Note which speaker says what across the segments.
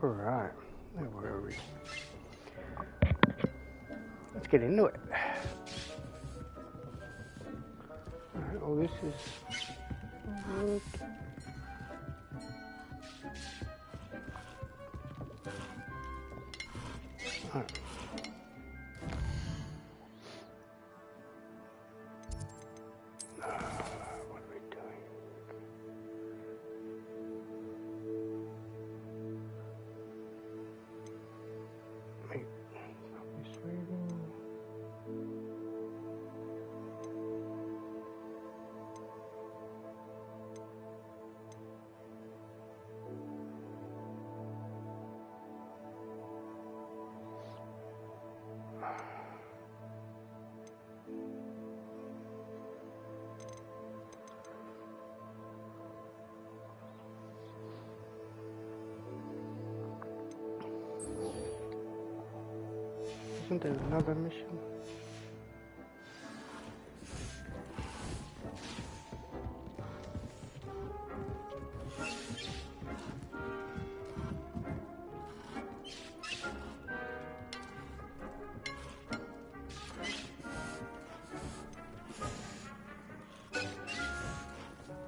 Speaker 1: Alright, where are we? Let's get into it. Alright, well this is good. Alright. What are we doing? Wait, publish reading. Isn't there another mission?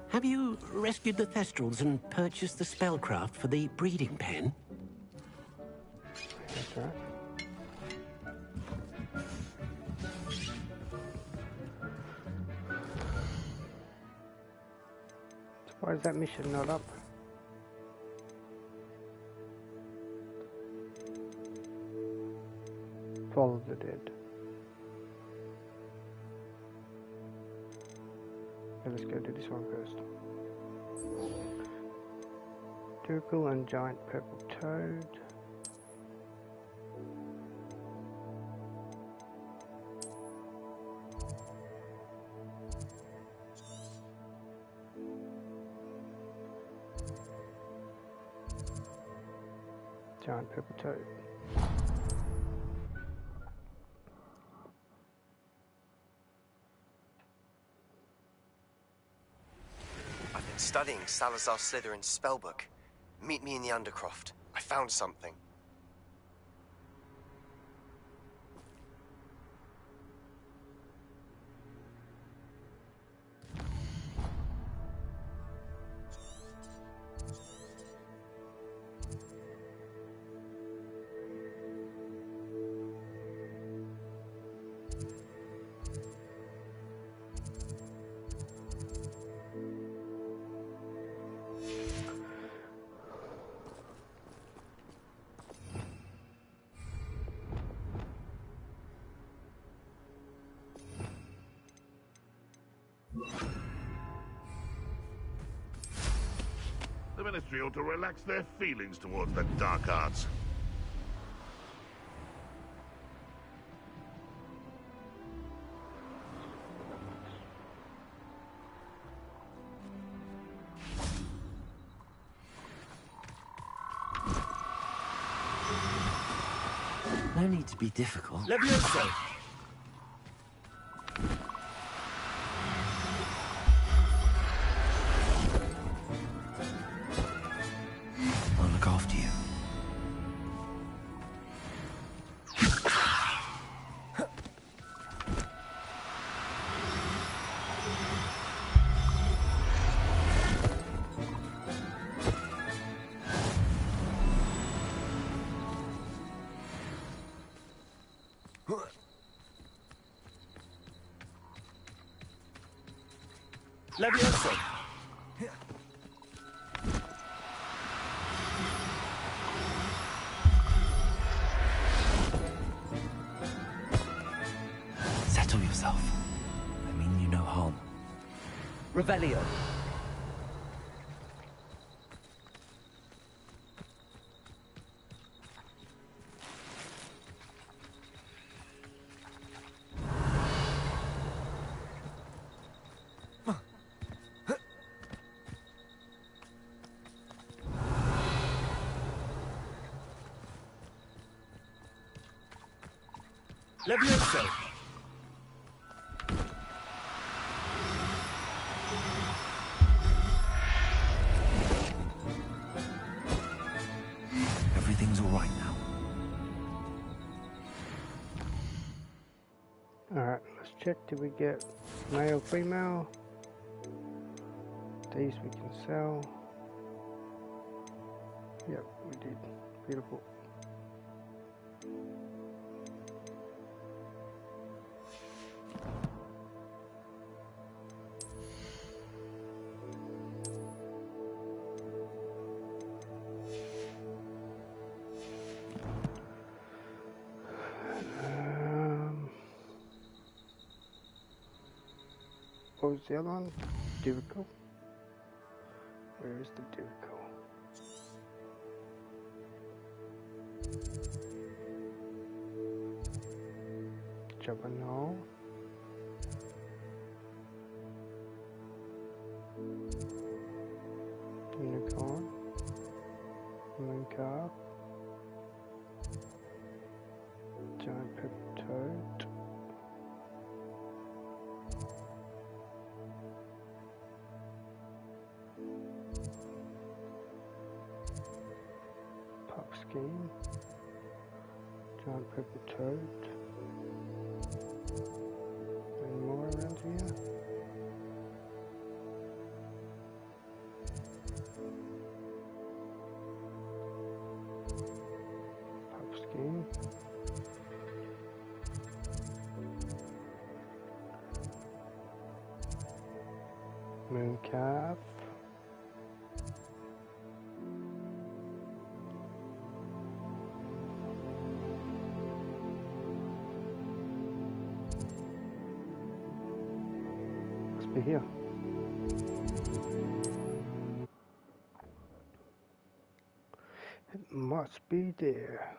Speaker 2: Have you rescued the Thestrals and purchased the spellcraft for the breeding pen?
Speaker 1: That's right. Why is that mission not up? Follow the dead. Okay, let's go do this one first. Durkle and giant purple toad. Giant purple toad.
Speaker 3: I've been studying Salazar Slytherin's spellbook. Meet me in the Undercroft. I found something.
Speaker 4: The Ministry ought to relax their feelings towards the dark arts.
Speaker 2: No need to be difficult.
Speaker 5: Levioso!
Speaker 2: I'll look after you.
Speaker 5: Levioso!
Speaker 2: Settle yourself. I mean you no harm.
Speaker 5: Revelio! Levioso!
Speaker 1: check, did we get male, female? These we can sell. Yep, we did. Beautiful. What was the other one? Difficult. Where is the difficult? Jabbernaw. Unicorn. Mooncarp. Giant pepper toad. Scheme, giant purple toad, any more around here? Pup scheme, mooncalf. Be here. It must be there.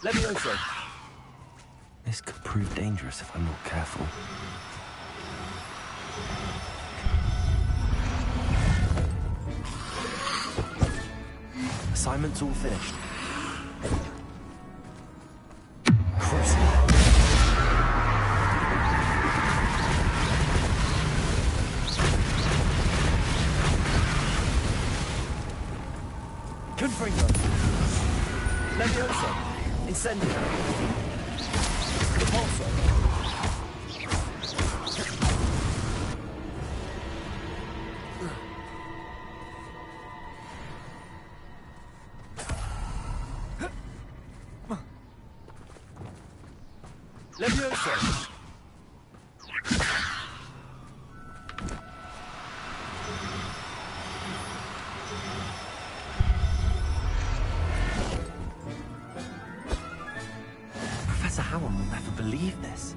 Speaker 5: Levioso.
Speaker 2: This could prove dangerous if I'm not careful. Assignment's all finished.
Speaker 5: Confringo. Levioso. Incendio. Repulsor. Levioso.
Speaker 2: Howard will never believe this.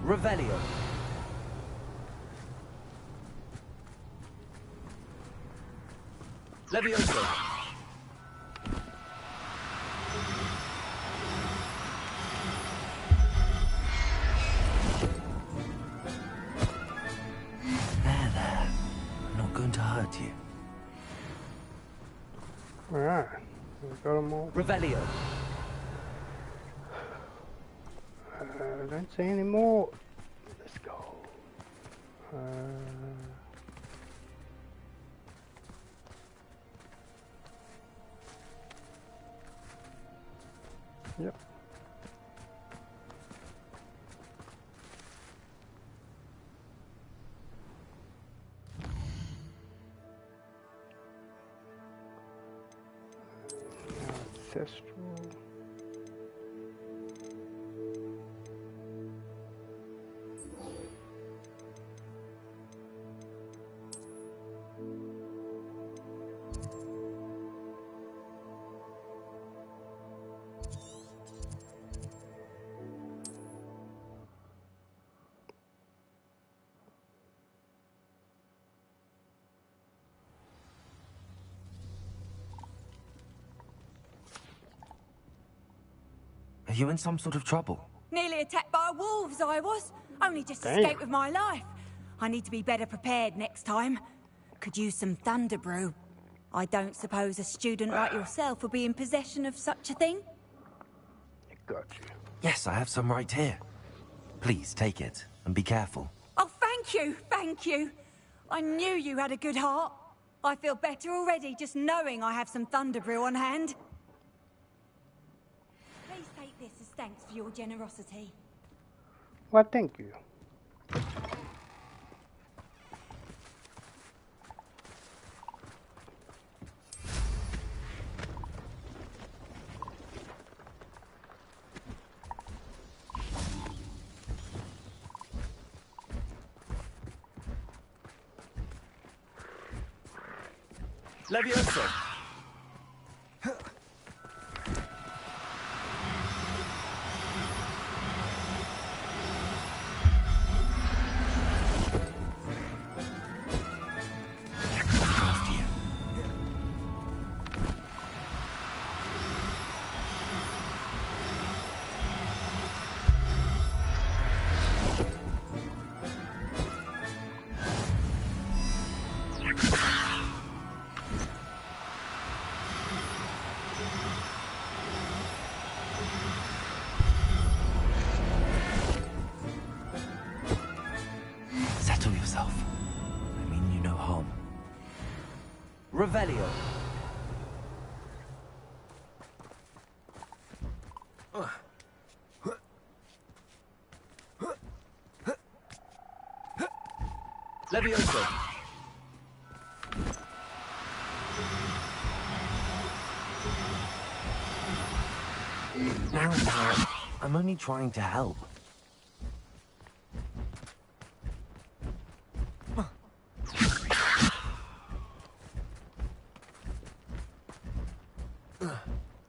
Speaker 5: Revelio. Levioso.
Speaker 1: Alright, we got them all.
Speaker 5: Revelio.
Speaker 1: I don't see any more. Let's go. Yep. Ancestral.
Speaker 5: Are you in some sort of trouble?
Speaker 6: Nearly attacked by wolves, I was. Only just
Speaker 1: Damn.
Speaker 6: escaped with my life. I need to be better prepared next time. Could use some thunder brew. I don't suppose a student like yourself will be in possession of such a thing?
Speaker 1: Got you.
Speaker 5: Yes, I have some right here. Please take it and be careful.
Speaker 6: Oh, thank you, thank you. I knew you had a good heart. I feel better already just knowing I have some thunder brew on hand. Please take this as thanks for your generosity.
Speaker 1: Well, thank you.
Speaker 5: Levioso! After you. Settle yourself. I mean you no harm. Revelio. Levioso. Now, I'm only trying to help.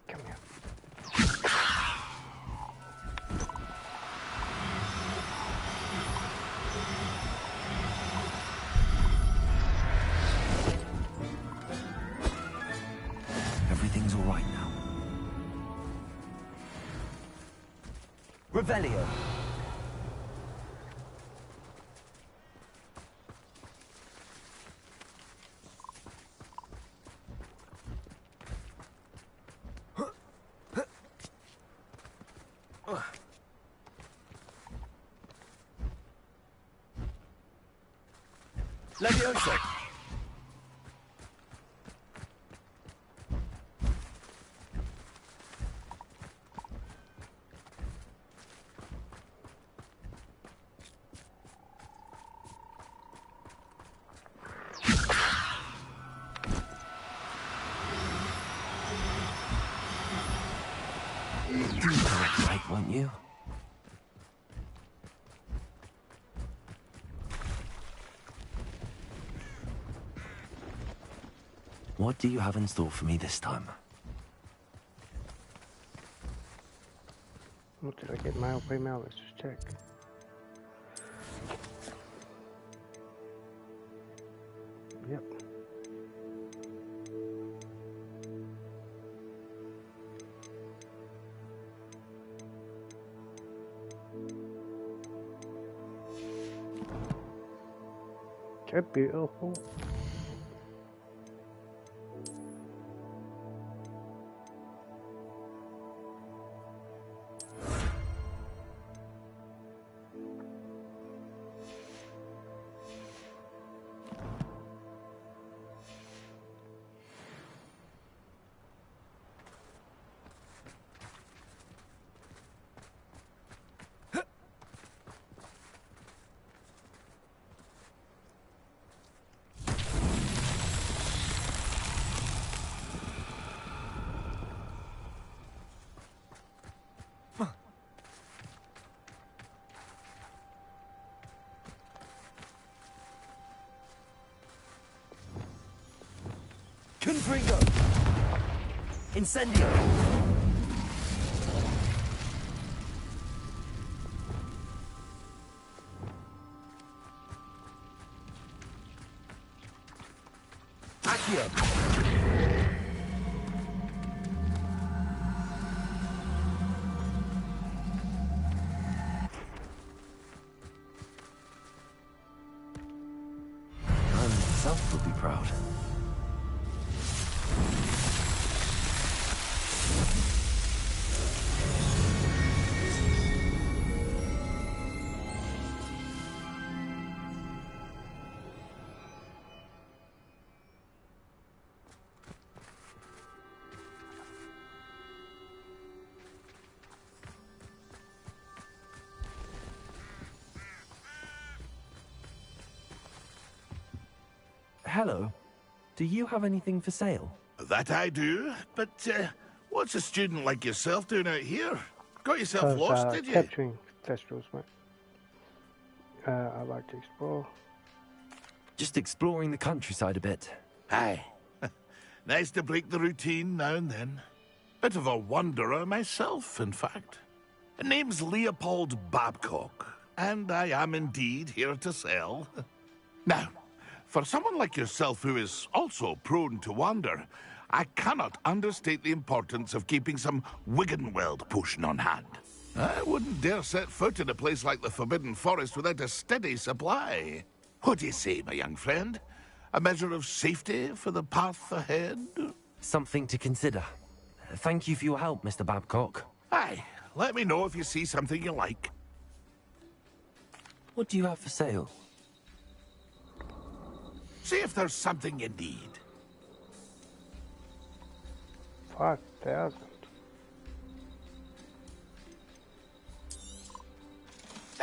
Speaker 1: Come here.
Speaker 5: Everything's all right now. Revelio. Levioso. Do that right, won't you? What do you have in store for me this time?
Speaker 1: What did I get mail by mail? Let's just check. Yep. They're beautiful.
Speaker 5: Confringo! Incendio! Accio! hello. Do you have anything for sale?
Speaker 4: That I do, but what's a student like yourself doing out here? Got yourself lost, did you?
Speaker 1: Capturing thestrals, mate. I like to explore.
Speaker 5: Just exploring the countryside a bit.
Speaker 4: Aye. Nice to break the routine now and then. Bit of a wanderer myself, in fact. Name's Leopold Babcock, and I am indeed here to sell. Now, for someone like yourself who is also prone to wander, I cannot understate the importance of keeping some Wiggenweld potion on hand. I wouldn't dare set foot in a place like the Forbidden Forest without a steady supply. What do you say, my young friend? A measure of safety for the path ahead?
Speaker 5: Something to consider. Thank you for your help, Mr. Babcock.
Speaker 4: Aye, let me know if you see something you like.
Speaker 5: What do you have for sale?
Speaker 4: See if there's something you need.
Speaker 1: 5,000.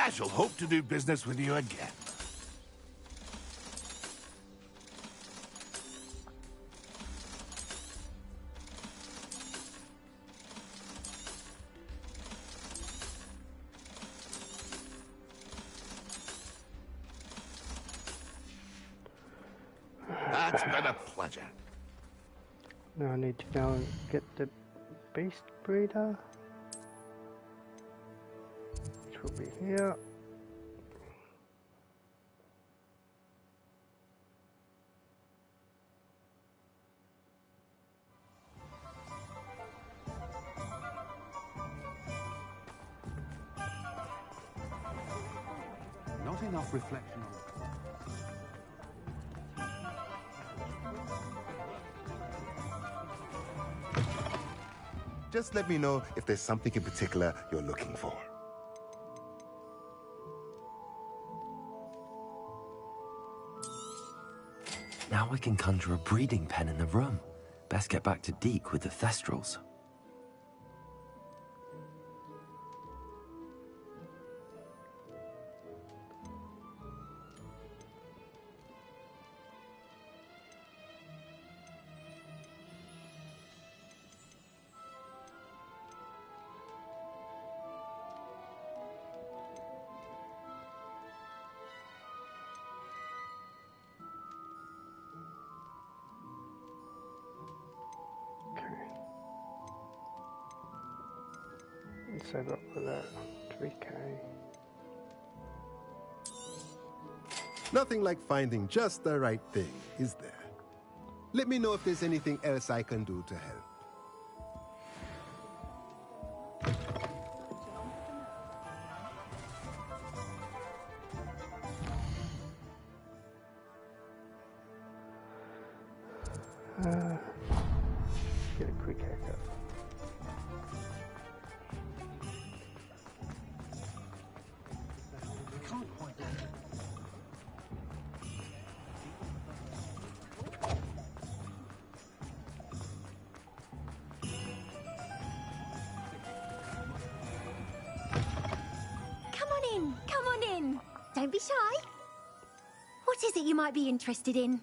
Speaker 4: I shall hope to do business with you again. That's been a pleasure.
Speaker 1: Now I need to go and get the beast breeder, which will be here.
Speaker 7: Not enough reflection on.
Speaker 8: Just let me know if there's something in particular you're looking for.
Speaker 5: Now I can conjure a breeding pen in the room. Best get back to Deke with the thestrals.
Speaker 1: Save up for that 3k.
Speaker 8: Nothing like finding just the right thing, is there? Let me know if there's anything else I can do to help.
Speaker 1: Get a quick haircut.
Speaker 9: Come on in. Don't be shy. What is it you might be interested in?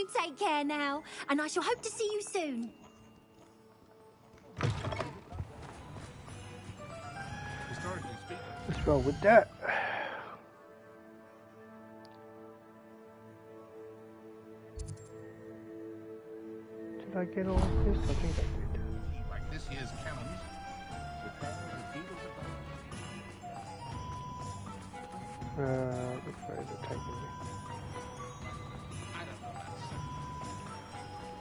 Speaker 9: You take care now, and I shall hope to see you soon.
Speaker 7: Historically speaking.
Speaker 1: Let's roll with that. Did I get all of this? I think I did.
Speaker 7: Like this year's cannons.
Speaker 1: Which way is it taking me?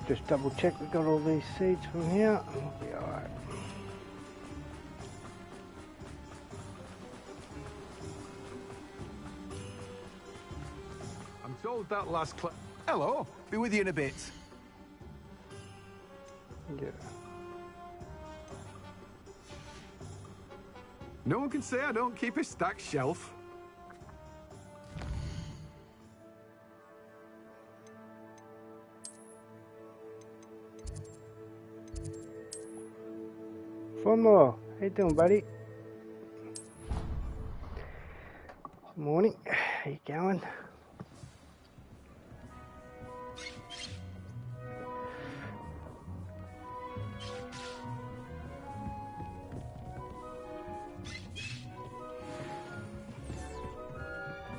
Speaker 1: Just double check we got all these seeds from here and we'll be alright.
Speaker 10: I'm told that last Hello, be with you in a bit.
Speaker 1: Yeah.
Speaker 10: No one can say I don't keep a stacked shelf.
Speaker 1: Four more. How you doing, buddy? Morning. How you going?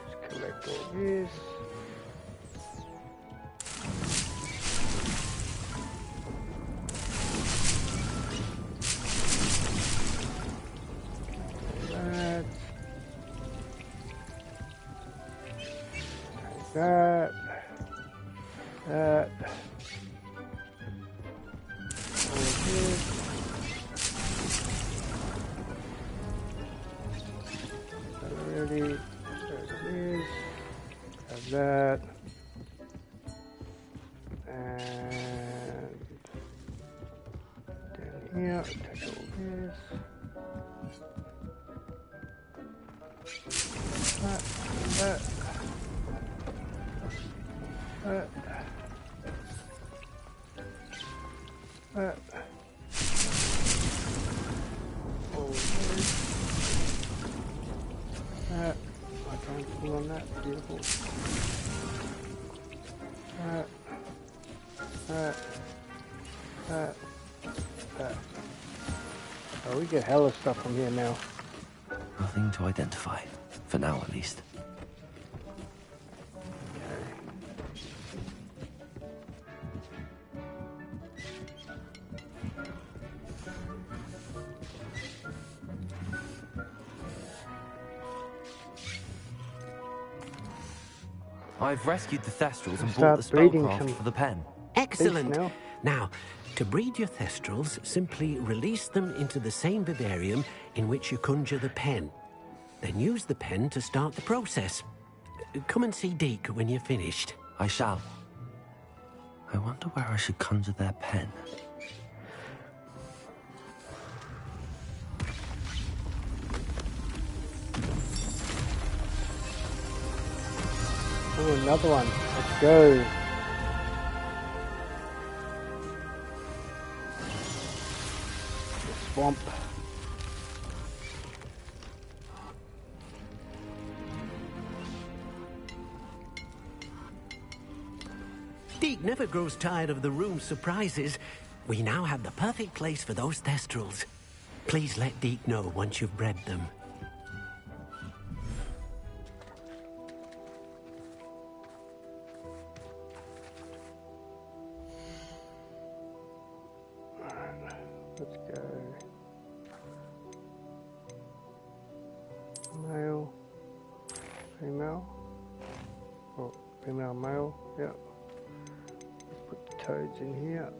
Speaker 1: Let's collect all this. That. All this. Already. There it is. Have that. And down here, take all this. That. All this. That. I can't pull on that. Beautiful. That. Oh, we get hella stuff from here now.
Speaker 5: Nothing to identify. For now, at least. I've rescued the Thestrals and bought the spellcraft for the pen.
Speaker 2: Excellent. Now, to breed your Thestrals, simply release them into the same vivarium in which you conjure the pen. Then use the pen to start the process. Come and see Deke when you're finished.
Speaker 5: I shall. I wonder where I should conjure their pen.
Speaker 1: Oh, another one. Let's go. The swamp.
Speaker 2: Deke never grows tired of the room's surprises. We now have the perfect place for those Thestrals. Please let Deke know once you've bred them.
Speaker 1: Let's go. Male. Female. Oh, female, male. Yeah. Let's put the toads in here.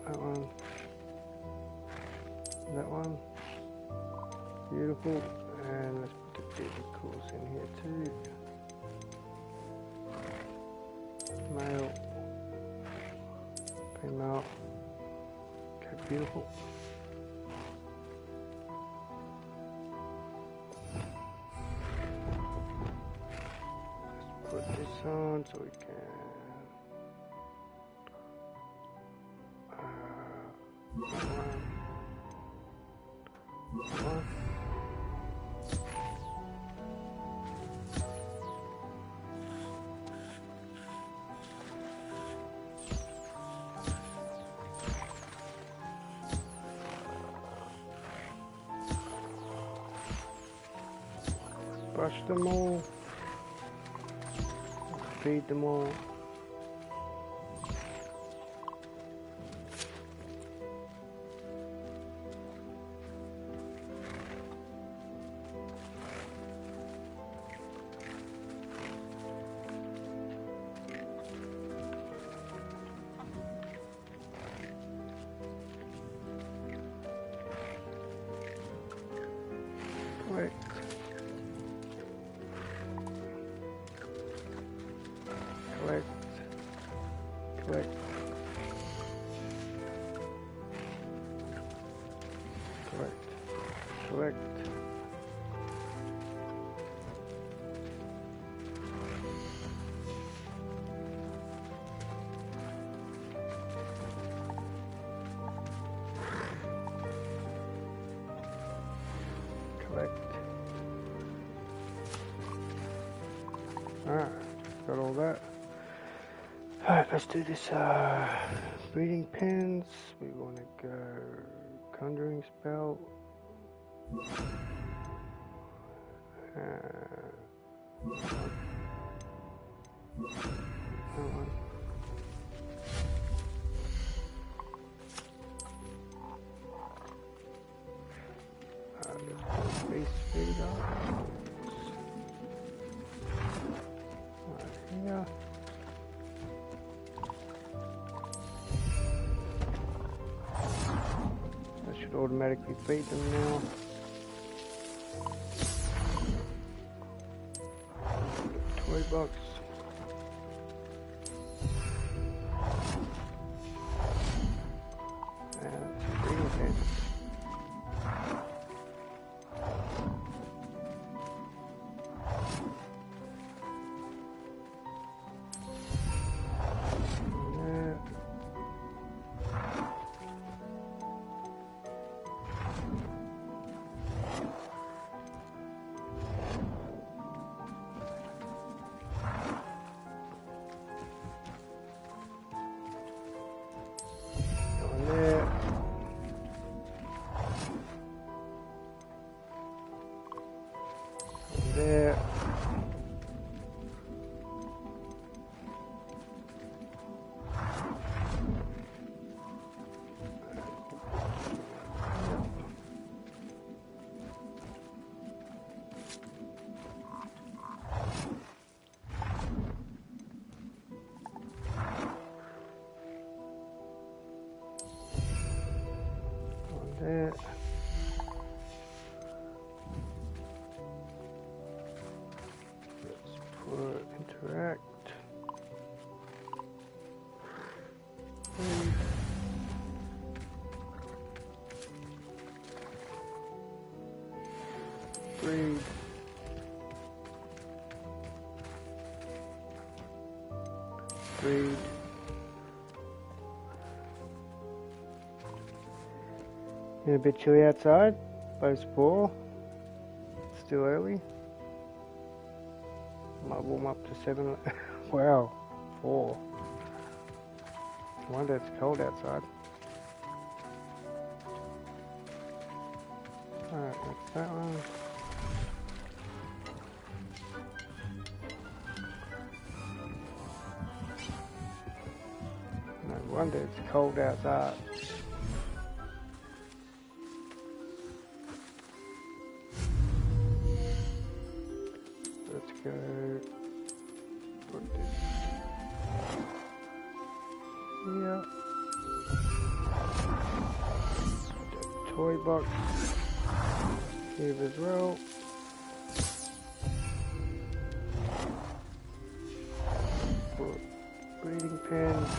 Speaker 1: That one. That one. Beautiful. And let's put the vehicles in here too. Male. Female. Okay, beautiful. Let's put this on so we can one. Brush them all. Feed them all. Alright, got all that. Alright, let's do this breeding pens. We want to go conjuring spell. Space speed up. Here. That should automatically feed them now. Toy box. And breeding pens. There. There. Interact. Breed. Breed. A bit chilly outside, but it's 4. Still early. Might warm up to 7. Wow, 4. No wonder it's cold outside. Alright, that's that one. No wonder it's cold outside. Let's go put this here. The toy box here as well. Put breeding pens.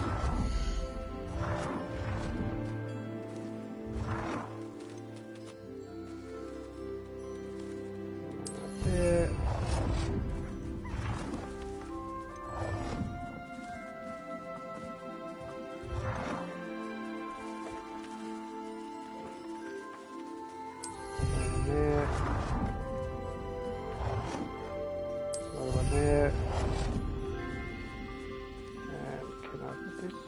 Speaker 1: There. Another one there. And can I put this?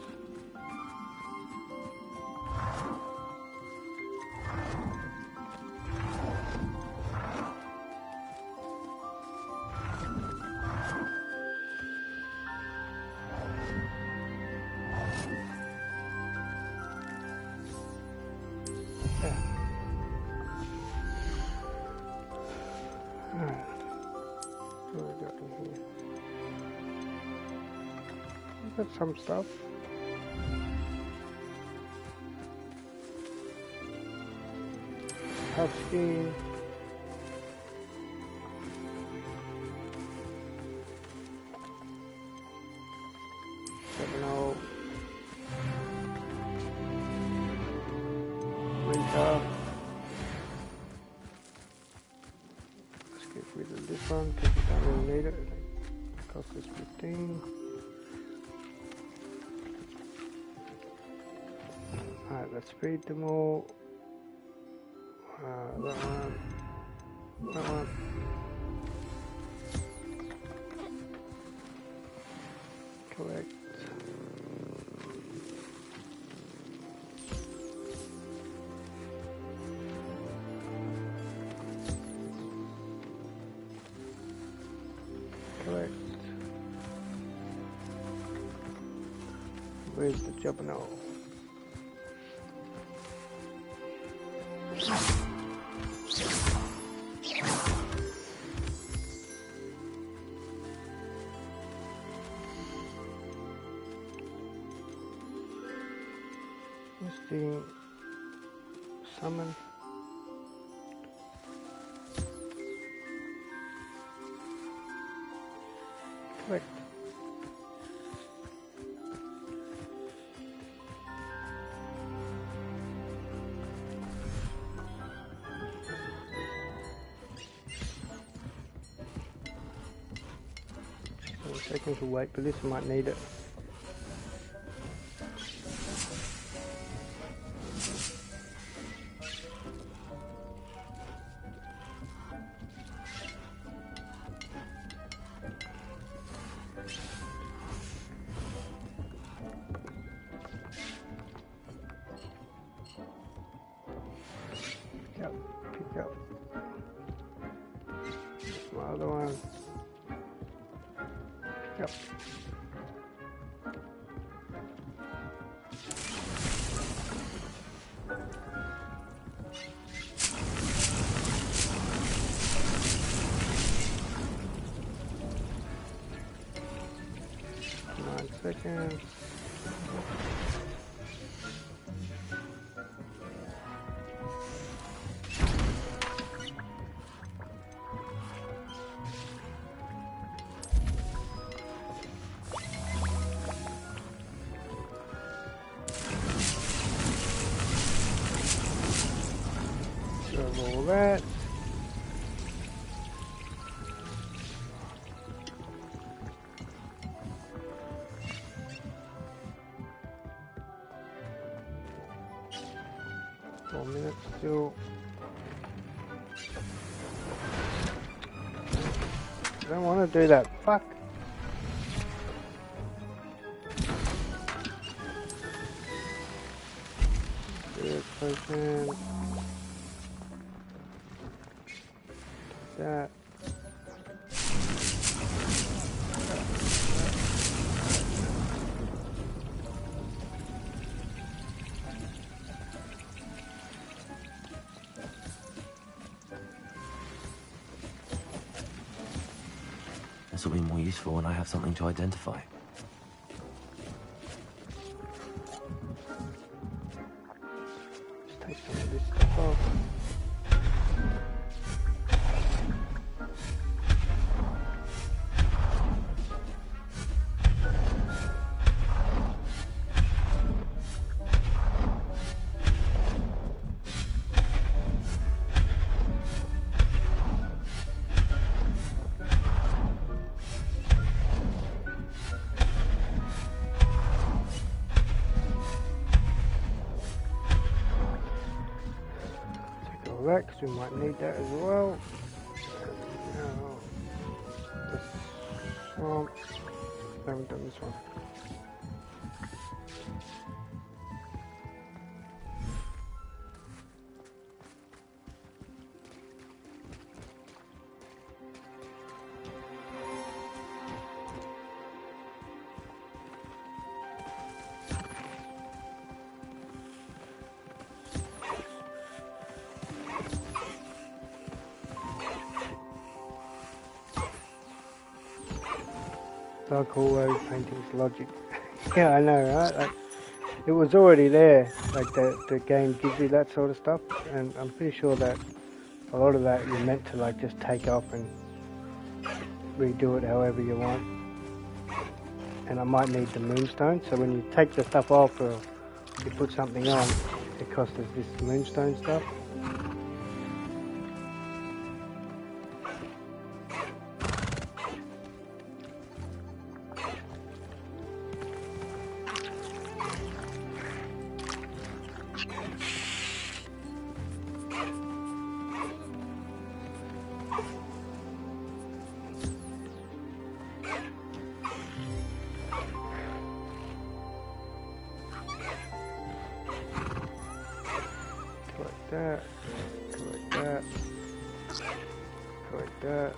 Speaker 1: Alright. What have we got in here? We've got some stuff. Touch screen. Terminal. Printer. Let's get rid of this one because we don't really need it. It costs us 15. Alright, let's feed them all. That one. That one. Collect. Collect. Where's the Jabbernow? Listing summon. Collect. Seconds to wait for this, I might need it. Pick up. That's my other one. Yep. Seconds. Serve all that. Still, I don't want to do that. Fuck. Good person. That.
Speaker 5: This will be more useful when I have something to identify.
Speaker 1: Just take some of this stuff off. Because we might need that as well. Now, this swamp. I haven't done this one. Like always, painting's logic. Yeah, I know, right? Like, it was already there. Like the game gives you that sort of stuff, and I'm pretty sure that a lot of that you're meant to like just take off and redo it however you want. And I might need the moonstone, so when you take the stuff off or you put something on, it costs us this moonstone stuff. That, collect that, collect that.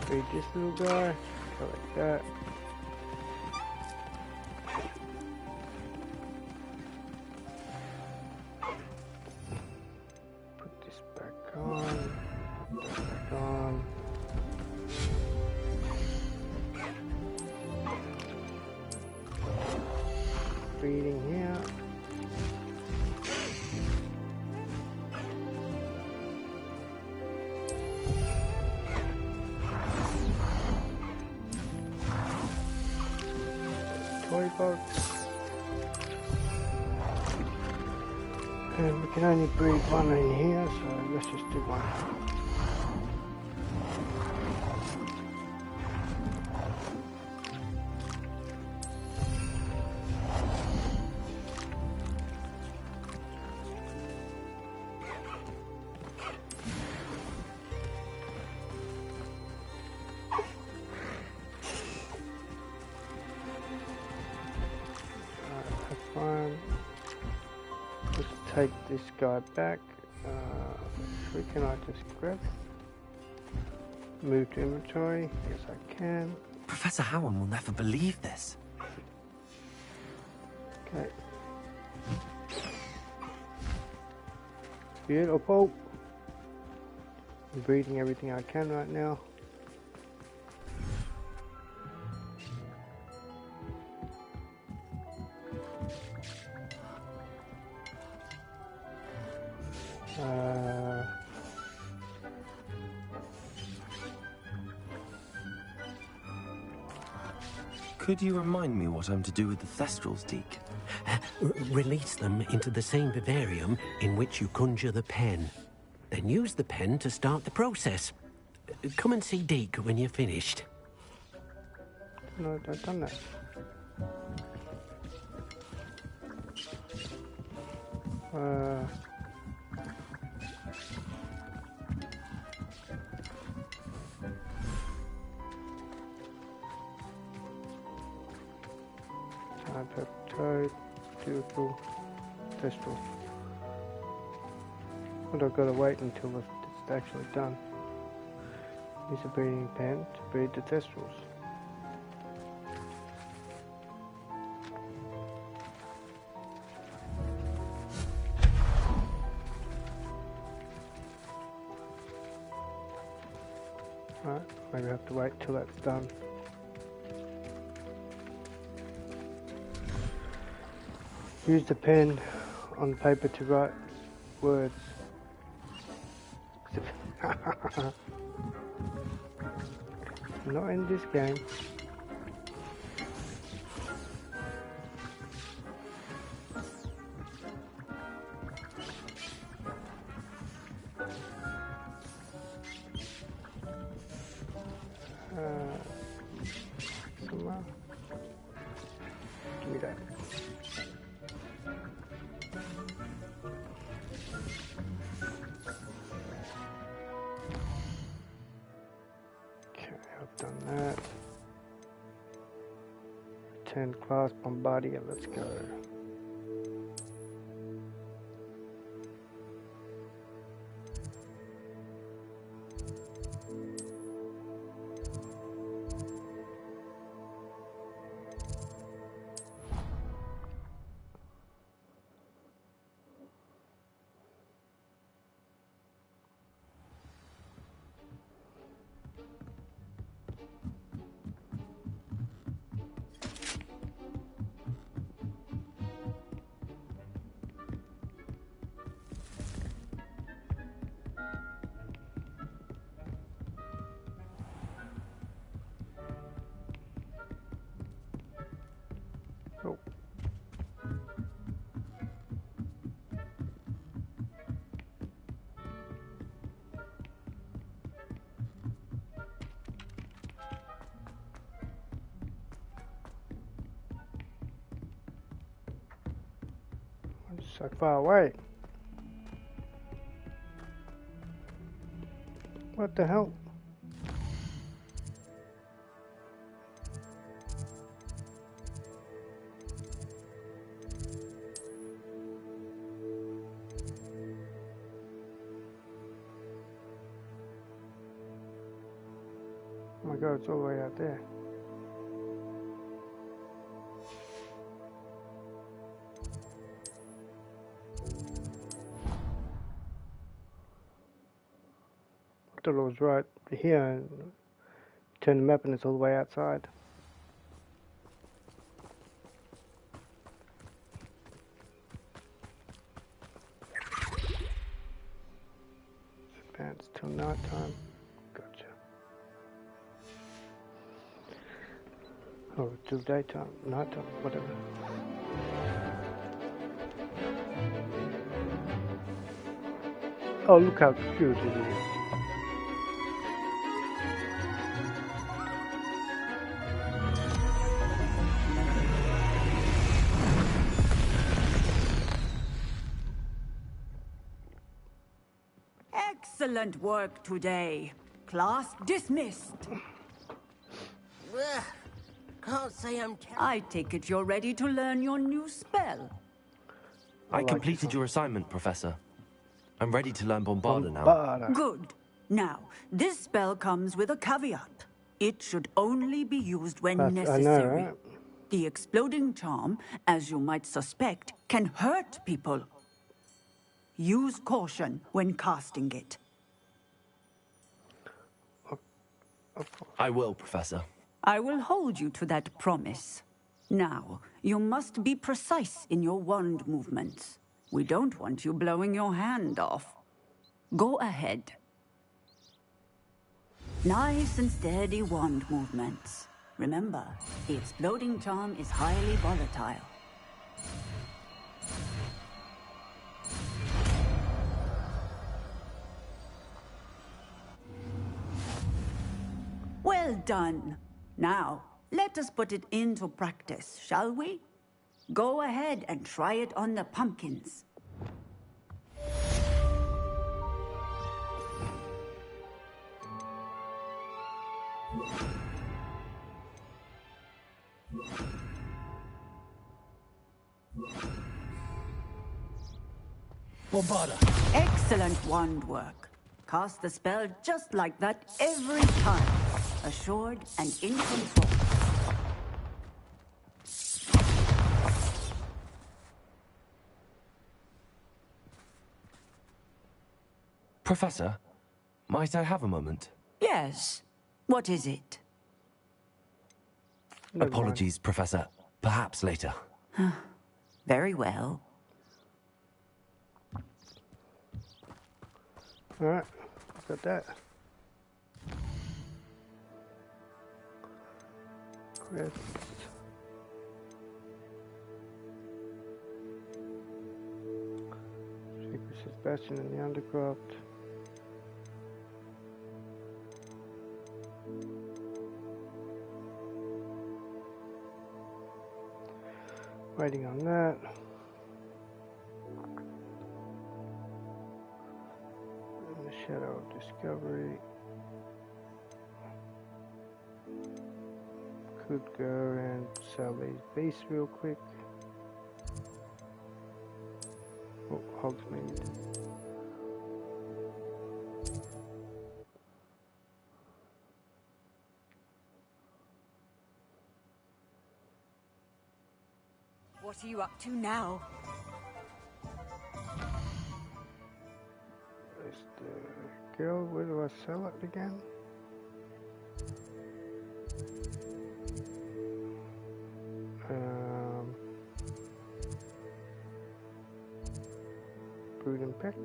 Speaker 1: Feed this little guy, collect that. Put this back on, put that back on. Feeding here. Toy box. And we can only breed one in here, so let's just do one. Let's take this guy back. Can I just grab? Move to inventory. Yes, I can.
Speaker 5: Professor Howard will never believe this.
Speaker 1: Okay. Beautiful. I'm breeding everything I can right now.
Speaker 5: Could you remind me what I'm to do with the Thestrals, Deke?
Speaker 2: Release them into the same vivarium in which you conjure the pen. Then use the pen to start the process. Come and see Deke when you're finished.
Speaker 1: No, I've done that. Peptide, beautiful, Thestral. But I've got to wait until it's actually done. Use a breeding pen to breed the Thestrals. Alright, maybe I have to wait till that's done. Use the pen on the paper to write words. Not in this game. Come on. Give me that. Done that. 10 class Bombardier, let's go. So far away. What the hell? Oh my god, it's all the way out there. I thought it was right here, and turn the map and it's all the way outside. Advance till night time. Gotcha. Oh, till daytime, night time, whatever. Oh, look how cute it is.
Speaker 6: Excellent work today. Class dismissed.
Speaker 11: Can't say I'm...
Speaker 6: I take it you're ready to learn your new spell.
Speaker 5: I completed your assignment, Professor. I'm ready to learn Bombarda now.
Speaker 6: Good. Now, this spell comes with a caveat. It should only be used when necessary.
Speaker 1: I know, right?
Speaker 6: The exploding charm, as you might suspect, can hurt people. Use caution when casting it.
Speaker 5: I will, Professor.
Speaker 6: I will hold you to that promise. Now, you must be precise in your wand movements. We don't want you blowing your hand off. Go ahead. Nice and steady wand movements. Remember, the exploding charm is highly volatile. Well done. Now, let us put it into practice, shall we? Go ahead and try it on the pumpkins.
Speaker 5: Bombarda!
Speaker 6: Excellent wand work. Cast the spell just like that every time. Assured and in control.
Speaker 5: Professor, might I have a moment?
Speaker 6: Yes. What is it?
Speaker 5: Apologies, Professor. Perhaps later.
Speaker 6: Very well.
Speaker 1: Alright, got that. Quest. Secret Bastion in the Undercroft. Waiting on that. In the Shadow of Discovery. Could go and sell these beasts real quick. Oh, Hogsmeade.
Speaker 6: What are you up to now?
Speaker 1: There's the girl. Where do I sell it again? Brood and Peck.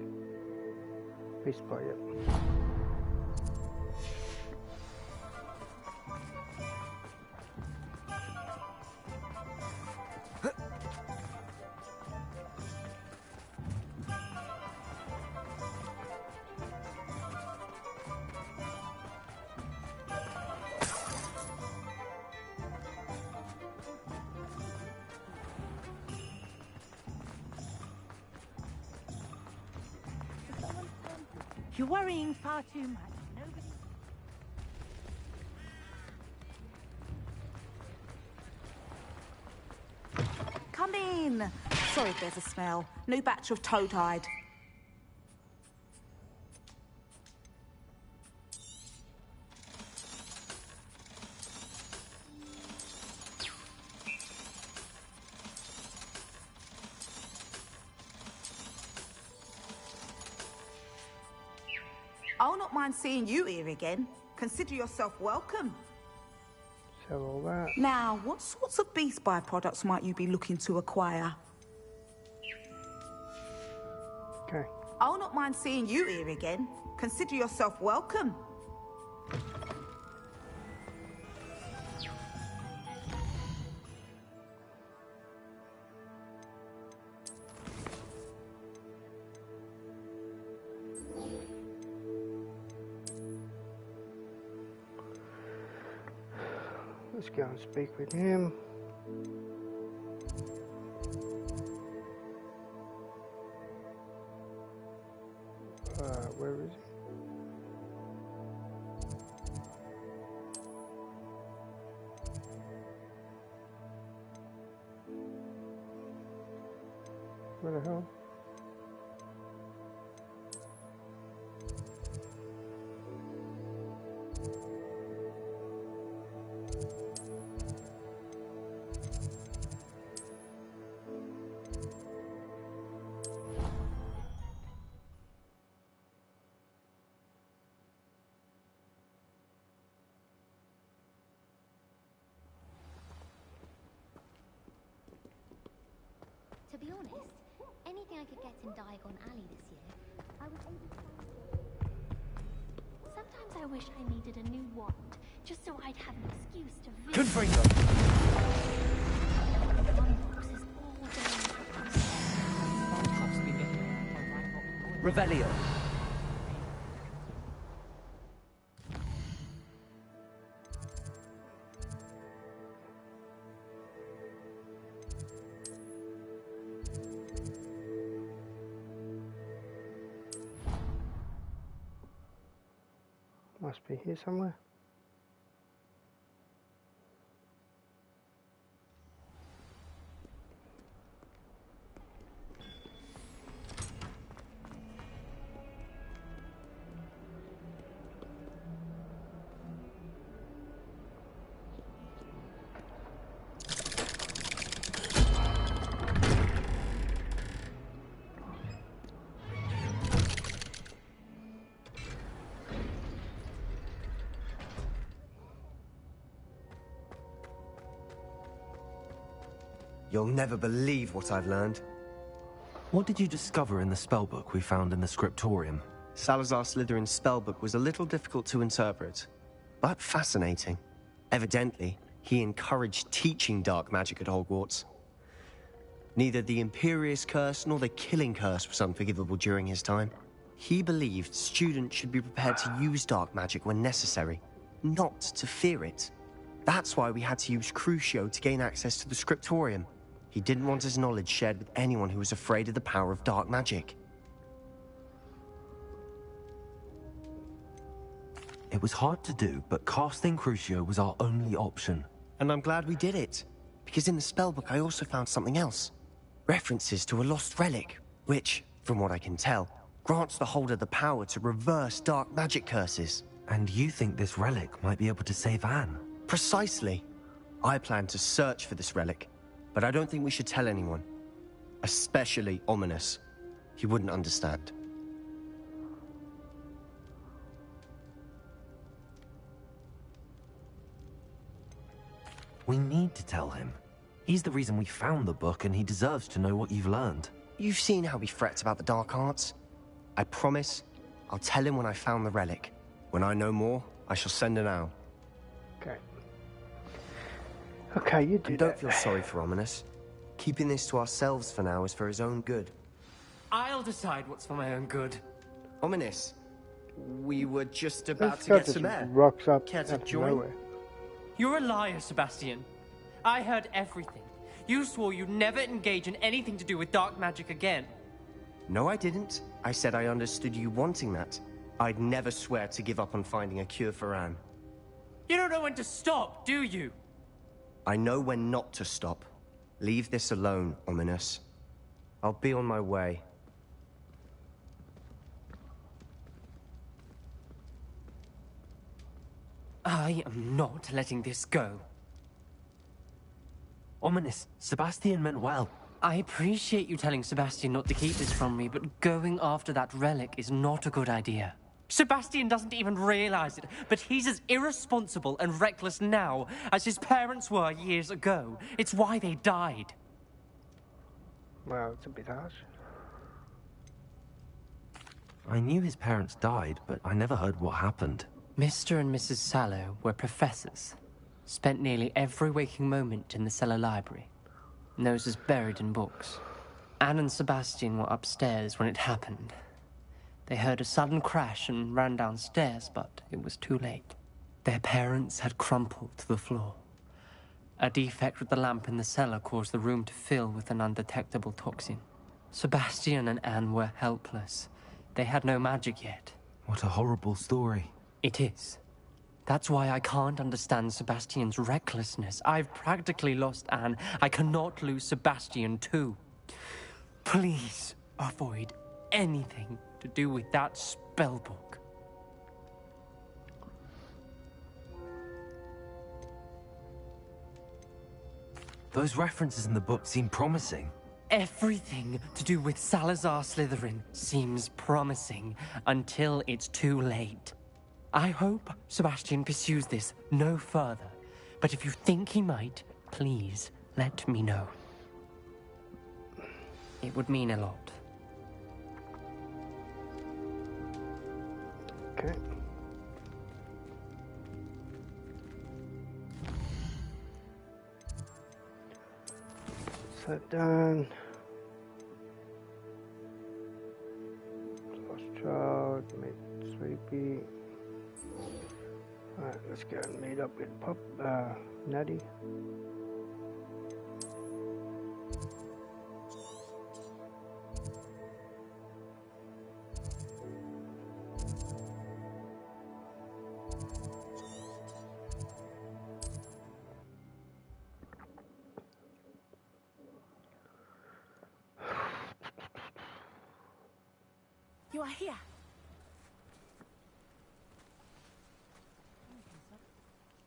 Speaker 1: Beast Boy, yep.
Speaker 12: You're worrying far too much. Nobody...
Speaker 13: Come in. Sorry if there's a smell. New batch of toad-hide. I'll not mind seeing you here again. Consider yourself welcome.
Speaker 1: So all that.
Speaker 13: Now, what sorts of beast byproducts might you be looking to acquire?
Speaker 1: Okay.
Speaker 13: I'll not mind seeing you here again. Consider yourself welcome.
Speaker 1: Let's go and speak with him. Where is he? Where the hell?
Speaker 9: To be honest, anything I could get in Diagon Alley this year, I was able to find. Sometimes I wish I needed a new wand, just so I'd have an excuse to visit.
Speaker 2: Confringo!
Speaker 9: One box is all day.
Speaker 2: Revelio.
Speaker 1: Must be here somewhere.
Speaker 3: You'll never believe what I've learned.
Speaker 5: What did you discover in the spellbook we found in the scriptorium?
Speaker 3: Salazar Slytherin's spellbook was a little difficult to interpret, but fascinating. Evidently, he encouraged teaching dark magic at Hogwarts. Neither the Imperious Curse nor the Killing Curse was unforgivable during his time. He believed students should be prepared to use dark magic when necessary, not to fear it. That's why we had to use Crucio to gain access to the scriptorium. He didn't want his knowledge shared with anyone who was afraid of the power of dark magic.
Speaker 5: It was hard to do, but casting Crucio was our only option.
Speaker 3: And I'm glad we did it, because in the spellbook I also found something else. References to a lost relic, which, from what I can tell, grants the holder the power to reverse dark magic curses.
Speaker 5: And you think this relic might be able to save Anne?
Speaker 3: Precisely. I plan to search for this relic, but I don't think we should tell anyone. Especially Ominous. He wouldn't understand.
Speaker 5: We need to tell him. He's the reason we found the book, and he deserves to know what you've learned.
Speaker 3: You've seen how he frets about the dark arts. I promise I'll tell him when I found the relic. When I know more, I shall send an owl.
Speaker 1: Okay. Okay, you do
Speaker 3: And don't
Speaker 1: that.
Speaker 3: feel sorry for Ominous. Keeping this to ourselves for now is for his own good.
Speaker 14: I'll decide what's for my own good.
Speaker 3: Ominous, we were just about
Speaker 1: This
Speaker 3: to
Speaker 1: guy
Speaker 3: get
Speaker 1: just
Speaker 3: some air.
Speaker 1: rocks up
Speaker 3: Care to
Speaker 1: out of
Speaker 3: join?
Speaker 1: nowhere.
Speaker 14: You're a liar, Sebastian. I heard everything. You swore you'd never engage in anything to do with dark magic again.
Speaker 3: No, I didn't. I said I understood you wanting that. I'd never swear to give up on finding a cure for Anne.
Speaker 14: You don't know when to stop, do you?
Speaker 3: I know when not to stop. Leave this alone, Ominous. I'll be on my way.
Speaker 14: I am not letting this go.
Speaker 5: Ominous, Sebastian meant well.
Speaker 14: I appreciate you telling Sebastian not to keep this from me, but going after that relic is not a good idea. Sebastian doesn't even realize it, but he's as irresponsible and reckless now as his parents were years ago. It's why they died.
Speaker 1: Well, it's a bit harsh.
Speaker 5: I knew his parents died, but I never heard what happened.
Speaker 14: Mr. and Mrs. Sallow were professors. Spent nearly every waking moment in the cellar library. Noses buried in books. Anne and Sebastian were upstairs when it happened. They heard a sudden crash and ran downstairs, but it was too late. Their parents had crumpled to the floor. A defect with the lamp in the cellar caused the room to fill with an undetectable toxin. Sebastian and Anne were helpless. They had no magic yet.
Speaker 5: What a horrible story.
Speaker 14: It is. That's why I can't understand Sebastian's recklessness. I've practically lost Anne. I cannot lose Sebastian too. Please avoid anything to do with that spellbook.
Speaker 5: Those references in the book seem promising.
Speaker 14: Everything to do with Salazar Slytherin seems promising until it's too late. I hope Sebastian pursues this no further, but if you think he might, please let me know. It would mean a lot.
Speaker 1: Okay. Set down. Lost child, made sleepy. Alright, let's go and meet up with Natty.
Speaker 13: You are here.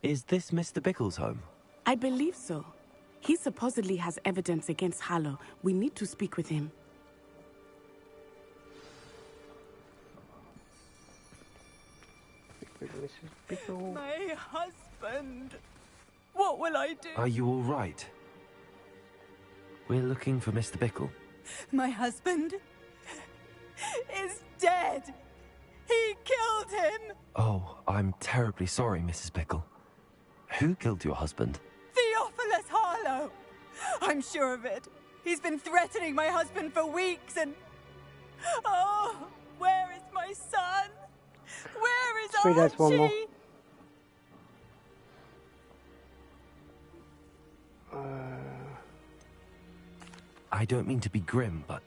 Speaker 5: Is this Mr. Bickle's home?
Speaker 15: I believe so. He supposedly has evidence against Harlow. We need to speak with him.
Speaker 13: My husband. What will I do?
Speaker 5: Are you all right? We're looking for Mr. Bickle.
Speaker 13: My husband is dead. He killed him.
Speaker 5: Oh, I'm terribly sorry, Mrs. Bickle. Who killed your husband?
Speaker 13: Theophilus Harlow. I'm sure of it. He's been threatening my husband for weeks and... Oh, where is my son? Where is
Speaker 1: Sweet, that's one more.
Speaker 13: Archie?
Speaker 5: I don't mean to be grim, but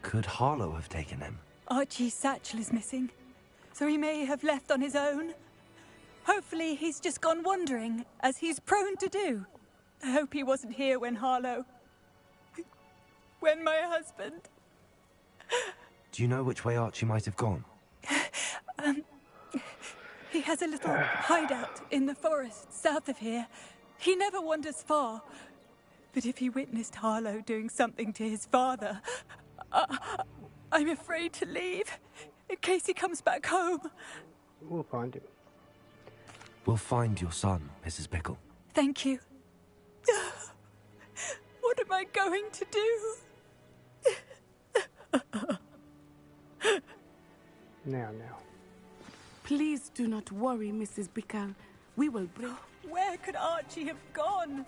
Speaker 5: could Harlow have taken him?
Speaker 13: Archie's satchel is missing, so he may have left on his own. Hopefully he's just gone wandering, as he's prone to do. I hope he wasn't here when Harlow... when my husband...
Speaker 5: Do you know which way Archie might have gone?
Speaker 13: He has a little hideout in the forest south of here. He never wanders far. But if he witnessed Harlow doing something to his father, I'm afraid to leave, in case he comes back home.
Speaker 1: We'll find him.
Speaker 5: We'll find your son, Mrs. Bickle.
Speaker 13: Thank you. What am I going to do?
Speaker 1: Now.
Speaker 15: Please do not worry, Mrs. Bickle. We will bring...
Speaker 13: Where could Archie have gone?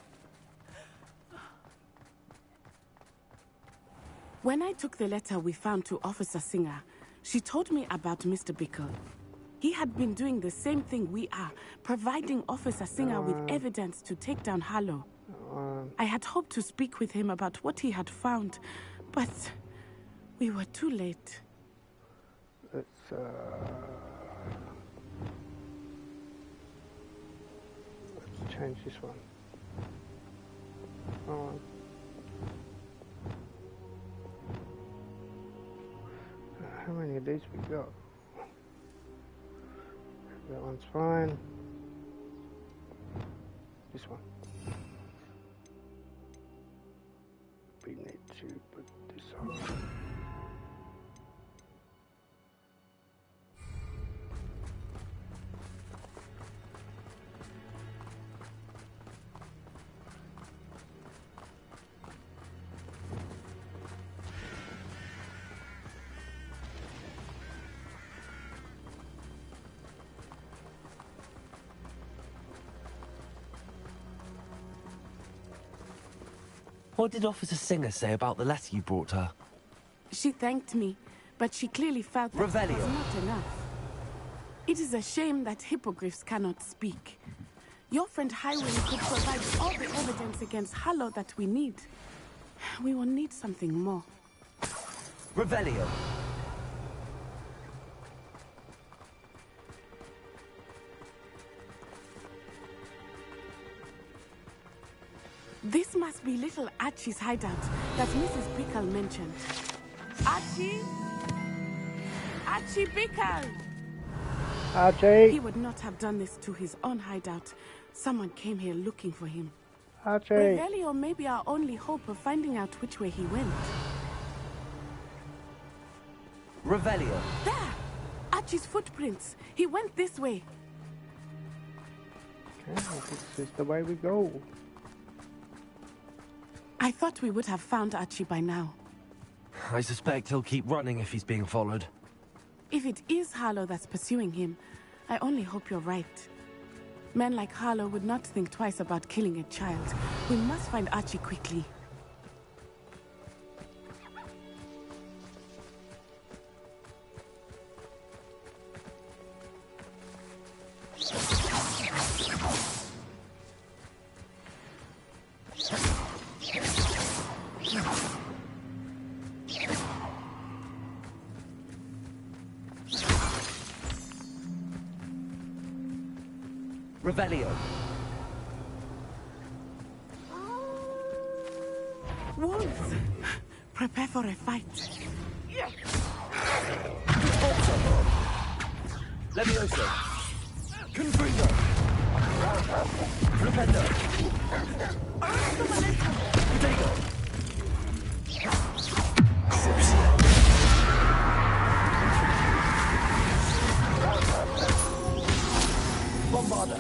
Speaker 15: When I took the letter we found to Officer Singer, she told me about Mr. Bickle. He had been doing the same thing we are, providing Officer Singer with evidence to take down Harlow. I had hoped to speak with him about what he had found, but we were too late.
Speaker 1: let's change this one. How many of these we got? That one's fine. This one. We need to put this on.
Speaker 5: What did Officer Singer say about the letter you brought her?
Speaker 15: She thanked me, but she clearly felt that it was not enough. It is a shame that hippogriffs cannot speak. Your friend Highwind could provide all the evidence against Harlow that we need. We will need something more.
Speaker 5: Revelio.
Speaker 15: This must be little Archie's hideout that Mrs. Bickle mentioned. Archie? Archie Bickle!
Speaker 1: Archie!
Speaker 15: He would not have done this to his own hideout. Someone came here looking for him.
Speaker 1: Archie!
Speaker 15: Revelio may be our only hope of finding out which way he went.
Speaker 5: Revelio.
Speaker 15: There! Archie's footprints. He went this way.
Speaker 1: Okay, this is the way we go.
Speaker 15: I thought we would have found Archie by now.
Speaker 5: I suspect he'll keep running if he's being followed.
Speaker 15: If it is Harlow that's pursuing him, I only hope you're right. Men like Harlow would not think twice about killing a child. We must find Archie quickly.
Speaker 5: Revelio.
Speaker 15: Wolves! Prepare for a fight.
Speaker 5: Levioso. Confringo. Flipendo. Potato. Bombarda.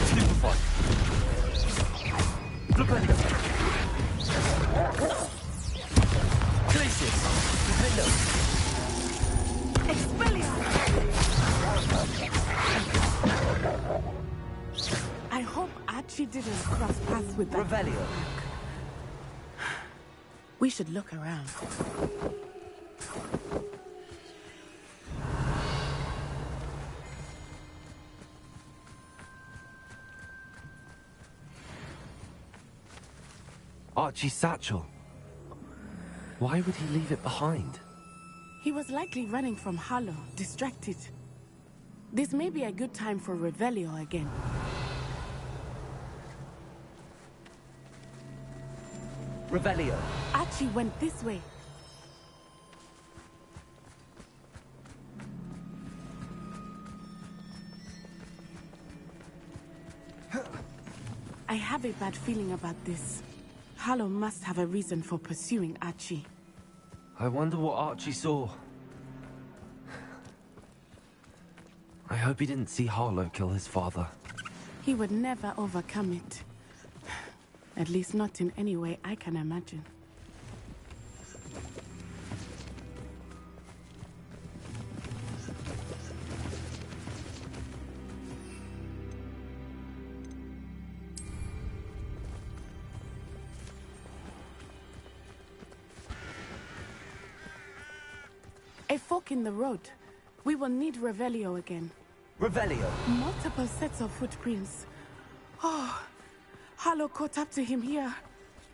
Speaker 5: Stupefy. Flipendo. Glacius. Flipendo.
Speaker 15: I hope Archie didn't cross paths with that.
Speaker 5: Revelio.
Speaker 15: We should look around.
Speaker 5: Archie's satchel. Why would he leave it behind?
Speaker 15: He was likely running from Harlow, distracted. This may be a good time for Revelio again.
Speaker 5: Revelio.
Speaker 15: Archie went this way. I have a bad feeling about this. Harlow must have a reason for pursuing Archie.
Speaker 5: I wonder what Archie saw. I hope he didn't see Harlow kill his father.
Speaker 15: He would never overcome it. At least not in any way I can imagine. A fork in the road. We will need Revelio again.
Speaker 5: Revelio.
Speaker 15: Multiple sets of footprints. Oh, Harlow caught up to him here.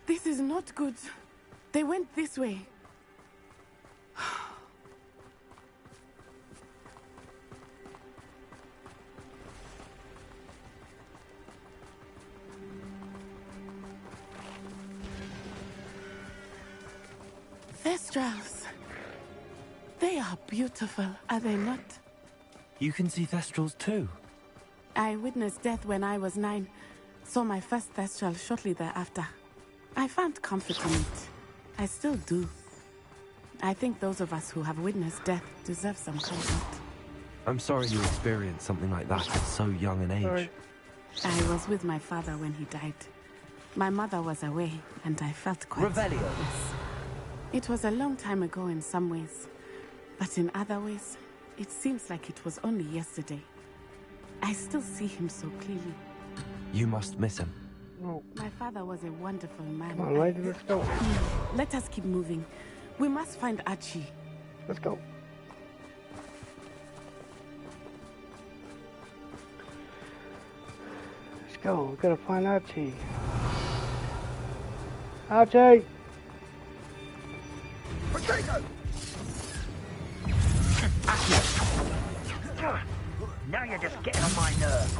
Speaker 15: This is not good. They went this way. Thestrals. They are beautiful, are they not?
Speaker 5: You can see Thestrals too.
Speaker 15: I witnessed death when I was 9. Saw my first Thestral shortly thereafter. I found comfort in it. I still do. I think those of us who have witnessed death deserve some comfort.
Speaker 5: I'm sorry you experienced something like that at so young an age.
Speaker 15: Sorry. I was with my father when he died. My mother was away, and I felt quite helpless. It was a long time ago in some ways, but in other ways, it seems like it was only yesterday. I still see him so clearly.
Speaker 5: You must miss him.
Speaker 1: Oh.
Speaker 15: My father was a wonderful man.
Speaker 1: Come on, lady, let's go.
Speaker 15: Let us keep moving. We must find Archie.
Speaker 1: Let's go. Let's go. We've got to find Archie. Archie!
Speaker 16: Potato! Now you're just getting on my nerves.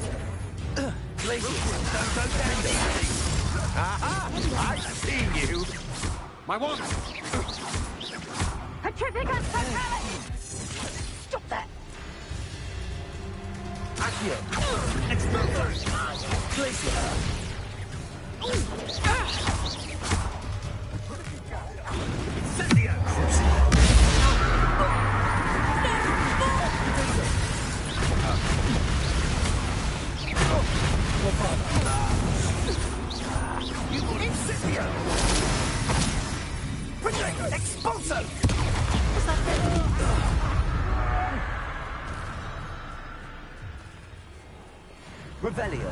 Speaker 4: Please, don't go down there. Aha! I see you.
Speaker 16: My wand!
Speaker 12: Petrificus Totality!
Speaker 16: Stop that! Accio! Explosion! Glacier!
Speaker 12: Expulso!
Speaker 16: Revelio.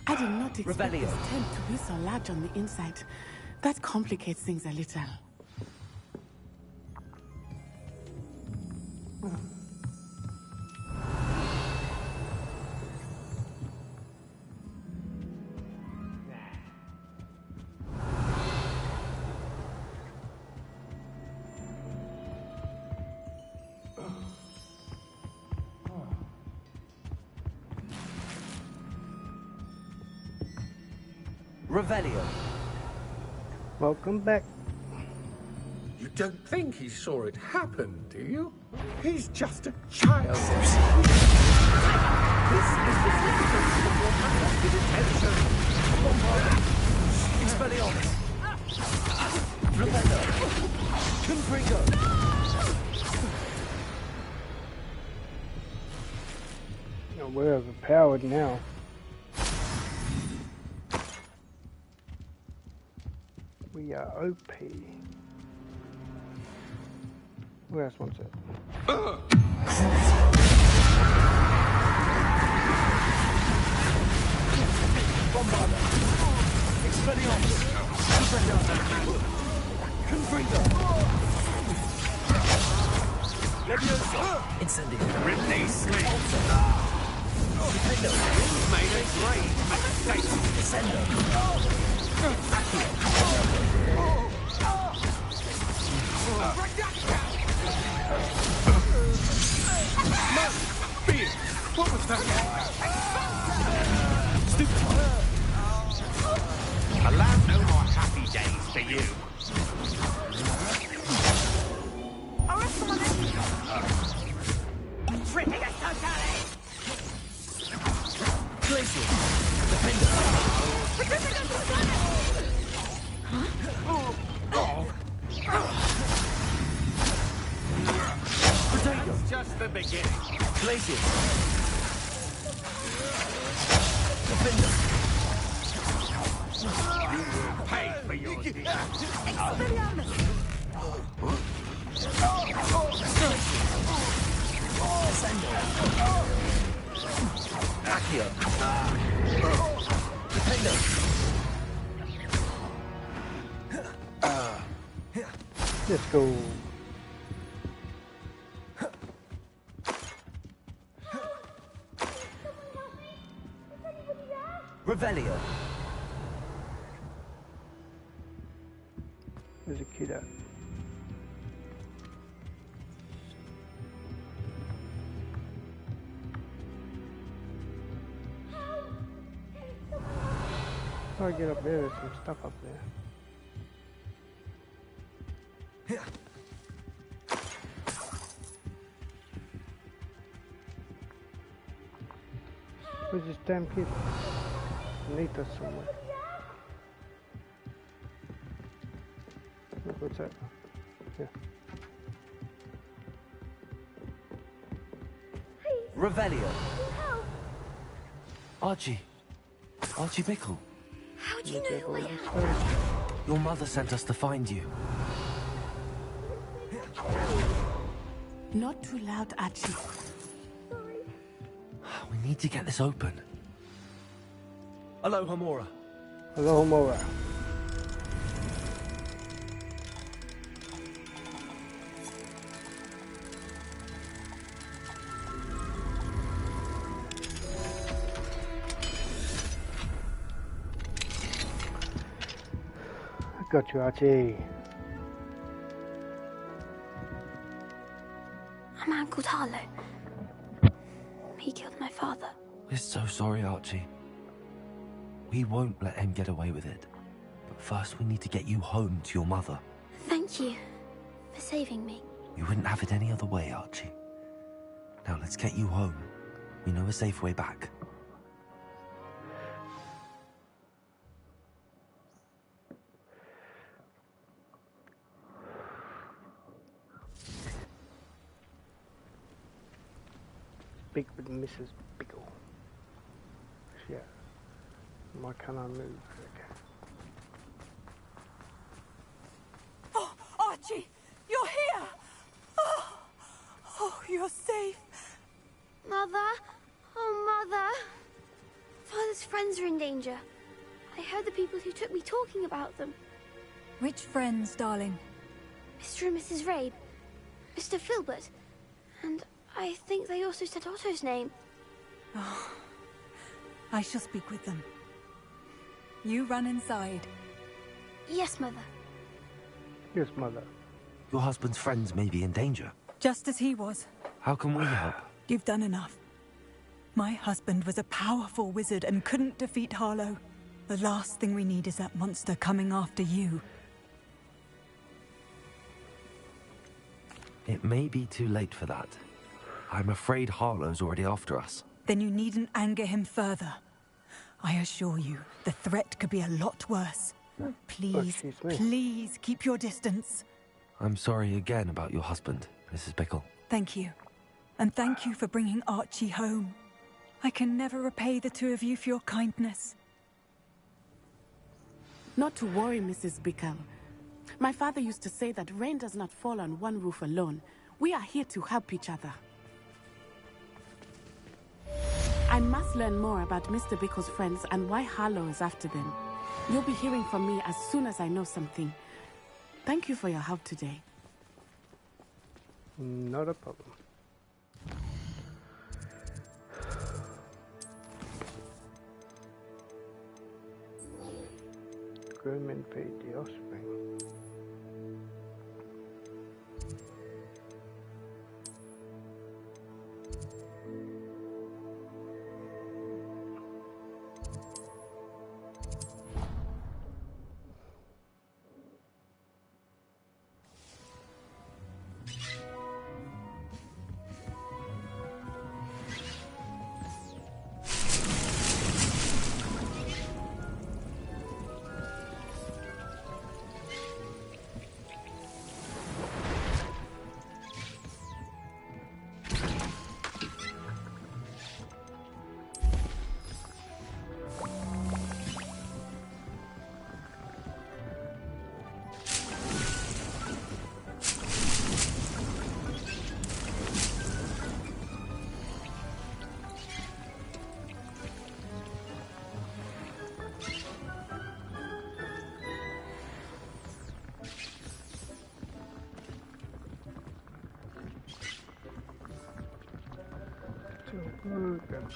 Speaker 15: I did not expect
Speaker 16: Revelio.
Speaker 15: this tent to be so large on the inside. That complicates things a little.
Speaker 16: Revelio.
Speaker 1: Welcome back.
Speaker 17: You don't think he saw it happen, do you? He's just a child. This is the significance of your unlimited attention.
Speaker 16: Expelliarmus. Revelio. Confringo.
Speaker 1: Oh, we're overpowered now. We are OP. Who else wants it?
Speaker 16: Bombarda. Expelliarmus. Confringo. Leviosa. Incendio.
Speaker 4: Release me.
Speaker 16: Defendo.
Speaker 4: Made it great.
Speaker 16: Descendo.
Speaker 17: What was that?
Speaker 4: Allow no more happy days for you.
Speaker 12: Petrificus Totality!
Speaker 16: Glacier. Defender.
Speaker 12: Petrificus Totality!
Speaker 4: That's just the beginning.
Speaker 16: Glacier. Defender.
Speaker 12: Expelliarmus!
Speaker 16: Accio. Defender.
Speaker 1: Let's go.
Speaker 16: Revelio.
Speaker 1: There's a kid out. How do I get up there? There's some stuff up there. Where's this damn kid? Beneath us somewhere. Look, what's that? Yeah.
Speaker 16: Revelio. Archie. Archie Bickle.
Speaker 9: How do you know who I am?
Speaker 5: Your mother sent us to find you.
Speaker 15: Not too loud, Archie.
Speaker 5: We need to get this open.
Speaker 16: Hello, Homora.
Speaker 1: Hello, Homora. Got you, Archie.
Speaker 9: A man called Harlow. He killed my father.
Speaker 5: We're so sorry, Archie. We won't let him get away with it. But first we need to get you home to your mother.
Speaker 9: Thank you for saving me.
Speaker 5: You wouldn't have it any other way, Archie. Now let's get you home. We know a safe way back.
Speaker 1: Speak with Mrs. Bickle. Yeah. Why can't I move? Okay.
Speaker 13: Oh, Archie! You're here! Oh, you're safe.
Speaker 9: Mother? Oh, Mother. Father's friends are in danger. I heard the people who took me talking about them.
Speaker 13: Which friends, darling?
Speaker 9: Mr. and Mrs. Rabe. Mr. Filbert. And I think they also said Otto's name.
Speaker 13: Oh, I shall speak with them. You run inside.
Speaker 9: Yes, Mother.
Speaker 1: Yes, Mother.
Speaker 5: Your husband's friends may be in danger.
Speaker 13: Just as he was.
Speaker 5: How can we help?
Speaker 13: You've done enough. My husband was a powerful wizard and couldn't defeat Harlow. The last thing we need is that monster coming after you.
Speaker 5: It may be too late for that. I'm afraid Harlow's already after us.
Speaker 13: Then you needn't anger him further. I assure you, the threat could be a lot worse. Please, please keep your distance.
Speaker 5: I'm sorry again about your husband, Mrs. Bickle.
Speaker 13: Thank you. And thank you for bringing Archie home. I can never repay the two of you for your kindness.
Speaker 15: Not to worry, Mrs. Bickle. My father used to say that rain does not fall on one roof alone. We are here to help each other. I must learn more about Mr. Bickle's friends and why Harlow is after them. You'll be hearing from me as soon as I know something. Thank you for your help today.
Speaker 1: Not a problem. Groom and feed the offspring.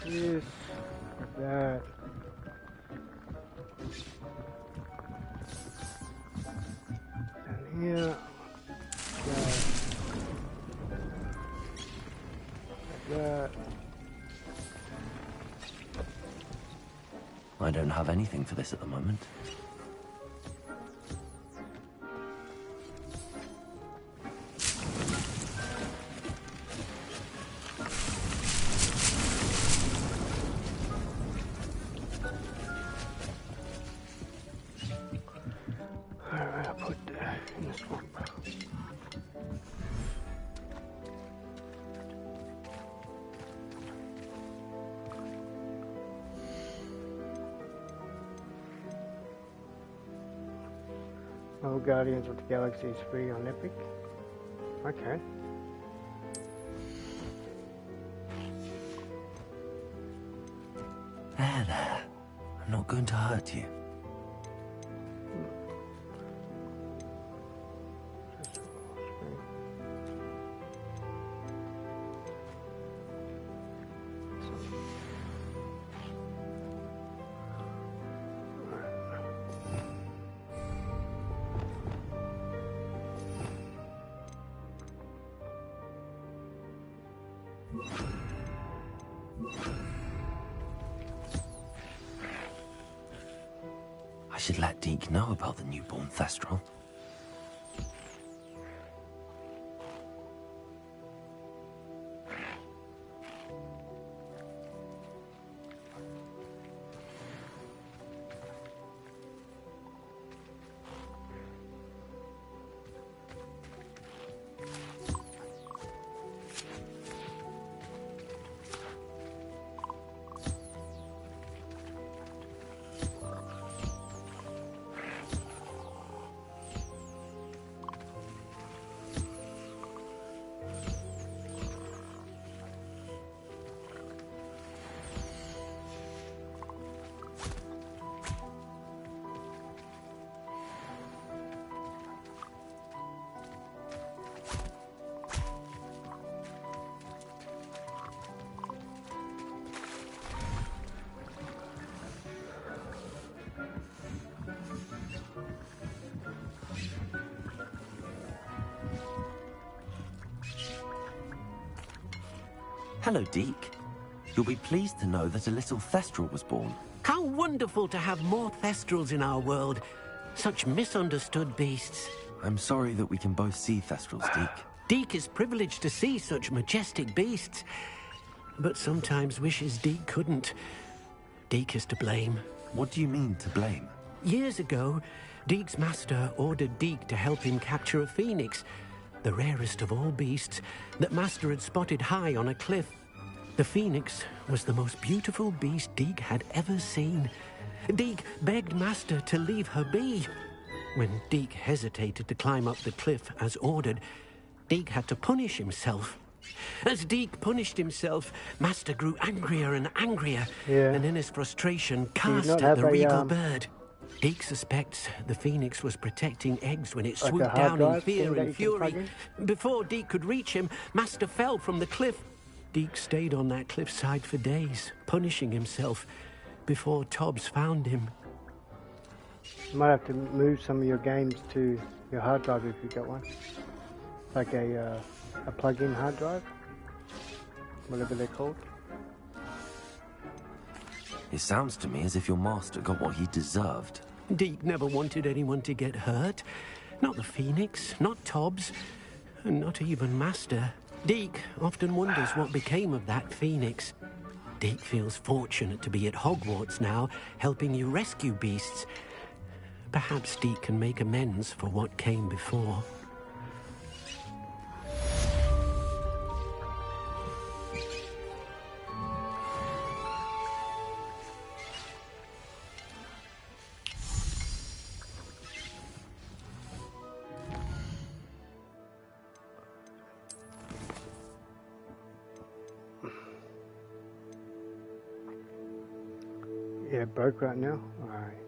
Speaker 1: This, that. And here. That.
Speaker 5: I don't have anything for this at the moment.
Speaker 1: Alright, I'll put in the swamp. Oh, Guardians of the Galaxy is free on Epic. Okay.
Speaker 5: There. I'm not going to hurt you. I should let Deke know about the newborn Thestral. Hello, Deke. You'll be pleased to know that a little Thestral was born.
Speaker 2: How wonderful to have more Thestrals in our world. Such misunderstood beasts.
Speaker 5: I'm sorry that we can both see Thestrals, Deke.
Speaker 2: Deke is privileged to see such majestic beasts, but sometimes wishes Deke couldn't. Deke is to blame.
Speaker 5: What do you mean, to blame?
Speaker 2: Years ago, Deke's master ordered Deke to help him capture a phoenix, the rarest of all beasts, that Master had spotted high on a cliff. The phoenix was the most beautiful beast Deke had ever seen. Deke begged Master to leave her be. When Deke hesitated to climb up the cliff as ordered, Deke had to punish himself. As Deke punished himself, Master grew angrier and angrier, and in his frustration cast at the regal bird. Deke suspects the phoenix was protecting eggs when it swooped down in fear and fury. Before Deke could reach him, Master fell from the cliff. Deke stayed on that cliffside for days, punishing himself, before Tobbs found him.
Speaker 1: You might have to move some of your games to your hard drive if you got one. Like a plug-in hard drive, whatever they're called.
Speaker 5: It sounds to me as if your master got what he deserved.
Speaker 2: Deke never wanted anyone to get hurt. Not the Phoenix, not Tobbs, and not even Master. Deke often wonders what became of that Phoenix. Deke feels fortunate to be at Hogwarts now, helping you rescue beasts. Perhaps Deke can make amends for what came before.
Speaker 1: Yeah, broke right now? Alright.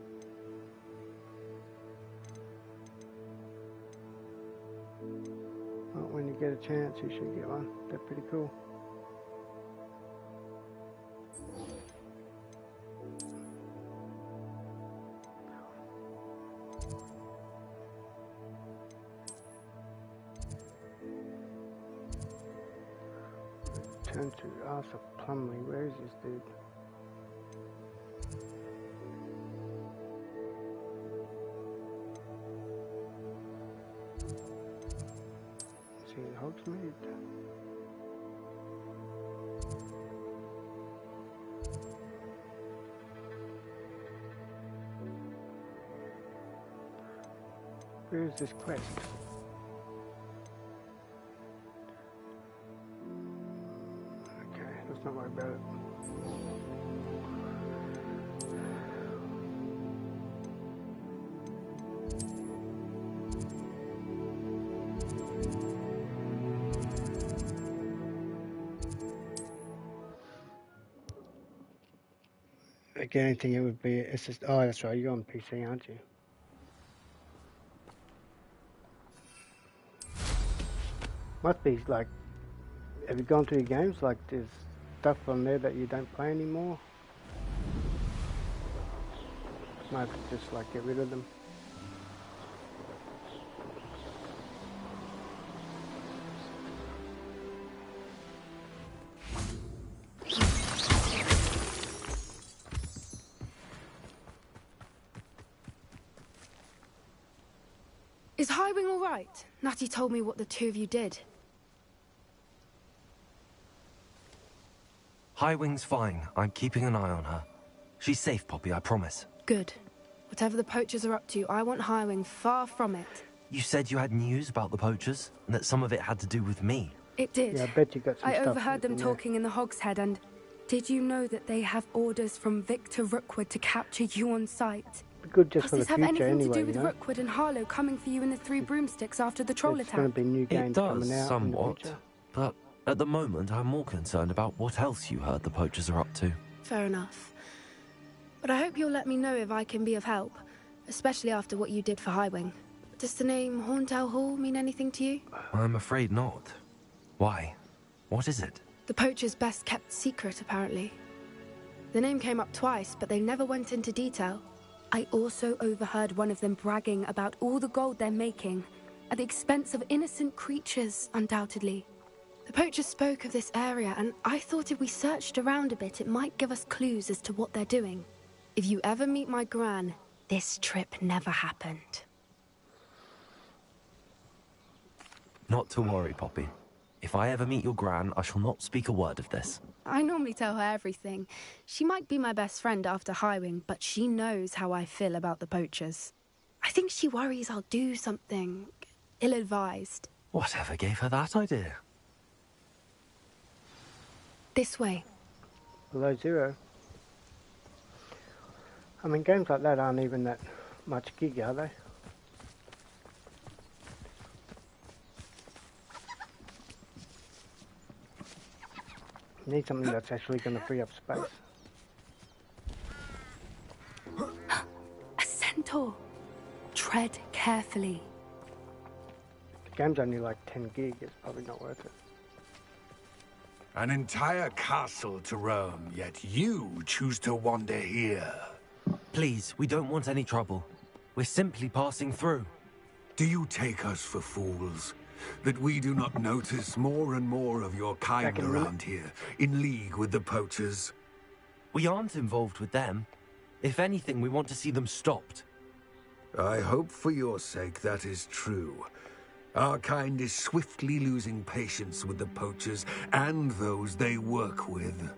Speaker 1: Well, when you get a chance, you should get one. They're pretty cool. Turn to Arthur Plumley. Where is this dude? See, Hogsmeade. Where is this quest? Okay, let's not worry about it. Again, I think it would be. It's just. Oh, that's right. You're on PC, aren't you? Must be like. Have you gone through your games? Like, there's stuff on there that you don't play anymore. Might just like get rid of them.
Speaker 18: Is Highwing all right? Natty told me what the two of you did.
Speaker 5: Highwing's fine. I'm keeping an eye on her. She's safe, Poppy, I promise.
Speaker 18: Good. Whatever the poachers are up to, I want Highwing far from it.
Speaker 5: You said you had news about the poachers, and that some of it had to do with me.
Speaker 18: It did.
Speaker 1: Yeah, I bet you got some
Speaker 18: I
Speaker 1: stuff
Speaker 18: overheard them
Speaker 1: in there.
Speaker 18: talking in the Hogshead, and did you know that they have orders from Victor Rookwood to capture you on sight?
Speaker 1: Good just
Speaker 18: Does
Speaker 1: for the
Speaker 18: this have
Speaker 1: future
Speaker 18: anything
Speaker 1: anyway,
Speaker 18: to do
Speaker 1: you
Speaker 18: with
Speaker 1: know?
Speaker 18: Rookwood and Harlow coming for you in the Three Broomsticks after the troll
Speaker 1: It's
Speaker 18: attack?
Speaker 1: going to be new games
Speaker 5: It does,
Speaker 1: coming out
Speaker 5: somewhat.
Speaker 1: in the future.
Speaker 5: But at the moment, I'm more concerned about what else you heard the poachers are up to.
Speaker 18: Fair enough. But I hope you'll let me know if I can be of help, especially after what you did for Highwing. Does the name Horntail Hall mean anything to you?
Speaker 5: I'm afraid not. Why? What is it?
Speaker 18: The poacher's best kept secret, apparently. The name came up twice, but they never went into detail. I also overheard one of them bragging about all the gold they're making, at the expense of innocent creatures, undoubtedly. The poachers spoke of this area, and I thought if we searched around a bit, it might give us clues as to what they're doing. If you ever meet my gran, this trip never happened.
Speaker 5: Not to worry, Poppy. If I ever meet your gran, I shall not speak a word of this.
Speaker 18: I normally tell her everything. She might be my best friend after Highwing, but she knows how I feel about the poachers. I think she worries I'll do something ill-advised.
Speaker 5: Whatever gave her that idea?
Speaker 18: This way.
Speaker 1: Below zero. I mean, games like that aren't even that much gig, are they? You need something that's actually going to free up space.
Speaker 18: A centaur. Tread carefully.
Speaker 1: The game's only like 10 gig, it's probably not worth it.
Speaker 17: An entire castle to roam, yet you choose to wander here.
Speaker 5: Please, we don't want any trouble. We're simply passing through.
Speaker 17: Do you take us for fools? That we do not notice more and more of your kind around here, in league with the poachers?
Speaker 5: We aren't involved with them. If anything, we want to see them stopped.
Speaker 17: I hope for your sake that is true. Our kind is swiftly losing patience with the poachers and those they work with.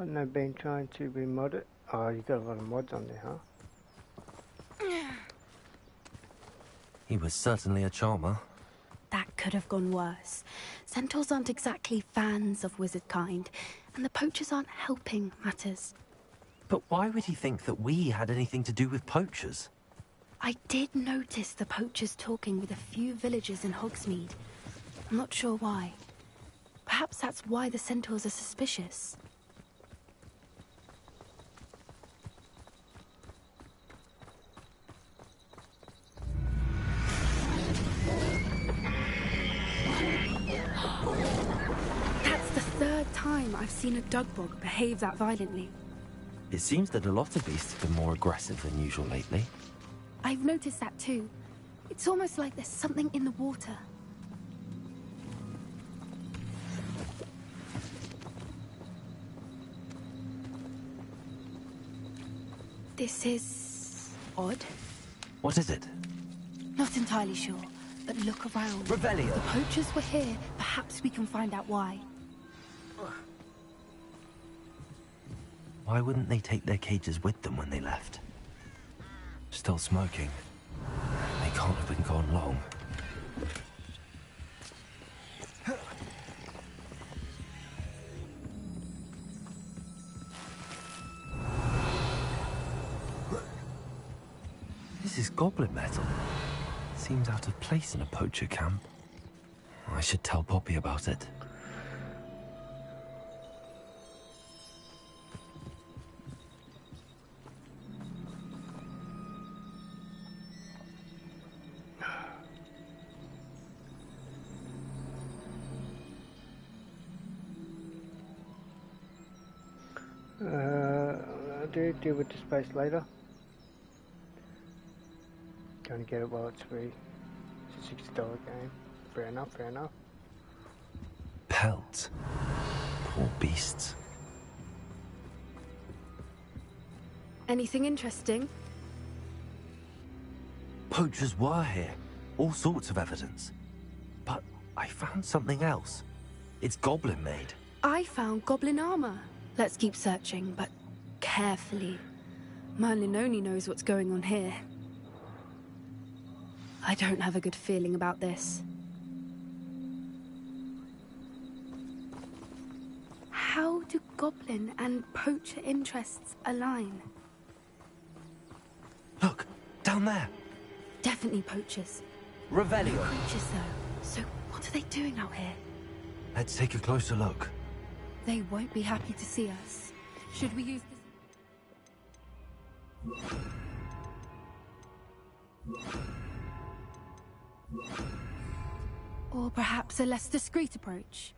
Speaker 1: Haven't they been trying to remod it? Oh, you got a lot of mods on there, huh?
Speaker 5: He was certainly a charmer.
Speaker 18: That could have gone worse. Centaurs aren't exactly fans of wizard kind, and the poachers aren't helping matters.
Speaker 5: But why would he think that we had anything to do with poachers?
Speaker 18: I did notice the poachers talking with a few villagers in Hogsmeade. I'm not sure why. Perhaps that's why the centaurs are suspicious. That's the third time I've seen a dugbog behave that violently.
Speaker 5: It seems that a lot of beasts have been more aggressive than usual lately.
Speaker 18: I've noticed that too. It's almost like there's something in the water. This is odd.
Speaker 5: What is it?
Speaker 18: Not entirely sure, but look around.
Speaker 16: Revelio.
Speaker 18: The poachers were here. Perhaps we can find out why.
Speaker 5: Why wouldn't they take their cages with them when they left? Still smoking. They can't have been gone long. This is goblin metal. Seems out of place in a poacher camp. I should tell Poppy about it.
Speaker 1: I'll deal with the space later. Gonna get it while it's free. It's a $60 game. Fair enough, fair enough.
Speaker 5: Pelt. Poor beasts.
Speaker 18: Anything interesting?
Speaker 5: Poachers were here. All sorts of evidence. But I found something else. It's goblin made.
Speaker 18: I found goblin armor. Let's keep searching, but carefully. Merlin only knows what's going on here. I don't have a good feeling about this. How do goblin and poacher interests align?
Speaker 5: Look, down there.
Speaker 18: Definitely poachers.
Speaker 16: Revelio.
Speaker 18: Creatures, though. So what are they doing out here?
Speaker 5: Let's take a closer look.
Speaker 18: They won't be happy to see us. Should we use this? Or perhaps a less discreet approach?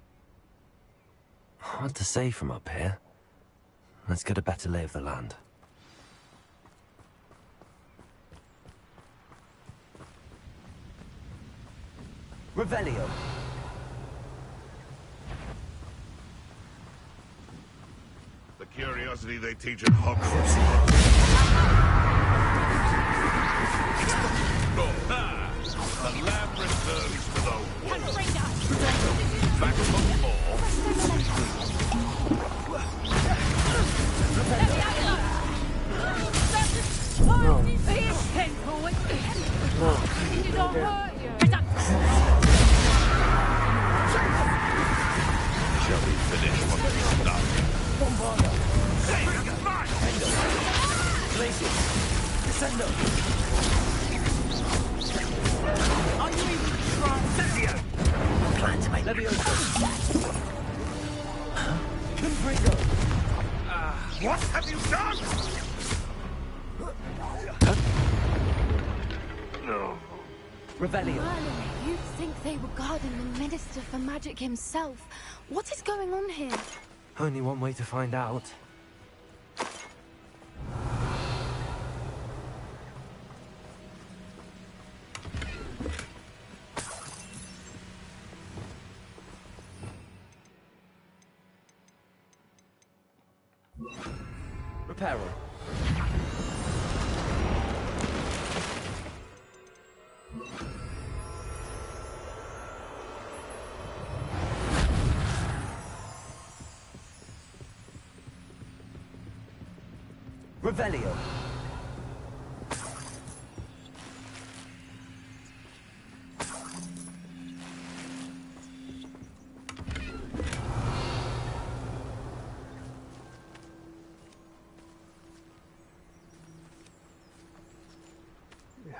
Speaker 5: Hard to say from up here. Let's get a better lay of the land.
Speaker 16: Revelio.
Speaker 4: The curiosity they teach at Hogwarts. The lab returns to the world. Back for more. Shall we finish what we've done?
Speaker 16: Descendo.
Speaker 12: Are you even trying?
Speaker 16: Plan to make Leviosa. Confringo.
Speaker 4: What have you done? No.
Speaker 16: Revelio.
Speaker 18: Merlin, you'd think they were guarding the Minister for Magic himself. What is going on here?
Speaker 5: Only one way to find out.
Speaker 16: Reparo. Revelio.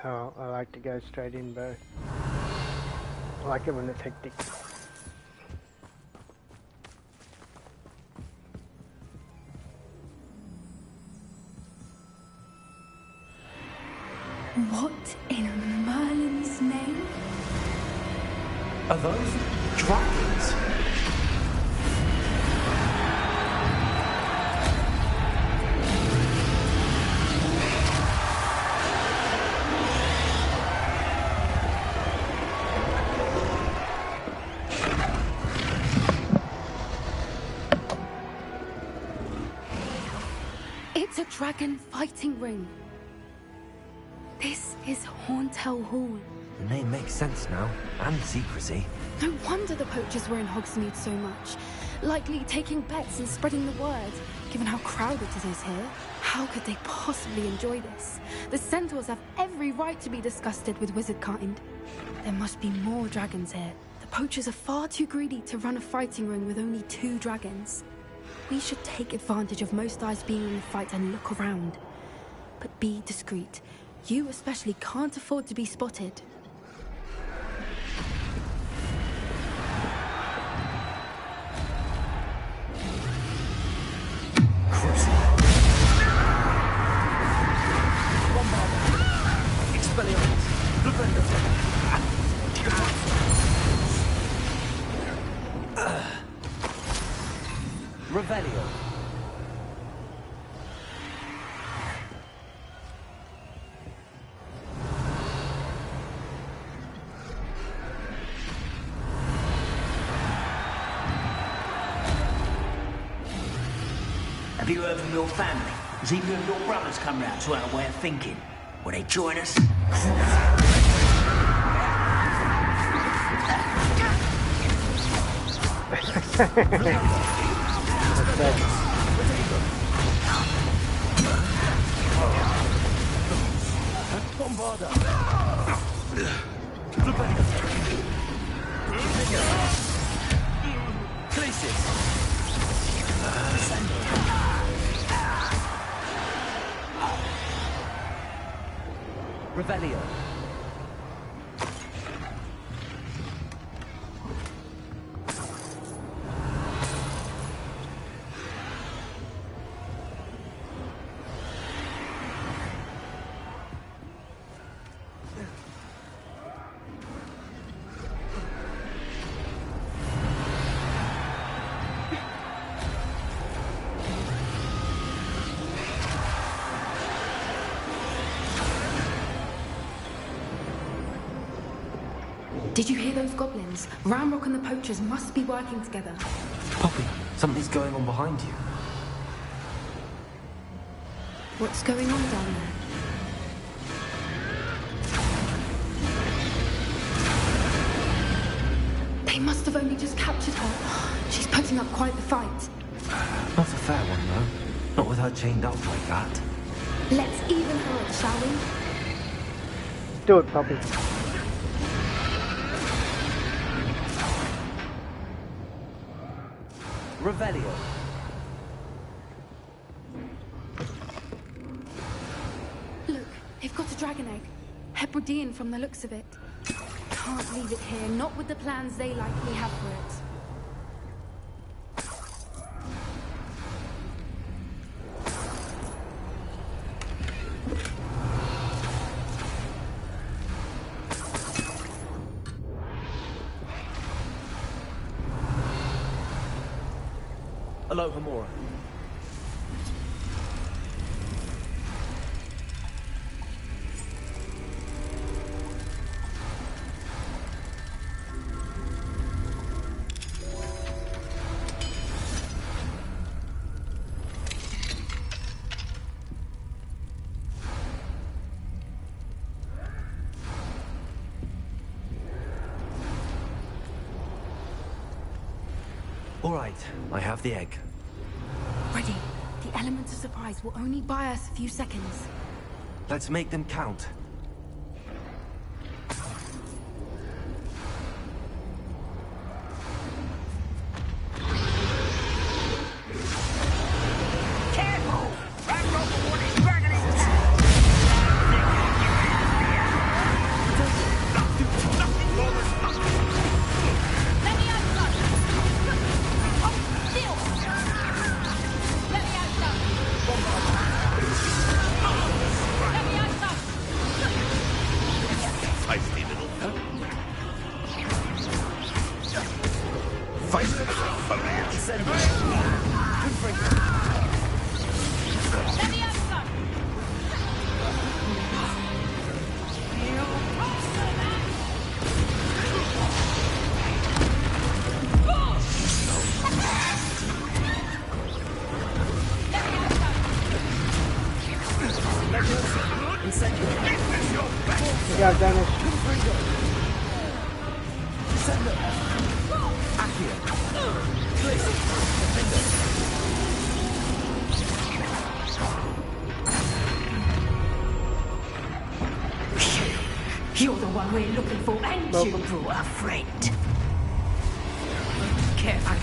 Speaker 1: Oh, I like to go straight in, bro. I like it when it's hectic.
Speaker 18: What in Merlin's name?
Speaker 16: Are those dragons?
Speaker 18: It's a dragon fighting ring. This is Hauntel Hall.
Speaker 5: The name makes sense now, and secrecy.
Speaker 18: No wonder the poachers were in Hogsmeade so much. Likely taking bets and spreading the word, given how crowded it is here. How could they possibly enjoy this? The centaurs have every right to be disgusted with wizardkind. There must be more dragons here. The poachers are far too greedy to run a fighting ring with only 2 dragons. We should take advantage of most eyes being in the fight and look around. But be discreet. You especially can't afford to be spotted.
Speaker 16: Revelio.
Speaker 12: Have you heard from your family? Has either of your brothers come round to our way of thinking? Will they join us?
Speaker 16: Bombarda. Places. Revelio.
Speaker 18: Did you hear those goblins? Ramrock and the poachers must be working together.
Speaker 5: Poppy, something's going on behind you.
Speaker 18: What's going on down there? They must have only just captured her. She's putting up quite the fight.
Speaker 5: Not a fair one, though. Not with her chained up like that.
Speaker 18: Let's even her up, shall we?
Speaker 1: Do it, Poppy.
Speaker 16: Revelio.
Speaker 18: Look, they've got a dragon egg. Hebridean from the looks of it. Can't leave it here, not with the plans they likely have for it.
Speaker 16: Alohomora.
Speaker 5: All right, I have the egg.
Speaker 18: Ready. The element of surprise will only buy us a few seconds.
Speaker 5: Let's make them count.
Speaker 1: Yeah, Dennis.
Speaker 12: You're the one we're looking for, and you brought a friend. Careful.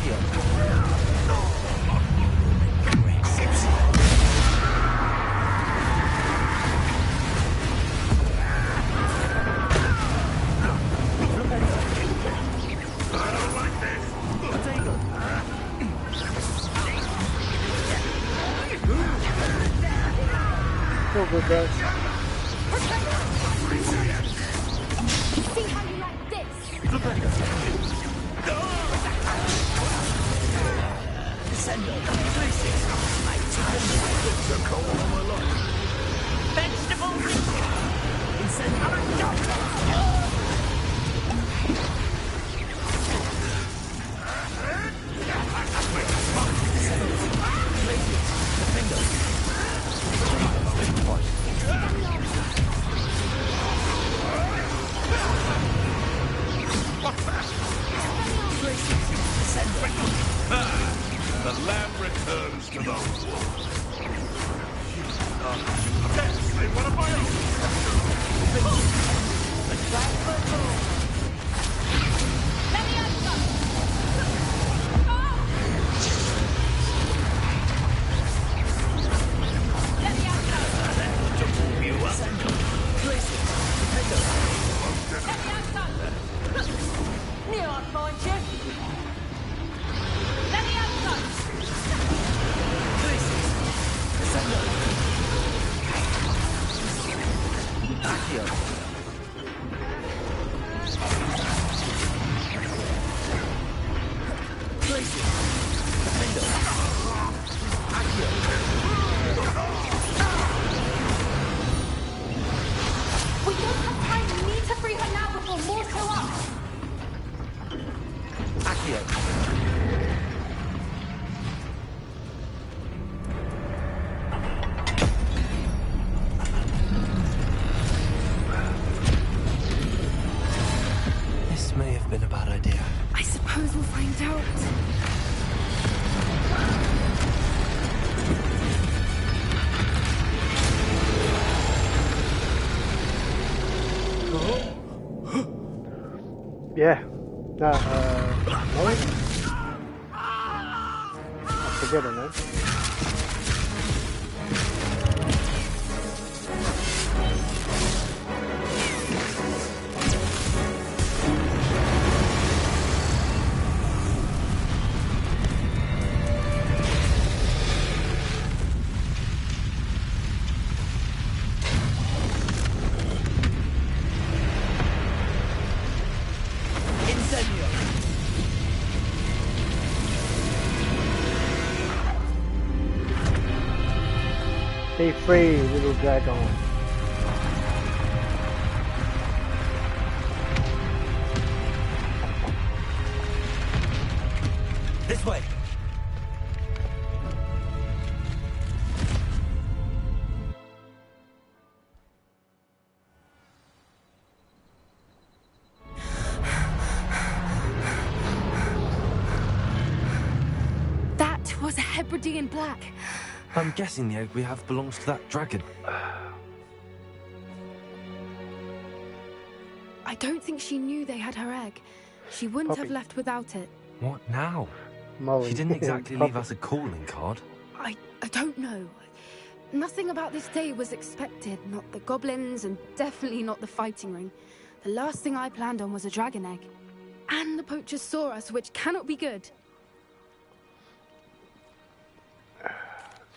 Speaker 1: So good, guys.
Speaker 18: See how you like this?
Speaker 4: The land returns to the wolf. Yes, they want to buy
Speaker 12: Near I'll find you. Let me outside.
Speaker 18: We don't have time. We need to free her now before more show up.
Speaker 5: This may have been a bad idea.
Speaker 18: I suppose we'll find out.
Speaker 1: Yeah. No, Molly? I forget her name. Be free, little dragon.
Speaker 5: This way.
Speaker 18: That was a Hebridean black.
Speaker 5: I'm guessing the egg we have belongs to that dragon.
Speaker 18: I don't think she knew they had her egg. She wouldn't have left without it.
Speaker 5: What now?
Speaker 1: Molly.
Speaker 5: She didn't exactly leave us a calling card.
Speaker 18: I don't know. Nothing about this day was expected. Not the goblins, and definitely not the fighting ring. The last thing I planned on was a dragon egg. And the poachers saw us, which cannot be good.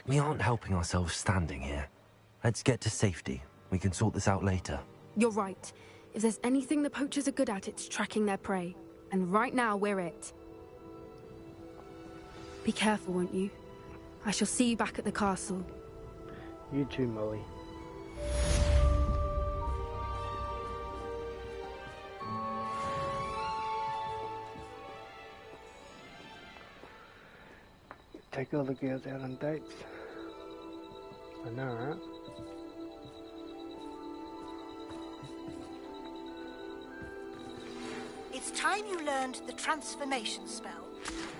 Speaker 5: We aren't helping ourselves standing here. Let's get to safety. We can sort this out later.
Speaker 18: You're right. If there's anything the poachers are good at, it's tracking their prey. And right now, we're it. Be careful, won't you? I shall see you back at the castle.
Speaker 1: You too, Molly. Take all the girls out on dates. I know, right?
Speaker 19: It's time you learned the transformation spell.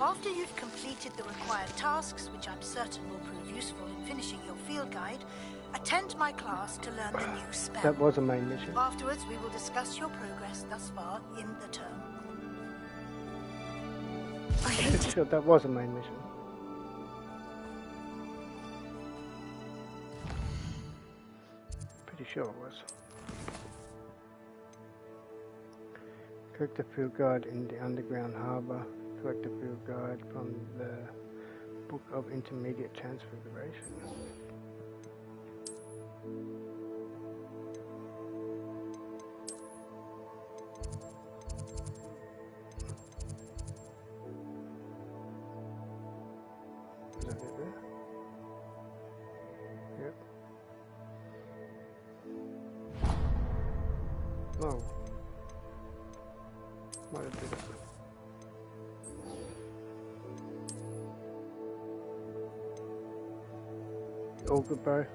Speaker 19: After you've completed the required tasks, which I'm certain will prove useful in finishing your field guide, attend my class to learn the new spell.
Speaker 1: That was a main mission.
Speaker 19: Afterwards, we will discuss your progress thus far in the term.
Speaker 18: I hate it.
Speaker 1: Sure, that was a main mission. Pretty sure it was. Collect the field guide in the underground harbour. Collect the field guide from the Book of Intermediate Transfiguration. Is that it there? Yep. Oh. Might have did it. All goodbye.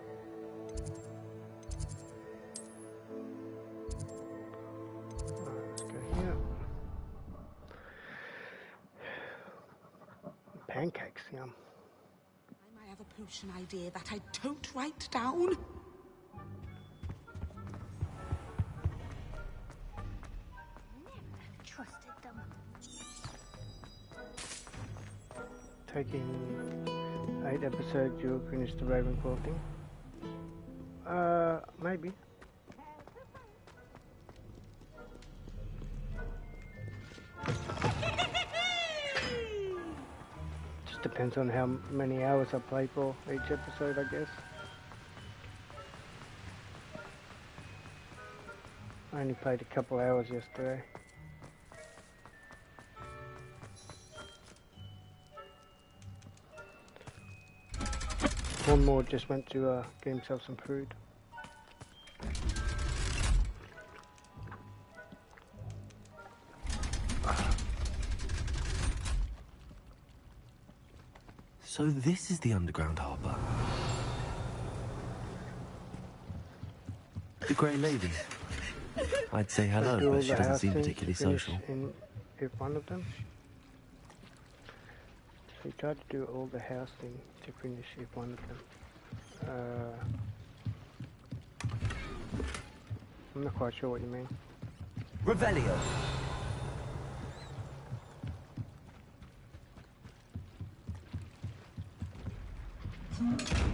Speaker 1: Let's go here. Pancakes, yum.
Speaker 15: I have a potion idea that I don't write down.
Speaker 9: Trusted them.
Speaker 1: Taking 8 episodes, you'll finish the Ravenclaw thing. Maybe. Just depends on how many hours I play for each episode, I guess. I only played a couple hours yesterday. One more just went to get himself some food.
Speaker 5: So this is the underground harbour. The Grey Lady. I'd say hello,
Speaker 1: Do all
Speaker 5: but she
Speaker 1: the
Speaker 5: doesn't
Speaker 1: house
Speaker 5: seem
Speaker 1: things,
Speaker 5: particularly
Speaker 1: finish
Speaker 5: social.
Speaker 1: in if one of them. So you try to do all the house thing to finish if one of them. I'm not quite sure what you mean.
Speaker 16: Revelio.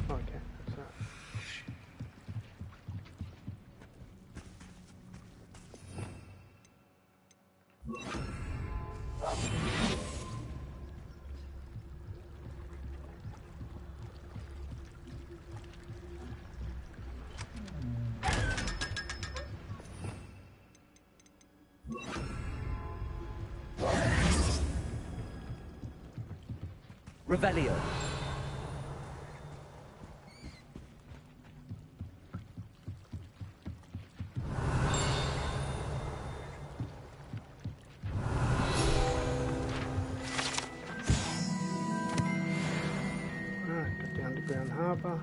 Speaker 1: Okay, that's that.
Speaker 16: Revelio.
Speaker 1: Alright, got the underground harbour.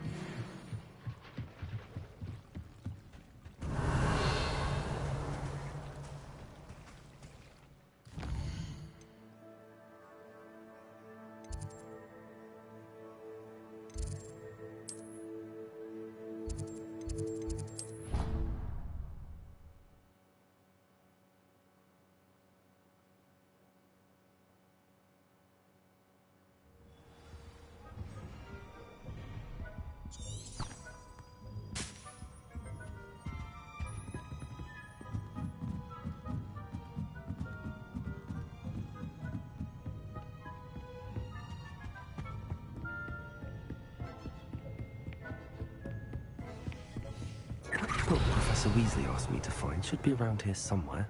Speaker 5: Professor Weasley asked me to find should be around here somewhere.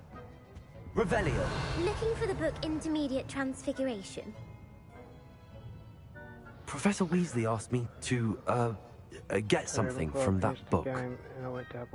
Speaker 5: Revelio.
Speaker 9: Looking for the book Intermediate Transfiguration.
Speaker 5: Professor Weasley asked me to, get something from that book.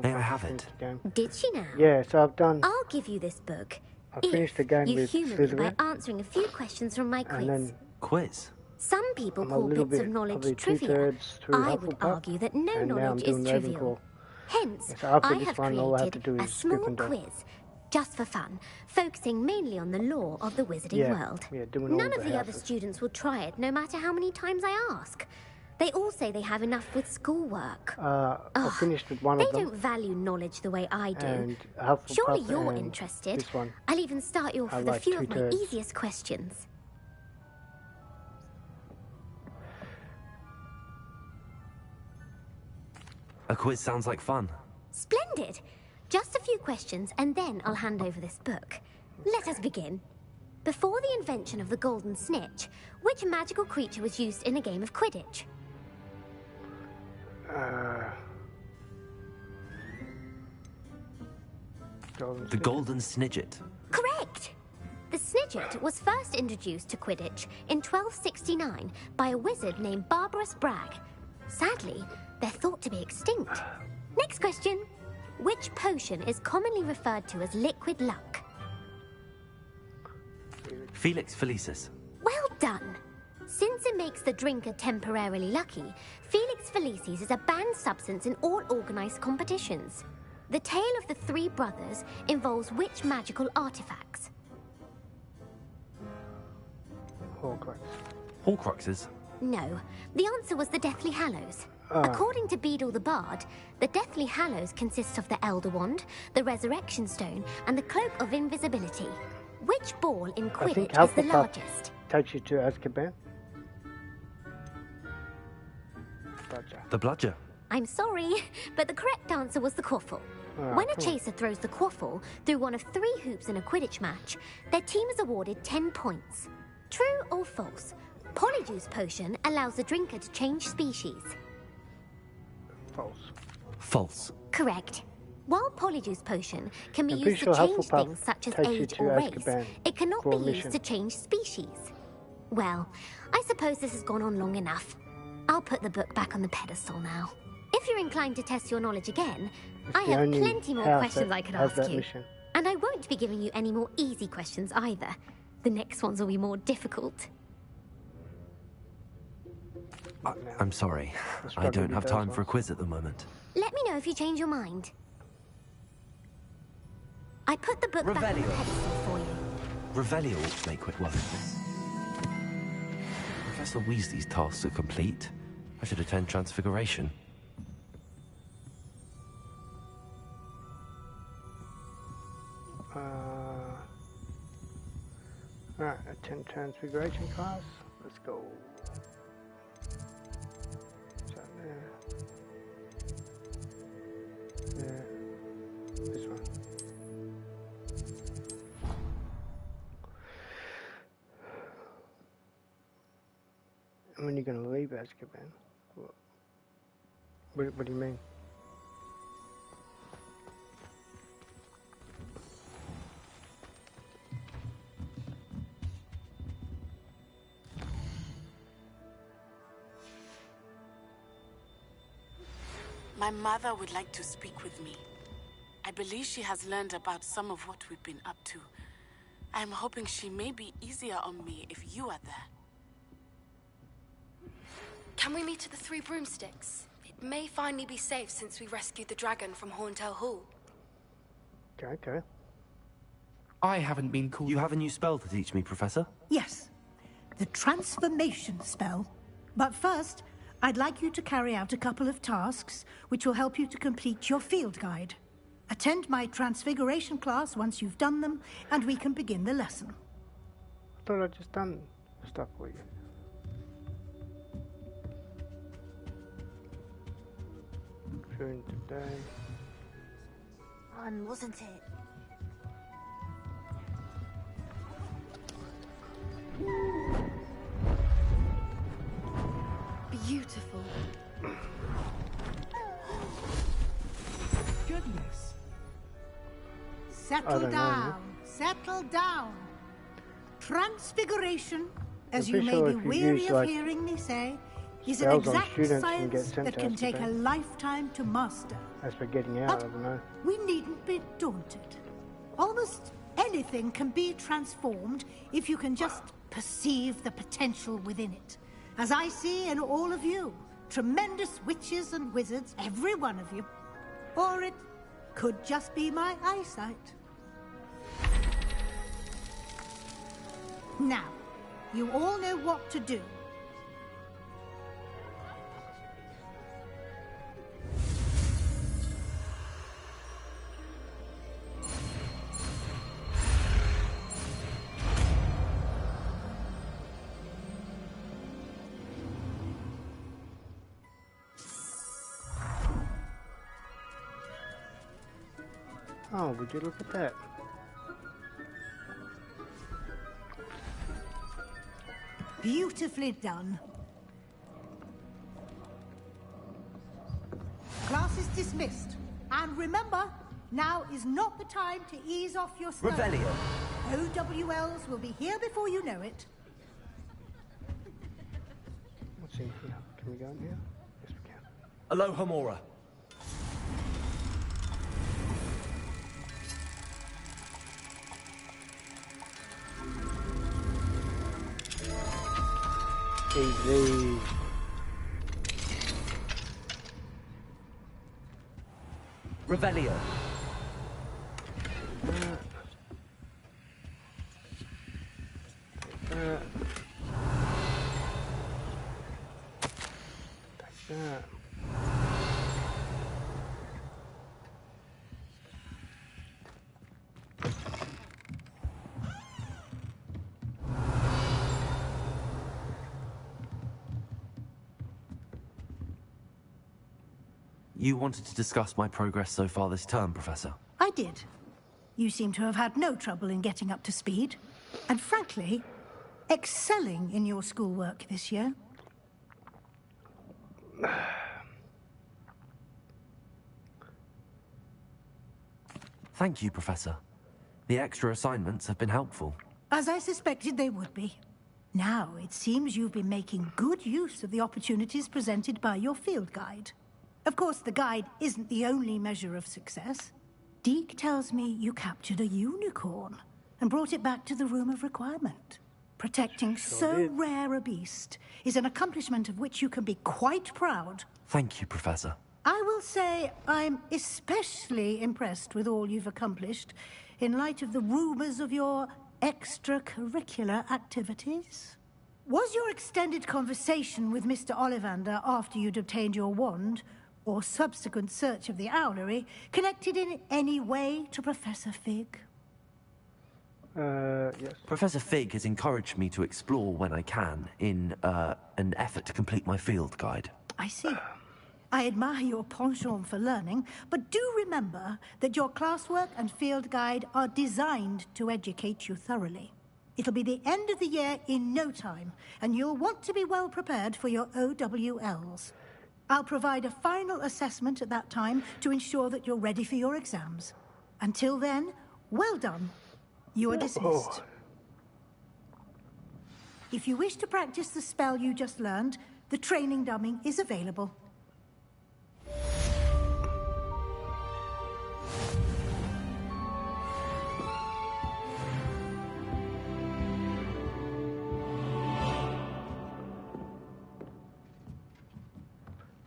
Speaker 5: May I have it?
Speaker 9: Did she now?
Speaker 1: Yeah, so I've done...
Speaker 9: I'll give you this book.
Speaker 1: I finished the game
Speaker 9: you
Speaker 1: with
Speaker 9: humour me by
Speaker 1: Slytherin.
Speaker 9: answering a few questions from my quiz.
Speaker 1: And then
Speaker 5: Quiz?
Speaker 9: Some people
Speaker 1: I'm a
Speaker 9: call
Speaker 1: little
Speaker 9: bits of
Speaker 1: bit,
Speaker 9: knowledge
Speaker 1: probably
Speaker 9: trivia.
Speaker 1: 2/3 through
Speaker 9: I would
Speaker 1: Hufflepuff,
Speaker 9: argue that no
Speaker 1: and now I'm
Speaker 9: knowledge is
Speaker 1: doing
Speaker 9: trivial.
Speaker 1: Ravenclaw.
Speaker 9: Hence,
Speaker 1: So after
Speaker 9: I
Speaker 1: this
Speaker 9: have
Speaker 1: one, all I have to
Speaker 9: created
Speaker 1: do
Speaker 9: a
Speaker 1: is
Speaker 9: small
Speaker 1: Gryffindor.
Speaker 9: quiz, just for fun, focusing mainly on the lore of the wizarding
Speaker 1: Yeah,
Speaker 9: world.
Speaker 1: yeah, doing all
Speaker 9: None of
Speaker 1: the
Speaker 9: the other
Speaker 1: houses.
Speaker 9: students will try it, no matter how many times I ask. They all say they have enough with schoolwork.
Speaker 1: I finished with one
Speaker 9: They
Speaker 1: of them.
Speaker 9: don't value knowledge the way I do.
Speaker 1: And Hufflepuff
Speaker 9: Surely you're
Speaker 1: and
Speaker 9: interested.
Speaker 1: this one.
Speaker 9: I'll even start you off
Speaker 1: I
Speaker 9: with a
Speaker 1: like
Speaker 9: few of my
Speaker 1: 2/3.
Speaker 9: easiest questions.
Speaker 5: A quiz sounds like fun.
Speaker 9: Splendid! Just a few questions, and then I'll hand over this book. Let us begin. Before the invention of the golden snitch, which magical creature was used in a game of Quidditch?
Speaker 5: The Golden Snidget.
Speaker 9: Correct! The Snidget was first introduced to Quidditch in 1269 by a wizard named Barbarous Bragg. Sadly, they're thought to be extinct. Next question. Which potion is commonly referred to as liquid luck?
Speaker 5: Felix Felicis.
Speaker 9: Well done! Since it makes the drinker temporarily lucky, Felix Felicis is a banned substance in all organized competitions. The tale of the three brothers involves which magical artifacts?
Speaker 1: Horcrux.
Speaker 5: Horcruxes?
Speaker 9: No, the answer was the Deathly Hallows.
Speaker 1: Ah.
Speaker 9: According to Beedle the Bard, the Deathly Hallows consists of the Elder Wand, the Resurrection Stone, and the Cloak of Invisibility. Which ball in
Speaker 1: I think
Speaker 9: Quidditch is the
Speaker 1: Hufflepuff
Speaker 9: largest?
Speaker 1: takes you to Azkaban. Bludger.
Speaker 5: The Bludger.
Speaker 9: I'm sorry, but the correct answer was the Quaffle.
Speaker 1: Ah,
Speaker 9: When a
Speaker 1: come on.
Speaker 9: chaser throws the Quaffle through one of 3 hoops in a Quidditch match, their team is awarded 10 points. True or false? Polyjuice Potion allows the drinker to change species.
Speaker 1: False.
Speaker 5: False.
Speaker 9: Correct. While Polyjuice Potion can be
Speaker 1: I'm
Speaker 9: used
Speaker 1: pretty
Speaker 9: to
Speaker 1: sure
Speaker 9: change
Speaker 1: Hufflepuff
Speaker 9: things such as
Speaker 1: takes you
Speaker 9: age
Speaker 1: to
Speaker 9: or race,
Speaker 1: Azkaban
Speaker 9: it cannot
Speaker 1: for
Speaker 9: be
Speaker 1: a
Speaker 9: used
Speaker 1: mission.
Speaker 9: to change species. Well, I suppose this has gone on long enough. I'll put the book back on the pedestal now. If you're inclined to test your knowledge again, I
Speaker 1: the
Speaker 9: have
Speaker 1: only
Speaker 9: plenty more
Speaker 1: house
Speaker 9: questions
Speaker 1: that
Speaker 9: I could
Speaker 1: has
Speaker 9: ask
Speaker 1: that
Speaker 9: you.
Speaker 1: mission.
Speaker 9: And I won't be giving you any more easy questions either. The next ones will be more difficult.
Speaker 5: I'm sorry. I don't have time for a quiz at the moment.
Speaker 9: Let me know if you change your mind. I put the book back on the
Speaker 5: Revelio.
Speaker 9: pedestal for you.
Speaker 5: Revelio ought to make quick work of this. Professor Weasley's tasks are complete. I should attend Transfiguration.
Speaker 1: Right, attend Transfiguration class. Let's go. Is that there? There. This one. And when you're going to leave Azkaban? What do you mean?
Speaker 15: My mother would like to speak with me. I believe she has learned about some of what we've been up to. I'm hoping she may be easier on me if you are there.
Speaker 18: Can we meet at the Three Broomsticks? It may finally be safe since we rescued the dragon from Horntail Hall.
Speaker 1: Okay.
Speaker 5: I haven't been called... You have a new spell to teach me, Professor?
Speaker 20: Yes, the transformation spell. But first, I'd like you to carry out a couple of tasks which will help you to complete your field guide. Attend my transfiguration class once you've done them, and we can begin the lesson.
Speaker 1: I thought I'd just done stuff for you. During today.
Speaker 9: Fun, wasn't it?
Speaker 18: Beautiful.
Speaker 10: Good
Speaker 20: Yes.
Speaker 1: I
Speaker 20: Settle
Speaker 1: don't know.
Speaker 20: down. Settle down. Transfiguration, as
Speaker 1: I'm
Speaker 20: you
Speaker 1: pretty
Speaker 20: may
Speaker 1: sure
Speaker 20: be
Speaker 1: if you
Speaker 20: weary
Speaker 1: use,
Speaker 20: of
Speaker 1: like,
Speaker 20: hearing me say, is an
Speaker 1: spells on
Speaker 20: exact
Speaker 1: students, you can get
Speaker 20: science
Speaker 1: sent
Speaker 20: that
Speaker 1: to
Speaker 20: can take a
Speaker 1: Azkaban.
Speaker 20: lifetime to master.
Speaker 1: As for getting out, I don't know.
Speaker 20: We needn't be daunted. Almost anything can be transformed if you can just perceive the potential within it. As I see in all of you, tremendous witches and wizards, every one of you. Or it could just be my eyesight. Now, you all know what to do.
Speaker 1: Oh, would you look at that?
Speaker 20: Beautifully done. Class is dismissed. And remember, now is not the time to ease off your study.
Speaker 16: Revelio.
Speaker 20: OWLs will be here before you know it.
Speaker 1: What's in here? Can we go in here? Yes, we can.
Speaker 16: Aloha Mora.
Speaker 1: Easy.
Speaker 16: Revelio.
Speaker 1: Take that.
Speaker 5: You wanted to discuss my progress so far this term, Professor?
Speaker 20: I did. You seem to have had no trouble in getting up to speed. And frankly, excelling in your schoolwork this year.
Speaker 5: Thank you, Professor. The extra assignments have been helpful.
Speaker 20: As I suspected they would be. Now, it seems you've been making good use of the opportunities presented by your field guide. Of course, the guide isn't the only measure of success. Deke tells me you captured a unicorn and brought it back to the Room of Requirement. Protecting so rare a beast is an accomplishment of which you can be quite proud.
Speaker 5: Thank you, Professor.
Speaker 20: I will say I'm especially impressed with all you've accomplished in light of the rumors of your extracurricular activities. Was your extended conversation with Mr. Ollivander after you'd obtained your wand, or subsequent search of the owlery, connected in any way to Professor Fig?
Speaker 1: Yes.
Speaker 5: Professor Fig has encouraged me to explore when I can in an effort to complete my field guide.
Speaker 20: I see. I admire your penchant for learning, but do remember that your classwork and field guide are designed to educate you thoroughly. It'll be the end of the year in no time, and you'll want to be well prepared for your OWLs. I'll provide a final assessment at that time to ensure that you're ready for your exams. Until then, well done. You are dismissed. If you wish to practice the spell you just learned, the training dummy is available.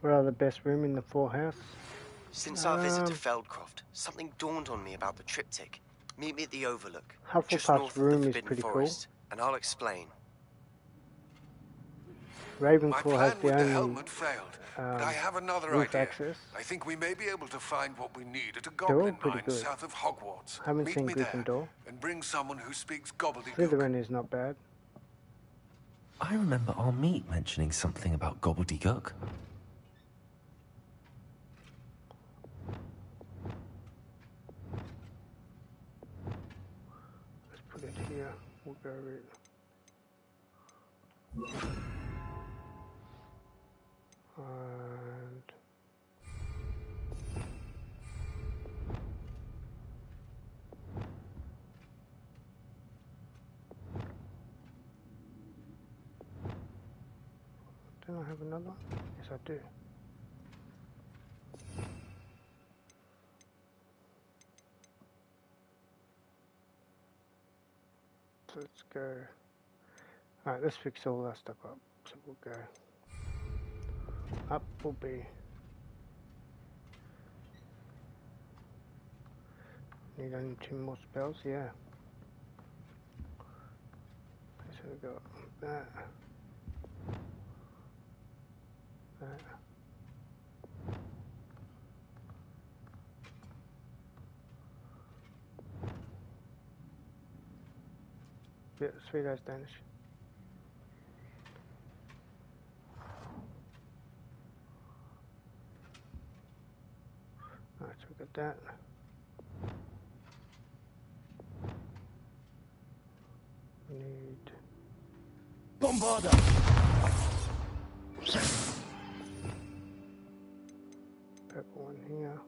Speaker 1: Where are the best room in the forehouse?
Speaker 3: Since our visit to Feldcroft, something dawned on me about the triptych. Meet me at the Overlook, just north
Speaker 1: Hufflepuff's
Speaker 3: of the
Speaker 1: room is
Speaker 3: Forbidden
Speaker 1: pretty
Speaker 3: Forest, and I'll explain.
Speaker 1: Ravenclaw has the
Speaker 17: with the
Speaker 1: only
Speaker 17: helmet failed, but I have another
Speaker 1: roof
Speaker 17: idea.
Speaker 1: access.
Speaker 17: I think we may be able to find what we need at a
Speaker 1: They're all
Speaker 17: goblin
Speaker 1: pretty
Speaker 17: mine
Speaker 1: good.
Speaker 17: south of Hogwarts.
Speaker 1: Haven't
Speaker 17: Meet
Speaker 1: seen
Speaker 17: me there,
Speaker 1: Gryffindor.
Speaker 17: and bring someone who speaks gobbledygook.
Speaker 1: Slytherin is not bad.
Speaker 5: I remember our meet mentioning something about gobbledygook.
Speaker 1: Let's put it here. We'll go with... And... another? Yes, I do. So let's go. Alright, let's fix all that stuff up. So we'll go. Up will be. Need only 2 more spells, yeah. So we got that. That. Yeah, 3 days Danish. Alright, so we got that. We need
Speaker 16: Bombarder!
Speaker 1: purple one here.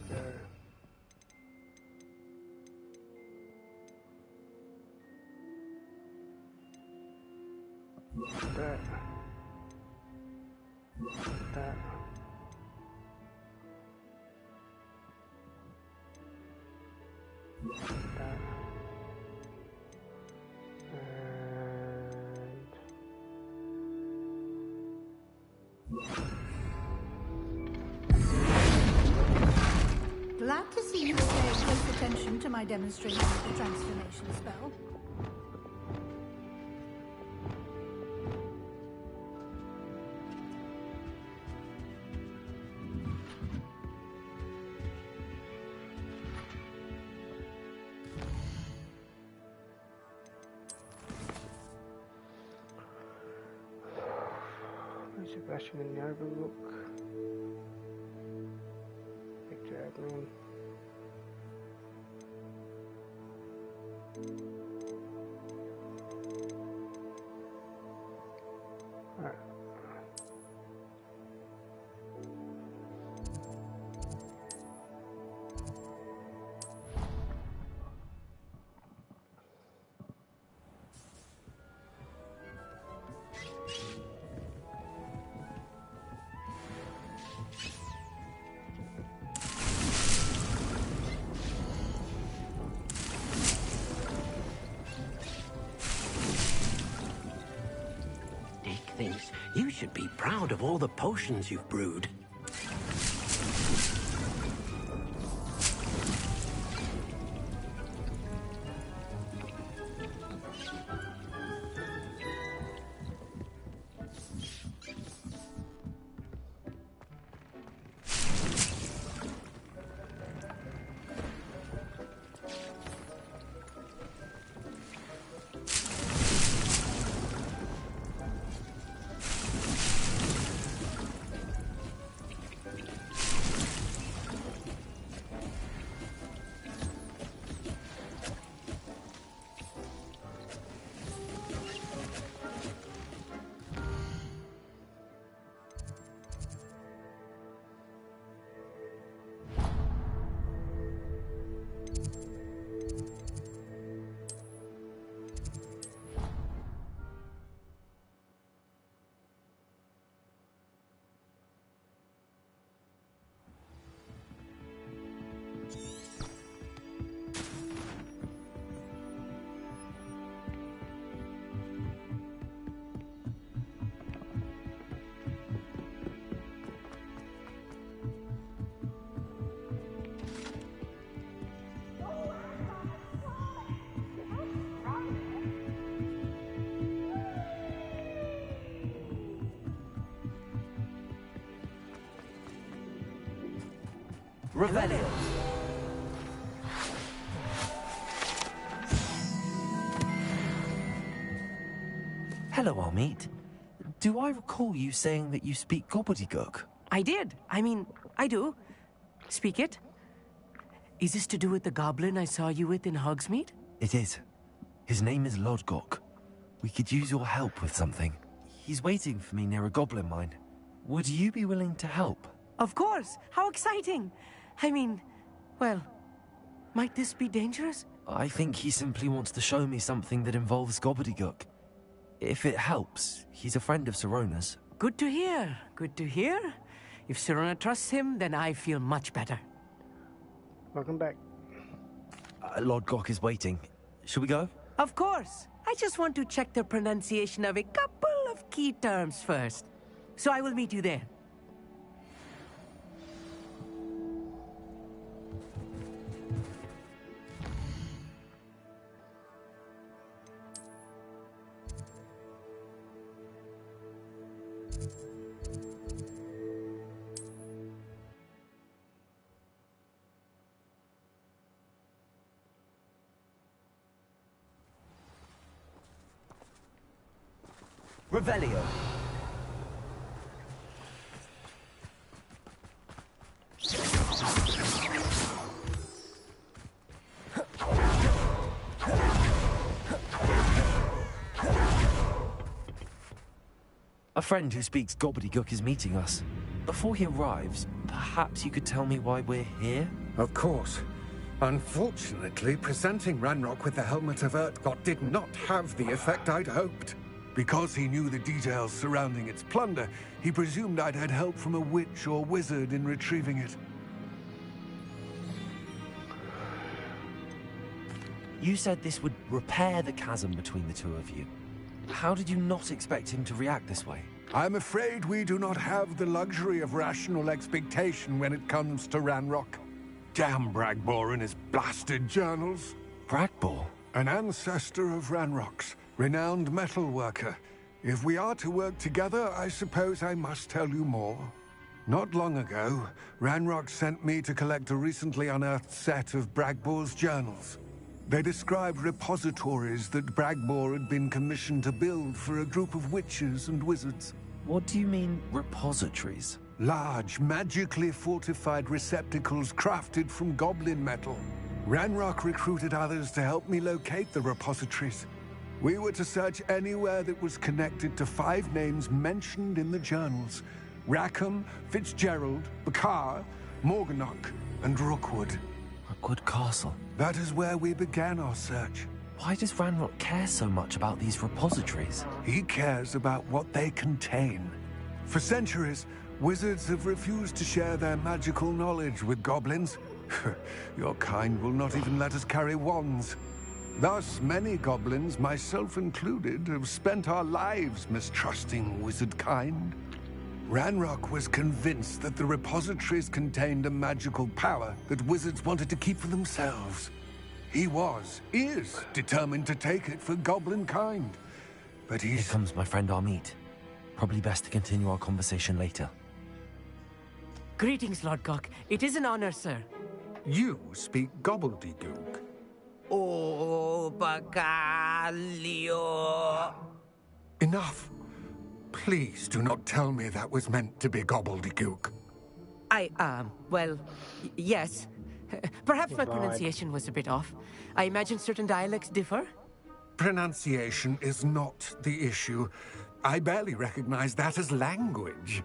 Speaker 1: There we go. That. That. That.
Speaker 20: Glad to see you pay close attention to my demonstration of the transformation spell.
Speaker 1: Sebastian in the Overlook. Victor Admin. Alright.
Speaker 2: Thinks you should be proud of all the potions you've brewed.
Speaker 16: Revelio.
Speaker 5: Hello, Amit. Do I recall you saying that you speak gobbledygook?
Speaker 21: I did. I mean, I do. Speak it. Is this to do with the goblin I saw you with in Hogsmeade?
Speaker 5: It is. His name is Lodgok. We could use your help with something. He's waiting for me near a goblin mine. Would you be willing to help?
Speaker 21: Of course. How exciting. I mean, well, might this be dangerous?
Speaker 5: I think he simply wants to show me something that involves gobbledygook. If it helps, he's a friend of Sirona's.
Speaker 21: Good to hear. Good to hear. If Sirona trusts him, then I feel much better.
Speaker 1: Welcome back.
Speaker 5: Lord Gok is waiting. Shall we go?
Speaker 21: Of course. I just want to check the pronunciation of a couple of key terms first. So I will meet you there.
Speaker 5: Revelio. A friend who speaks gobbledygook is meeting us. Before he arrives, perhaps you could tell me why we're here?
Speaker 17: Of course. Unfortunately, presenting Ranrock with the Helmet of Urtkot did not have the effect I'd hoped. Because he knew the details surrounding its plunder, he presumed I'd had help from a witch or wizard in retrieving it.
Speaker 5: You said this would repair the chasm between the two of you. How did you not expect him to react this way?
Speaker 17: I'm afraid we do not have the luxury of rational expectation when it comes to Ranrock. Damn Bragbor and his blasted journals.
Speaker 5: Bragbor?
Speaker 17: An ancestor of Ranrock's, renowned metal worker. If we are to work together, I suppose I must tell you more. Not long ago, Ranrock sent me to collect a recently unearthed set of Bragbor's journals. They described repositories that Bragbor had been commissioned to build for a group of witches and wizards.
Speaker 5: What do you mean, repositories?
Speaker 17: Large, magically fortified receptacles crafted from goblin metal. Ranrock recruited others to help me locate the repositories. We were to search anywhere that was connected to 5 names mentioned in the journals. Rackham, Fitzgerald, Bakar, Morganach, and Rookwood.
Speaker 5: Rookwood Castle.
Speaker 17: That is where we began our search.
Speaker 5: Why does Ranrock care so much about these repositories?
Speaker 17: He cares about what they contain. For centuries, wizards have refused to share their magical knowledge with goblins. Your kind will not even let us carry wands. Thus, many goblins, myself included, have spent our lives mistrusting wizard kind. Ranrock was convinced that the repositories contained a magical power that wizards wanted to keep for themselves. He is determined to take it for goblin kind. But
Speaker 5: Here comes my friend Amit. Probably best to continue our conversation later.
Speaker 21: Greetings, Lord Gok. It is an honor, sir.
Speaker 17: You speak gobbledygook.
Speaker 11: Oh, Bacalio.
Speaker 17: Enough. Please do not tell me that was meant to be gobbledygook.
Speaker 21: Yes. Perhaps my pronunciation was a bit off. I imagine certain dialects differ.
Speaker 17: Pronunciation is not the issue. I barely recognize that as language.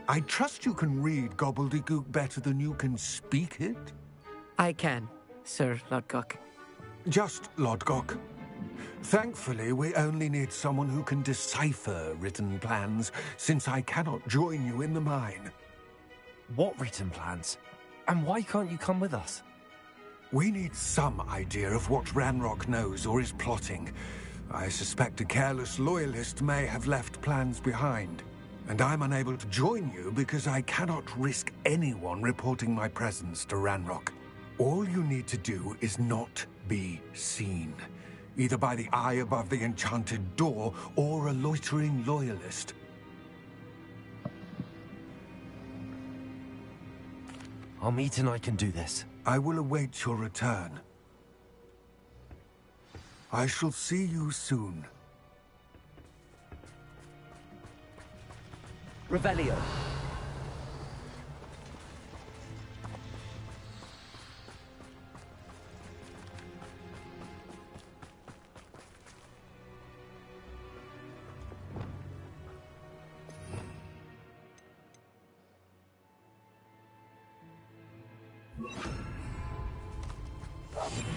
Speaker 17: I trust you can read gobbledygook better than you can speak it?
Speaker 21: I can, Sir Lord Gok.
Speaker 17: Just Lord Gok. Thankfully, we only need someone who can decipher written plans, since I cannot join you in the mine.
Speaker 5: What written plans? And why can't you come with us?
Speaker 17: We need some idea of what Ranrock knows or is plotting. I suspect a careless loyalist may have left plans behind. And I'm unable to join you because I cannot risk anyone reporting my presence to Ranrock. All you need to do is not be seen, either by the eye above the enchanted door or a loitering loyalist.
Speaker 5: Amit and I can do this.
Speaker 17: I will await your return. I shall see you soon.
Speaker 5: Revelio.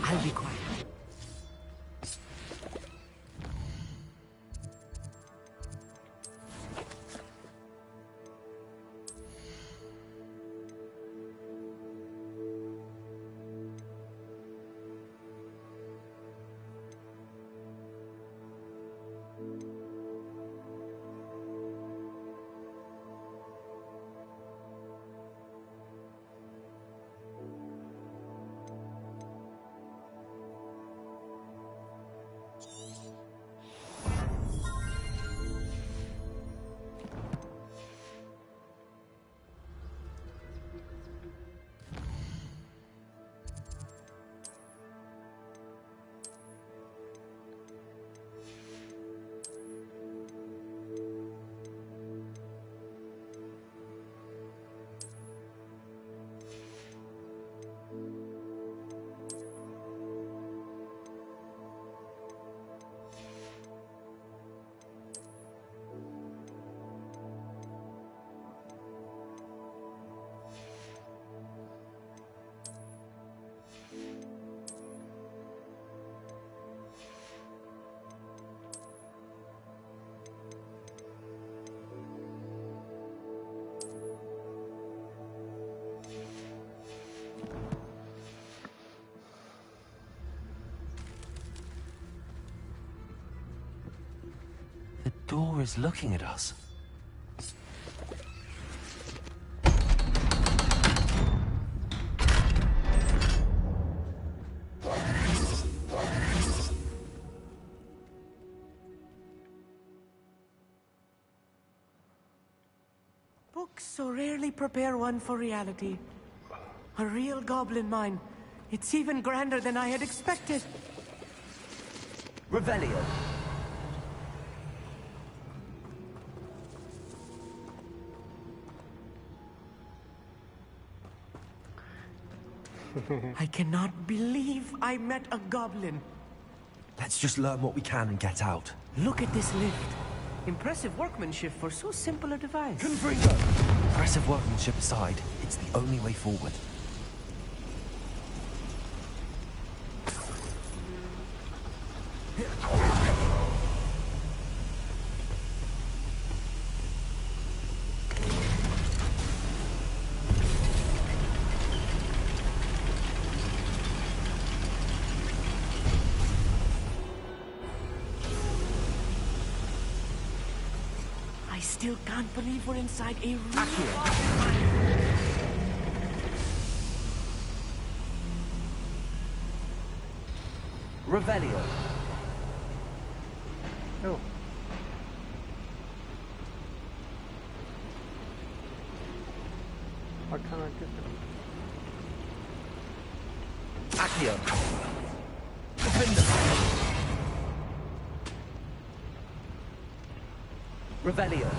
Speaker 21: I'll be quiet.
Speaker 5: door is looking at us.
Speaker 21: Books so rarely prepare one for reality. A real goblin mine. It's even grander than I had expected.
Speaker 16: Revelio.
Speaker 21: I cannot believe I met a goblin.
Speaker 5: Let's just learn what we can and get out.
Speaker 21: Look at this lift. Impressive workmanship for so simple a device.
Speaker 5: Confringo! Impressive workmanship aside, it's the only way forward.
Speaker 21: I still can't believe we're inside a real
Speaker 16: Revelio.
Speaker 1: Oh. Why can't I get them?
Speaker 16: Accio. Defender. Revelio.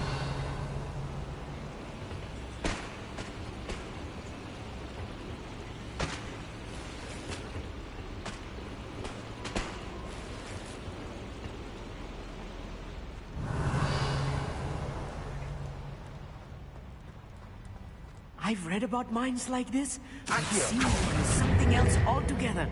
Speaker 21: I've read about mines like this. I've seen one is something else altogether.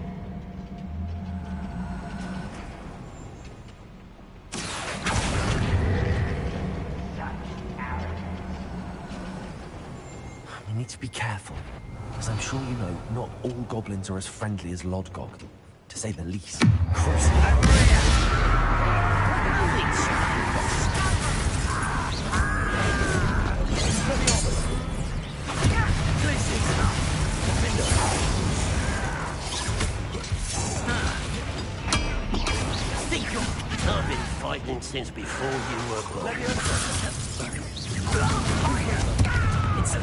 Speaker 5: We need to be careful, as I'm sure you know, not all goblins are as friendly as Lodgok, to say the least.
Speaker 2: I've been fighting since before you were born. It's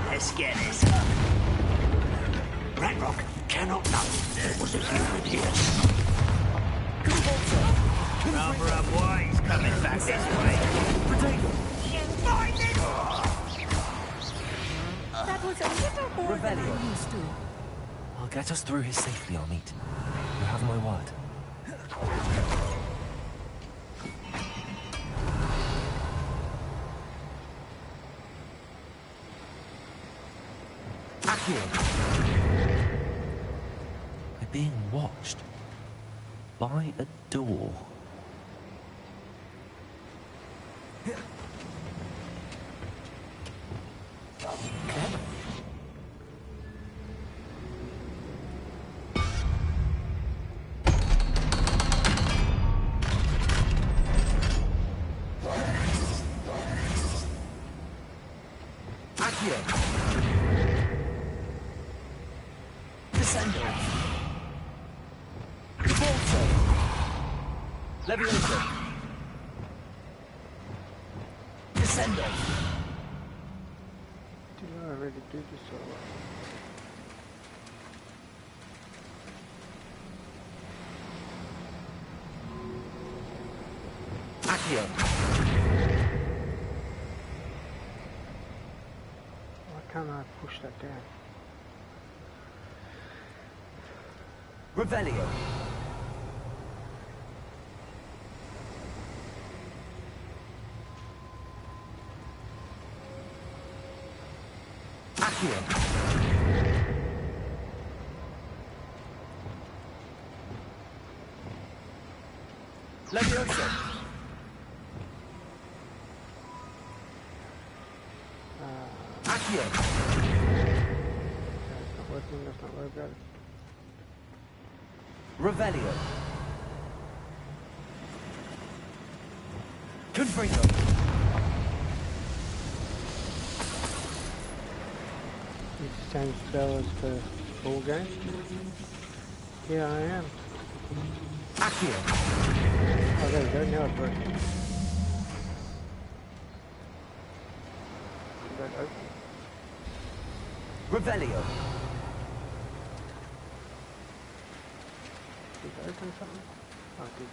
Speaker 2: let's get this. Ragnarok cannot know there was a human here. Cover up boys coming back this way.
Speaker 20: That was a little more than I'm used to.
Speaker 5: I'll get us through here safely, Amit. You have my word. We're being watched by a door.
Speaker 16: Leviosa. Descendo.
Speaker 1: Did I already do this or what?
Speaker 16: Accio.
Speaker 1: Why can't I push that down?
Speaker 16: Revelio. Accio. Leviosa. Accio.
Speaker 1: That's not working, let's not worry about it.
Speaker 16: Revelio. Confringo.
Speaker 1: These same spells for all games? Yeah, I am.
Speaker 16: Accio.
Speaker 1: Oh, there we go, now it's working.
Speaker 16: Revelio.
Speaker 1: Did I open something? Oh, I did.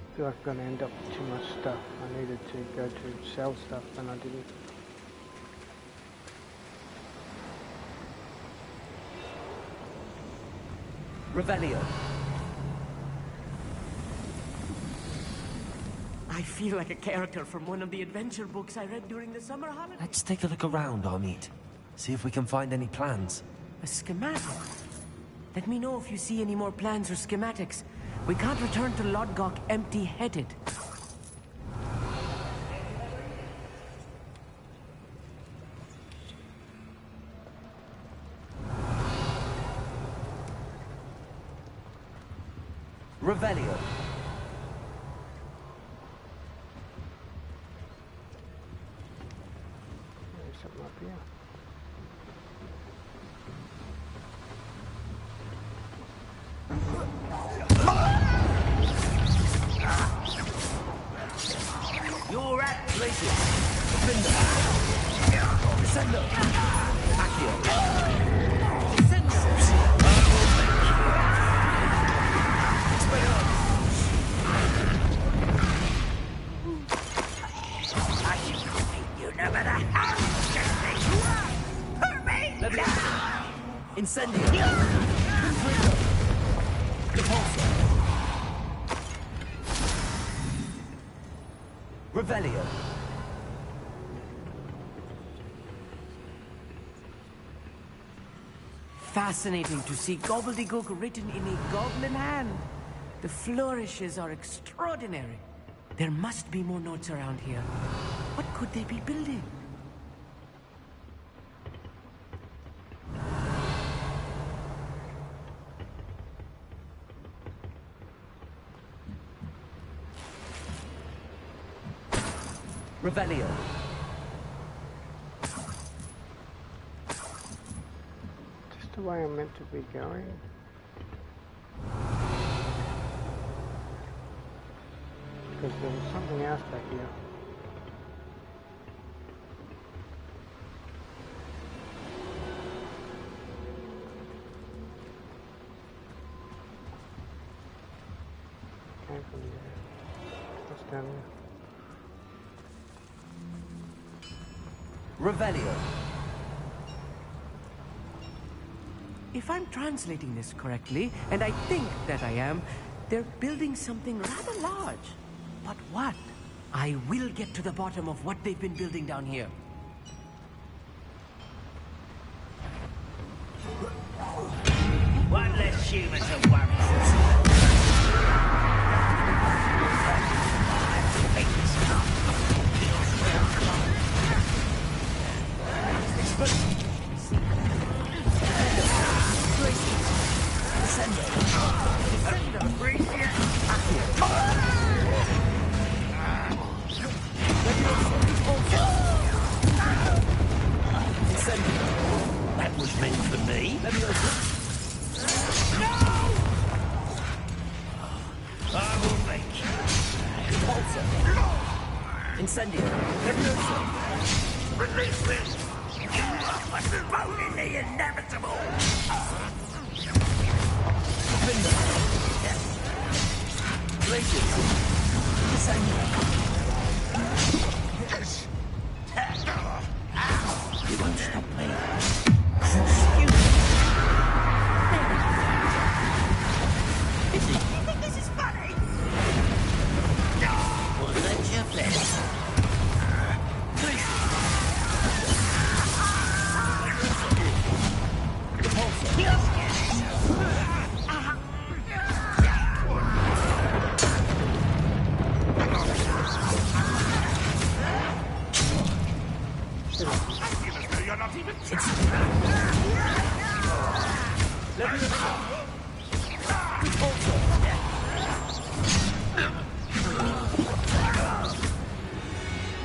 Speaker 1: I feel like I'm going to end up with too much stuff. I needed to go to sell stuff and I didn't.
Speaker 16: Revelio.
Speaker 21: I feel like a character from one of the adventure books I read during the summer holidays.
Speaker 5: Let's take a look around, Amit. See if we can find any plans.
Speaker 21: A schematic? Let me know if you see any more plans or schematics. We can't return to Lodgok empty-headed.
Speaker 16: Revelio.
Speaker 1: There's something up here.
Speaker 16: You're at places. Defender. Descendo. Accio. Descendo.
Speaker 12: You no matter how you hurt me!
Speaker 16: Incendio. Repulsor. Revelio.
Speaker 21: Fascinating to see gobbledygook written in a goblin hand. The flourishes are extraordinary. There must be more notes around here. What could they be building?
Speaker 16: Revelio.
Speaker 1: Just the way I'm meant to be going. Because there was something else back here. Came from there. What's down there?
Speaker 16: Revelio.
Speaker 21: If I'm translating this correctly, and I think that I am, they're building something rather large. But what? I will get to the bottom of what they've been building down here.
Speaker 12: One less human to worry.
Speaker 2: That was meant for me.
Speaker 12: I will make you.
Speaker 16: Incendio.
Speaker 12: Release this! You are postponing the inevitable!
Speaker 16: Glaciers.
Speaker 2: You won't stop me.
Speaker 12: You think this is funny?
Speaker 4: You're not even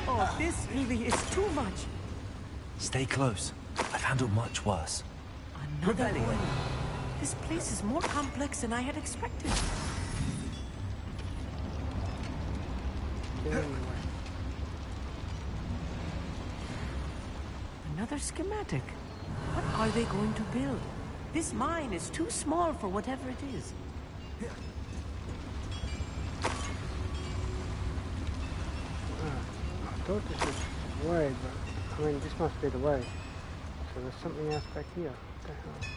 Speaker 21: Oh, this really is too much.
Speaker 5: Stay close. I've handled much worse.
Speaker 21: Another one. This place is more complex than I had expected. Another schematic. What are they going to build? This mine is too small for whatever it is.
Speaker 1: I thought this was the way, but I mean, this must be the way. So there's something else back here. What the hell?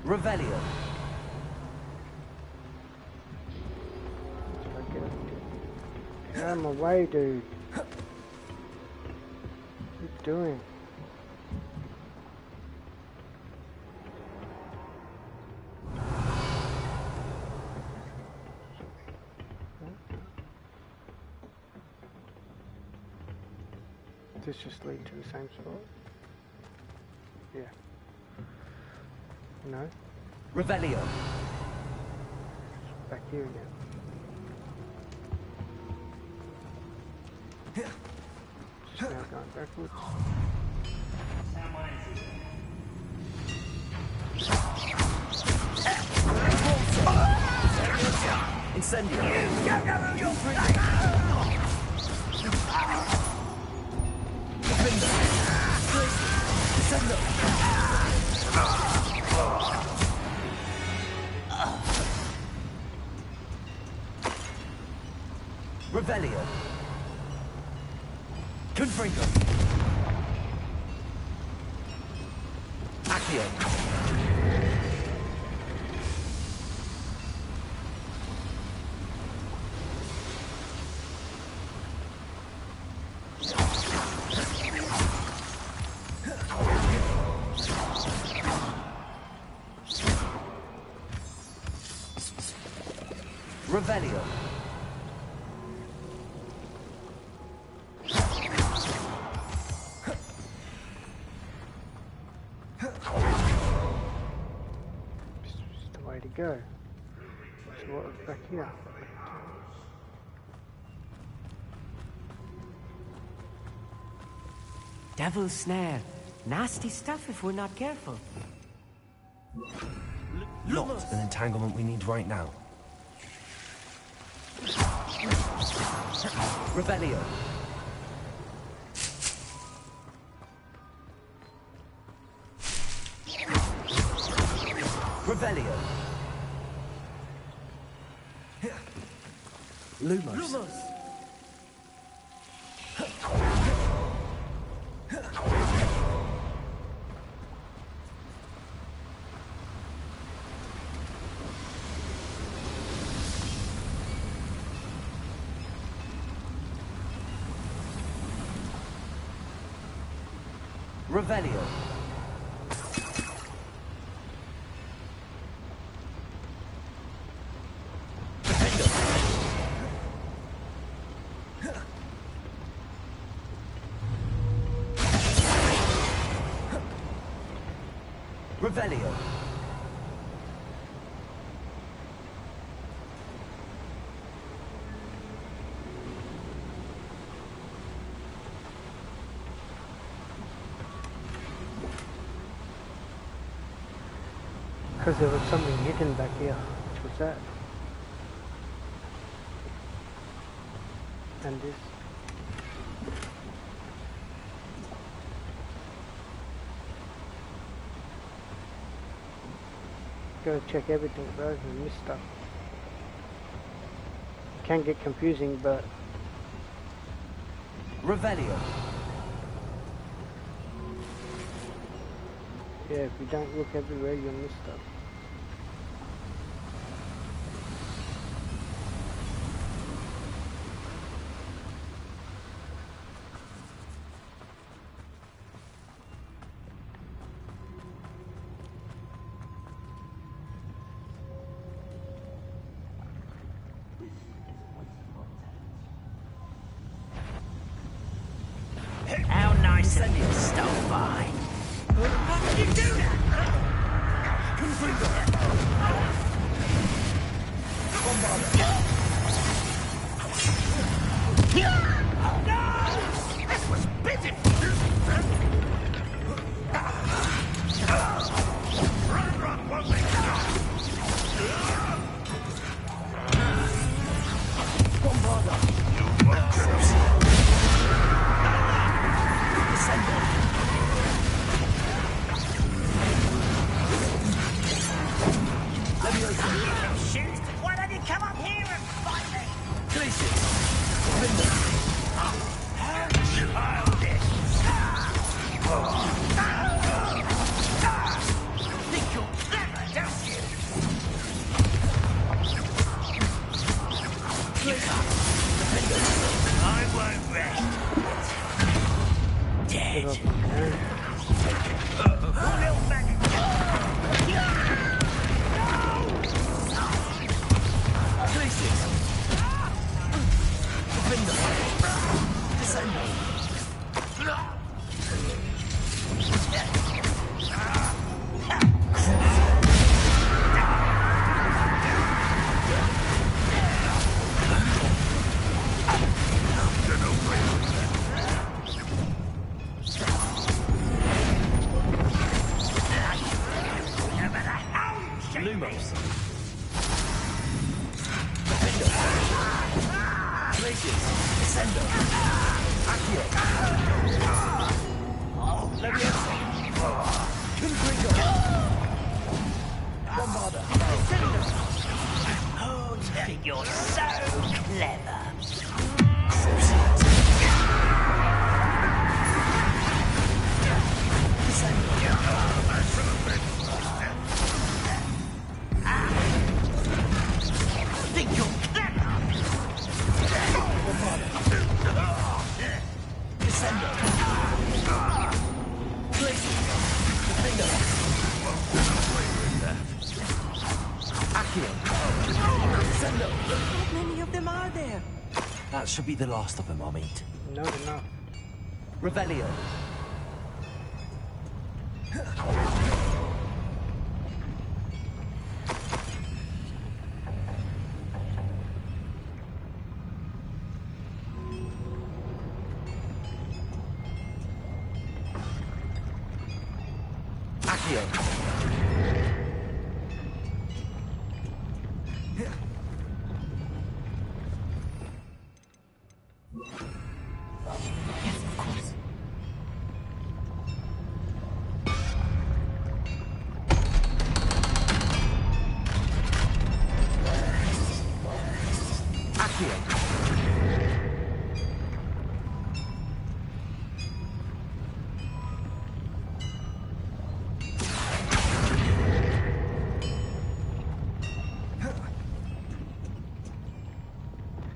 Speaker 16: Revelio.
Speaker 1: Get out of my way, dude. What are you doing? Does this just lead to the same spot? Yeah. No?
Speaker 16: Revelio.
Speaker 1: Back here again. Just now going backwards.
Speaker 16: Incendio. Revelio. Confringo. Accio. Revelio.
Speaker 1: Go. So what was back here?
Speaker 21: Devil's snare. Nasty stuff if we're not careful.
Speaker 5: Not an entanglement we need right now.
Speaker 16: Revelio. Revelio. Lumos. Revelio. Revelio.
Speaker 1: Because there was something hidden back here. Which was that? And this. Gotta check everything, bro, and miss stuff. Can get confusing, but
Speaker 16: Revelio.
Speaker 1: yeah, if you don't look everywhere, you'll miss stuff.
Speaker 4: This was pitiful. Run, won't they?
Speaker 12: Shoot! Why don't you come up here and fight me? Think you're clever, don't you? I won't rest. Dead. Little maggot. Oh, you think you're so clever. Think you're clever.
Speaker 21: How many of them are there?
Speaker 5: That should be the last of them, I'll meet.
Speaker 1: No, they're not.
Speaker 16: Revelio.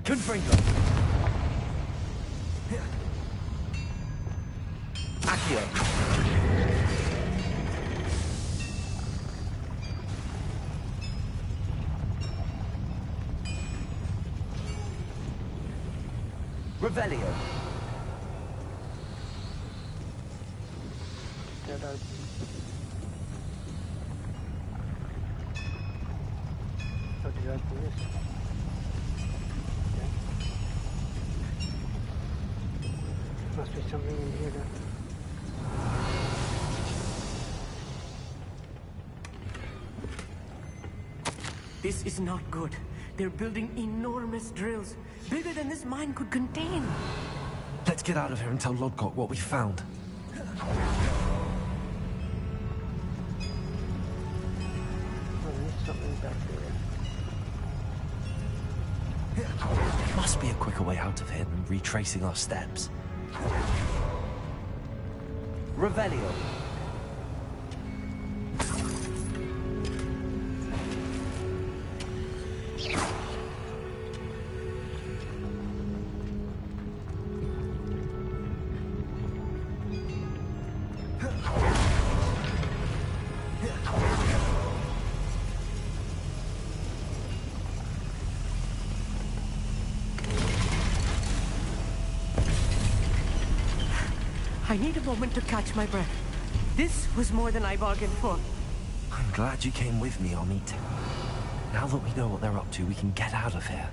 Speaker 16: Confringo. Accio. Revelio.
Speaker 1: Dead open. How did I open this? Must be something in here then.
Speaker 21: This is not good. They're building enormous drills, bigger than this mine could contain.
Speaker 5: Let's get out of here and tell Lodgok what we found.
Speaker 1: Oh, there's something back there.
Speaker 5: There must be a quicker way out of here than retracing our steps.
Speaker 16: Revelio.
Speaker 21: I need a moment to catch my breath. This was more than I bargained for.
Speaker 5: I'm glad you came with me, Amit. Now that we know what they're up to, we can get out of here.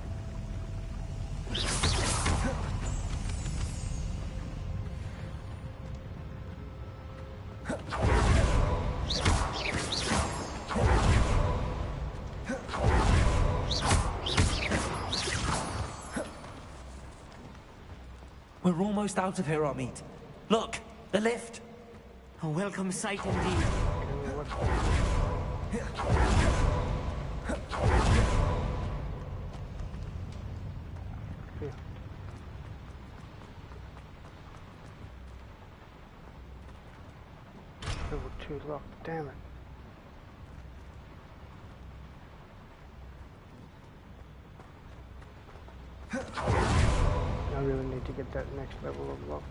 Speaker 5: We're almost out of here, Amit. Look, the lift.
Speaker 21: A welcome sight indeed.
Speaker 1: Level 2 locked, damn it. I really need to get that next level of lock.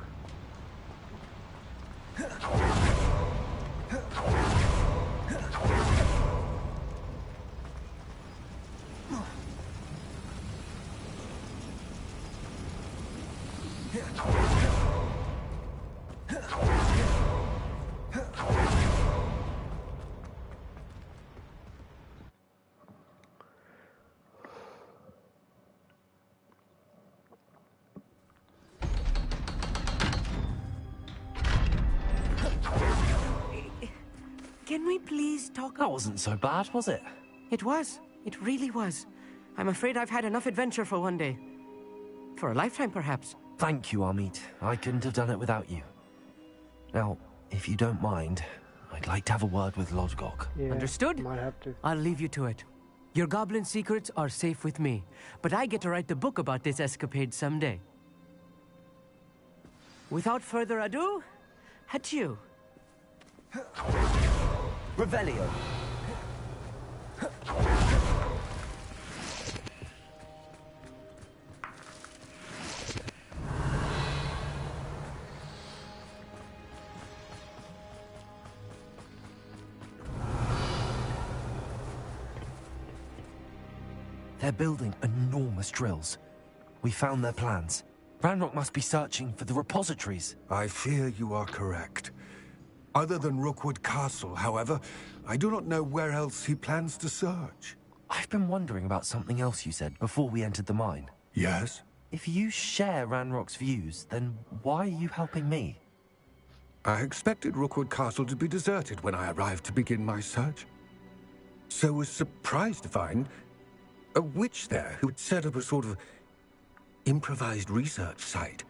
Speaker 21: Can we please talk?
Speaker 5: That wasn't so bad, was it?
Speaker 21: It was. It really was. I'm afraid I've had enough adventure for one day. For a lifetime, perhaps.
Speaker 5: Thank you, Amit. I couldn't have done it without you. Now, if you don't mind, I'd like to have a word with Lodgok.
Speaker 1: Yeah,
Speaker 21: Understood?
Speaker 1: might have to.
Speaker 21: I'll leave you to it. Your goblin secrets are safe with me, but I get to write the book about this escapade someday. Without further ado, adieu.
Speaker 16: Revelio.
Speaker 5: They're building enormous drills. We found their plans. Ranrock must be searching for the repositories.
Speaker 17: I fear you are correct. Other than Rookwood Castle, however, I do not know where else he plans to search.
Speaker 5: I've been wondering about something else you said before we entered the mine.
Speaker 17: Yes?
Speaker 5: If you share Ranrock's views, then why are you helping me?
Speaker 17: I expected Rookwood Castle to be deserted when I arrived to begin my search. So was surprised to find a witch there who had set up a sort of improvised research site.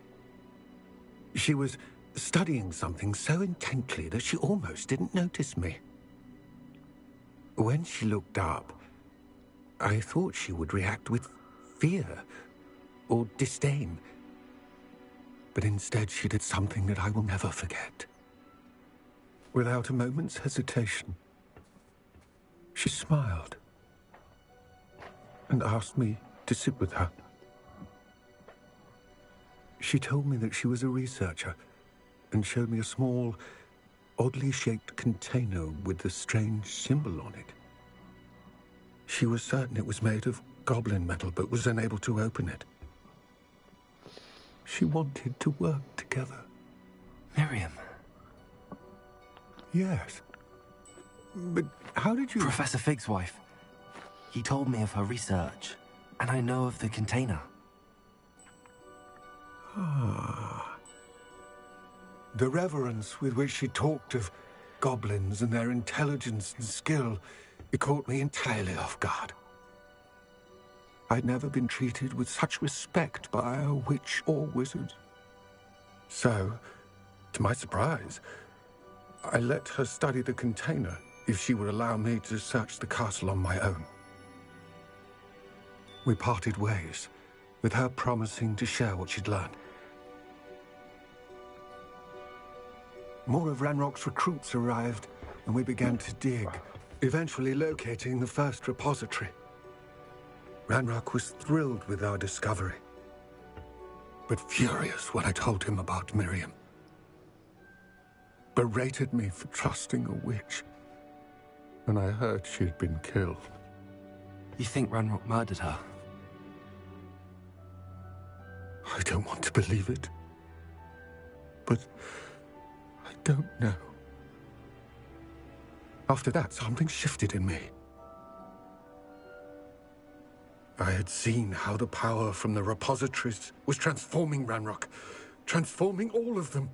Speaker 17: She was studying something so intently that she almost didn't notice me. When she looked up, I thought she would react with fear or disdain. But instead she did something that I will never forget. Without a moment's hesitation, she smiled and asked me to sit with her. She told me that she was a researcher and showed me a small, oddly shaped container with a strange symbol on it. She was certain it was made of goblin metal, but was unable to open it. She wanted to work together.
Speaker 5: Miriam.
Speaker 17: Yes. But how did you...
Speaker 5: Professor Fig's wife. He told me of her research, and I know of the container.
Speaker 17: Ah. The reverence with which she talked of goblins and their intelligence and skill, it caught me entirely off guard. I'd never been treated with such respect by a witch or wizard. So, to my surprise, I let her study the container if she would allow me to search the castle on my own. We parted ways, with her promising to share what she'd learned. More of Ranrock's recruits arrived, and we began to dig, eventually locating the first repository. Ranrock was thrilled with our discovery, but furious when I told him about Miriam. Berated me for trusting a witch, and I heard she'd been killed.
Speaker 5: You think Ranrock murdered her?
Speaker 17: I don't want to believe it, but I don't know. After that, something shifted in me. I had seen how the power from the repositories was transforming Ranrock, transforming all of them.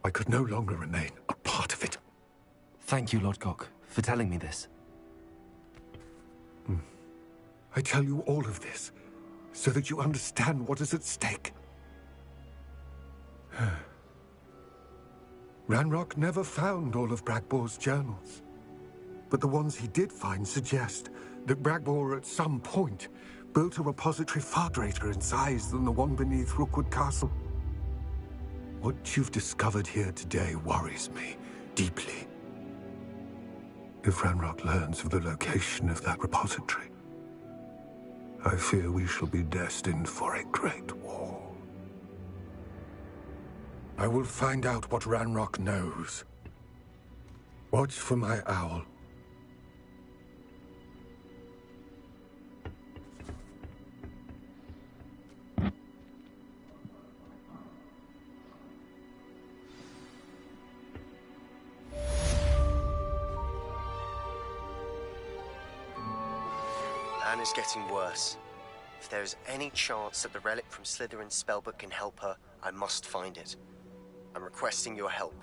Speaker 17: I could no longer remain a part of it.
Speaker 5: Thank you, Lord Cock, for telling me this.
Speaker 17: I tell you all of this so that you understand what is at stake. Ranrock never found all of Bragbor's journals, but the ones he did find suggest that Bragbor at some point built a repository far greater in size than the one beneath Rookwood Castle. What you've discovered here today worries me deeply. If Ranrock learns of the location of that repository, I fear we shall be destined for a great war. I will find out what Ranrock knows. Watch for my owl.
Speaker 3: Anne is getting worse. If there is any chance that the relic from Slytherin's spellbook can help her, I must find it. I'm requesting your help.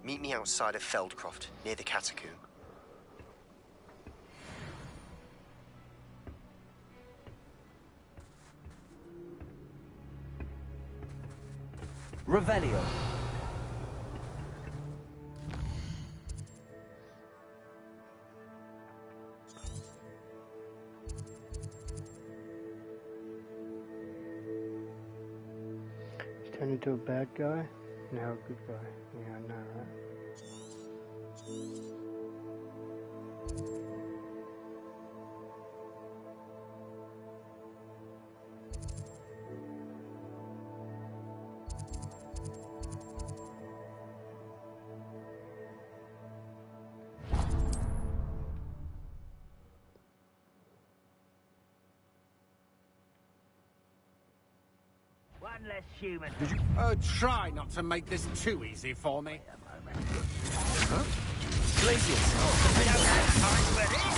Speaker 3: Meet me outside of Feldcroft, near the catacomb.
Speaker 16: Revelio.
Speaker 1: Turn into a bad guy? Now a good guy. Yeah, I know, right?
Speaker 12: One less human.
Speaker 10: Try not to make this too easy for me.
Speaker 12: Glacius. I don't have time for this.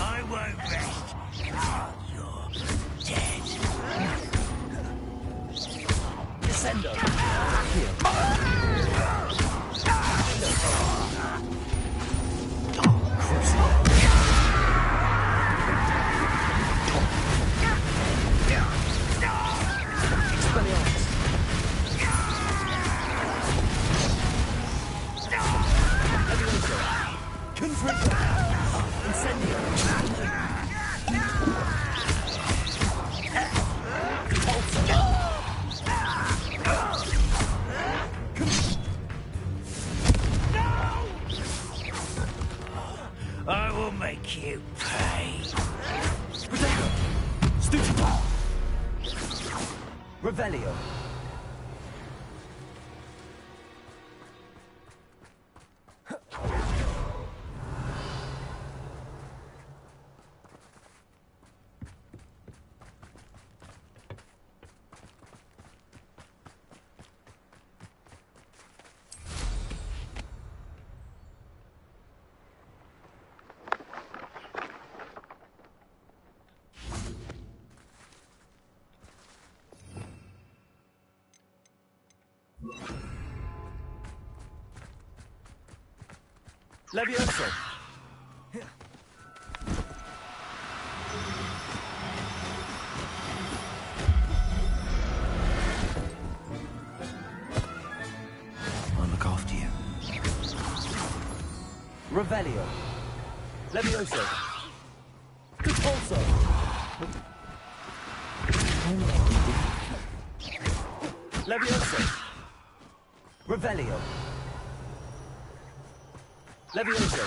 Speaker 12: I won't rest. You're dead.
Speaker 16: Descendo.
Speaker 12: I will make you pay.
Speaker 16: Revelio.
Speaker 5: Levioso. I'll look after you.
Speaker 16: Revelio.
Speaker 5: Levioso.
Speaker 16: Repulso.
Speaker 5: Levioso.
Speaker 16: Revelio.
Speaker 5: Levioso.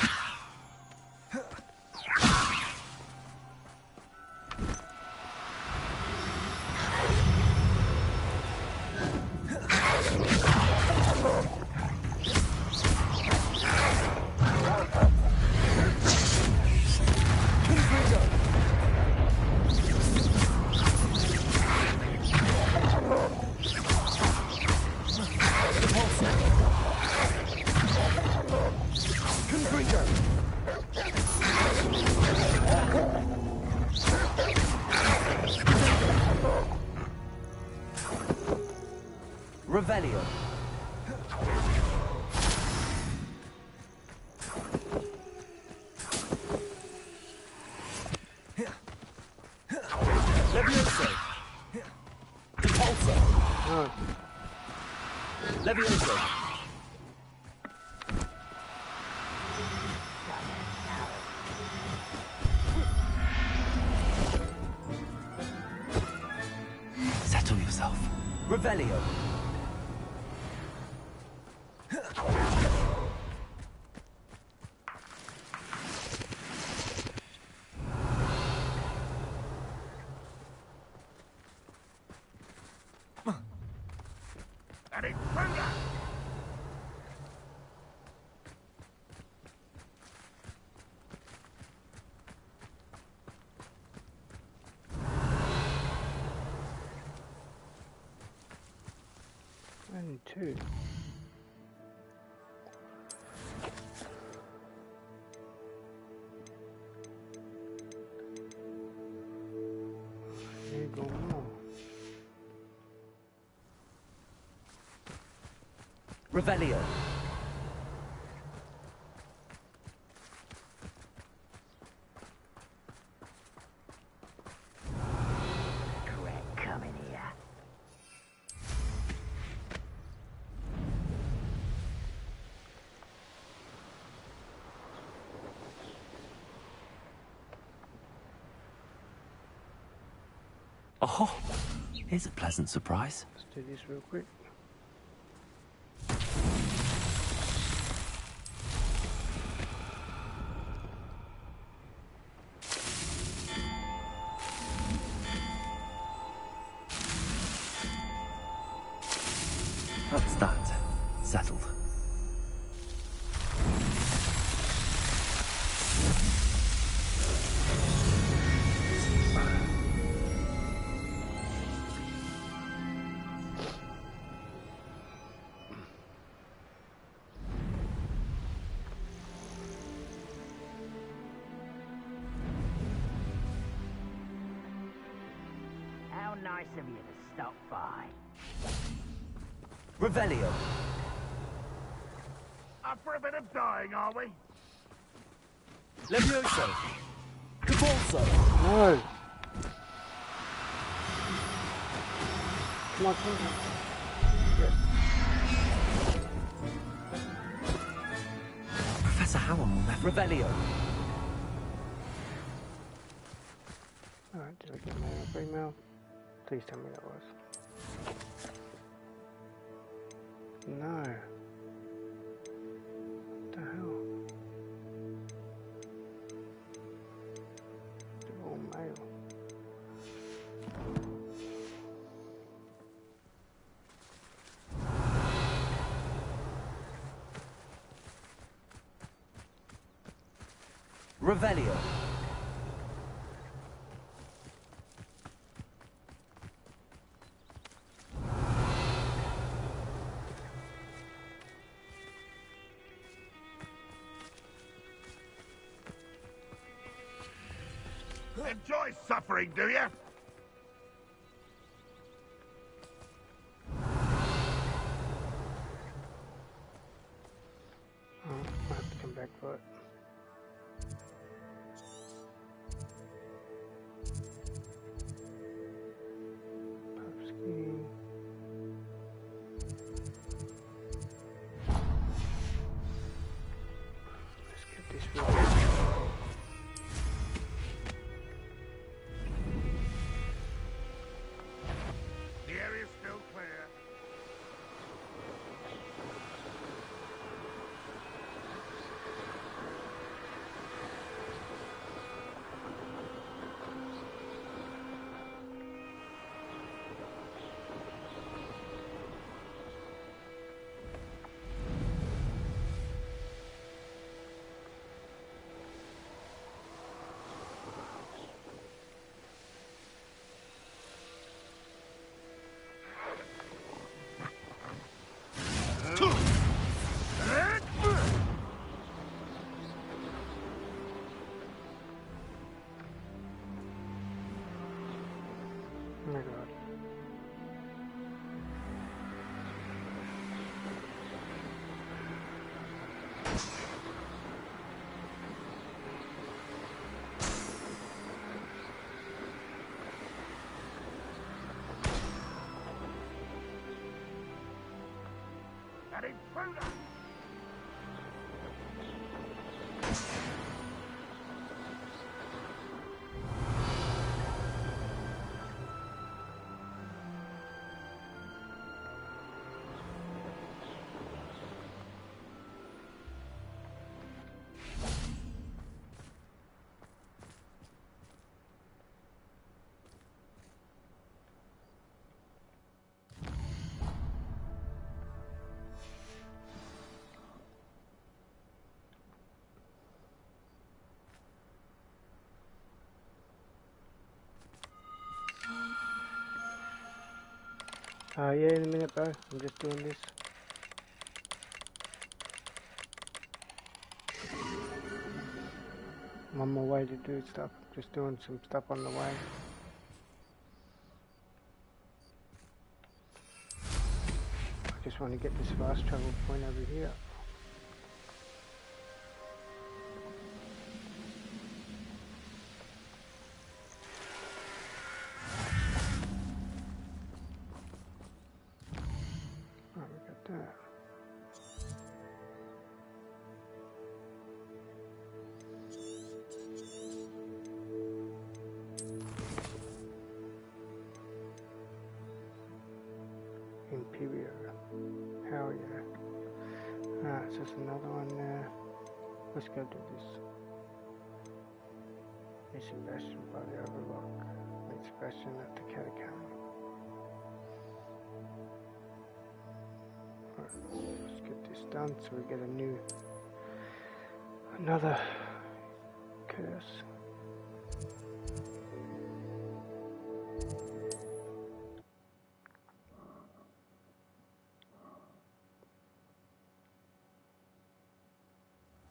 Speaker 17: creature!
Speaker 16: Revelio. Levioso. Repulsor. Levioso.
Speaker 5: Settle yourself.
Speaker 16: Revelio.
Speaker 4: An intruder!
Speaker 1: Only two. There you go more.
Speaker 16: Revelio.
Speaker 12: Correct, come in here.
Speaker 5: Oh, here's a pleasant surprise.
Speaker 1: Let's do this real quick.
Speaker 5: That's that. Settled.
Speaker 12: How nice of you to stop by.
Speaker 16: Revelio.
Speaker 4: Up for a bit of dying, are we?
Speaker 16: Levioso. Repulsor.
Speaker 1: No. Come on, come on. Yes.
Speaker 5: Professor Howard will never...
Speaker 16: Revelio.
Speaker 1: Alright, did I get my email? Please tell me that was. No. What the hell? They're all mail.
Speaker 16: Revelio.
Speaker 4: Enjoy suffering, do you?
Speaker 1: Oh, I have to come back for it. Popski. Let's get this real quick.
Speaker 4: The area's still clear. That intruder!
Speaker 1: Yeah, in a minute, bro. I'm just doing this. I'm on my way to do stuff. Just doing some stuff on the way. I just want to get this fast travel point over here. Imperial. Hell yeah. Ah, it's just another one there. Let's go do this. Meet Sebastian by the overlook. Meet Sebastian at the catacomb. Alright, let's get this done so we get another curse.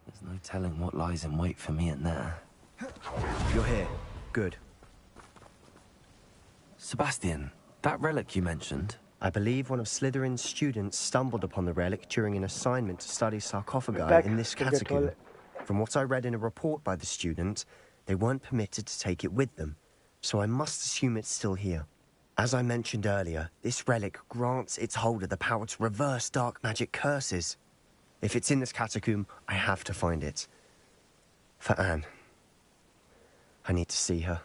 Speaker 5: There's no telling what lies in wait for me in there.
Speaker 3: You're here. Good.
Speaker 5: Sebastian, that relic you mentioned.
Speaker 3: I believe one of Slytherin's students stumbled upon the relic during an assignment to study sarcophagi in this catacomb. From what I read in a report by the student, they weren't permitted to take it with them, so I must assume it's still here. As I mentioned earlier, this relic grants its holder the power to reverse dark magic curses. If it's in this catacomb, I have to find it. For Anne. I need to see her.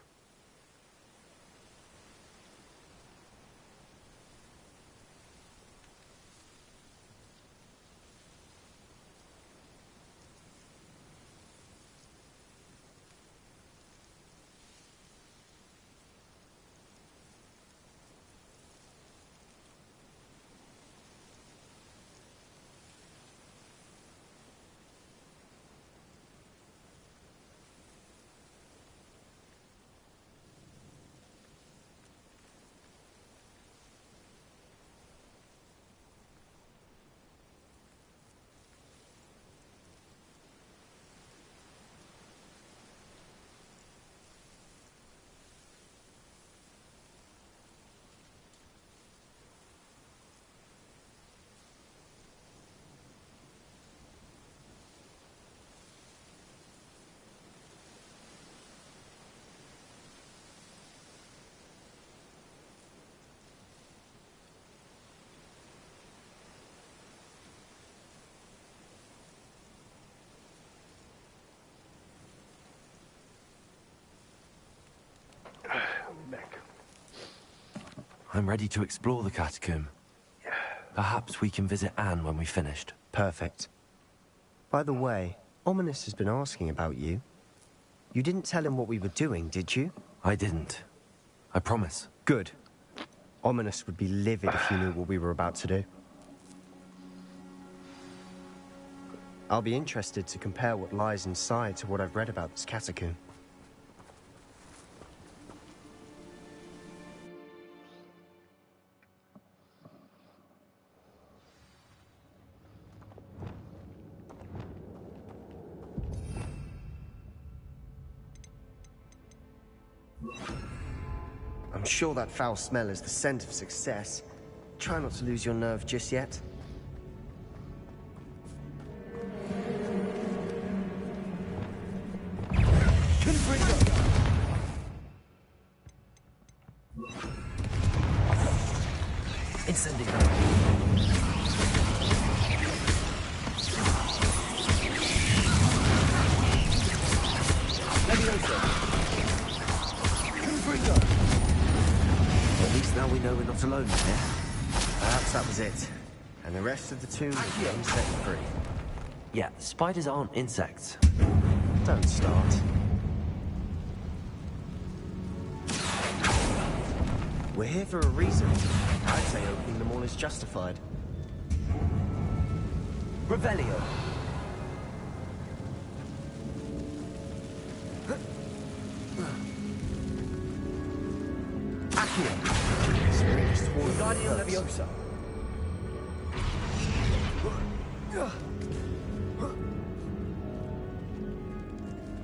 Speaker 5: I'm ready to explore the catacomb. Perhaps we can visit Anne when we've finished.
Speaker 3: Perfect. By the way, Ominous has been asking about you. You didn't tell him what we were doing, did you?
Speaker 5: I didn't. I promise.
Speaker 3: Good. Ominous would be livid if he knew what we were about to do. I'll be interested to compare what lies inside to what I've read about this catacomb. I'm sure that foul smell is the scent of success. Try not to lose your nerve just yet.
Speaker 5: Incendiary. not alone here.
Speaker 3: Perhaps that was it. And the rest of the tomb was insect-free.
Speaker 5: Yeah, spiders aren't insects.
Speaker 3: Don't start. We're here for a reason. I'd say opening them all is justified.
Speaker 16: Revelio.
Speaker 3: Accio. Spirits toward
Speaker 16: Guardian Leviosa.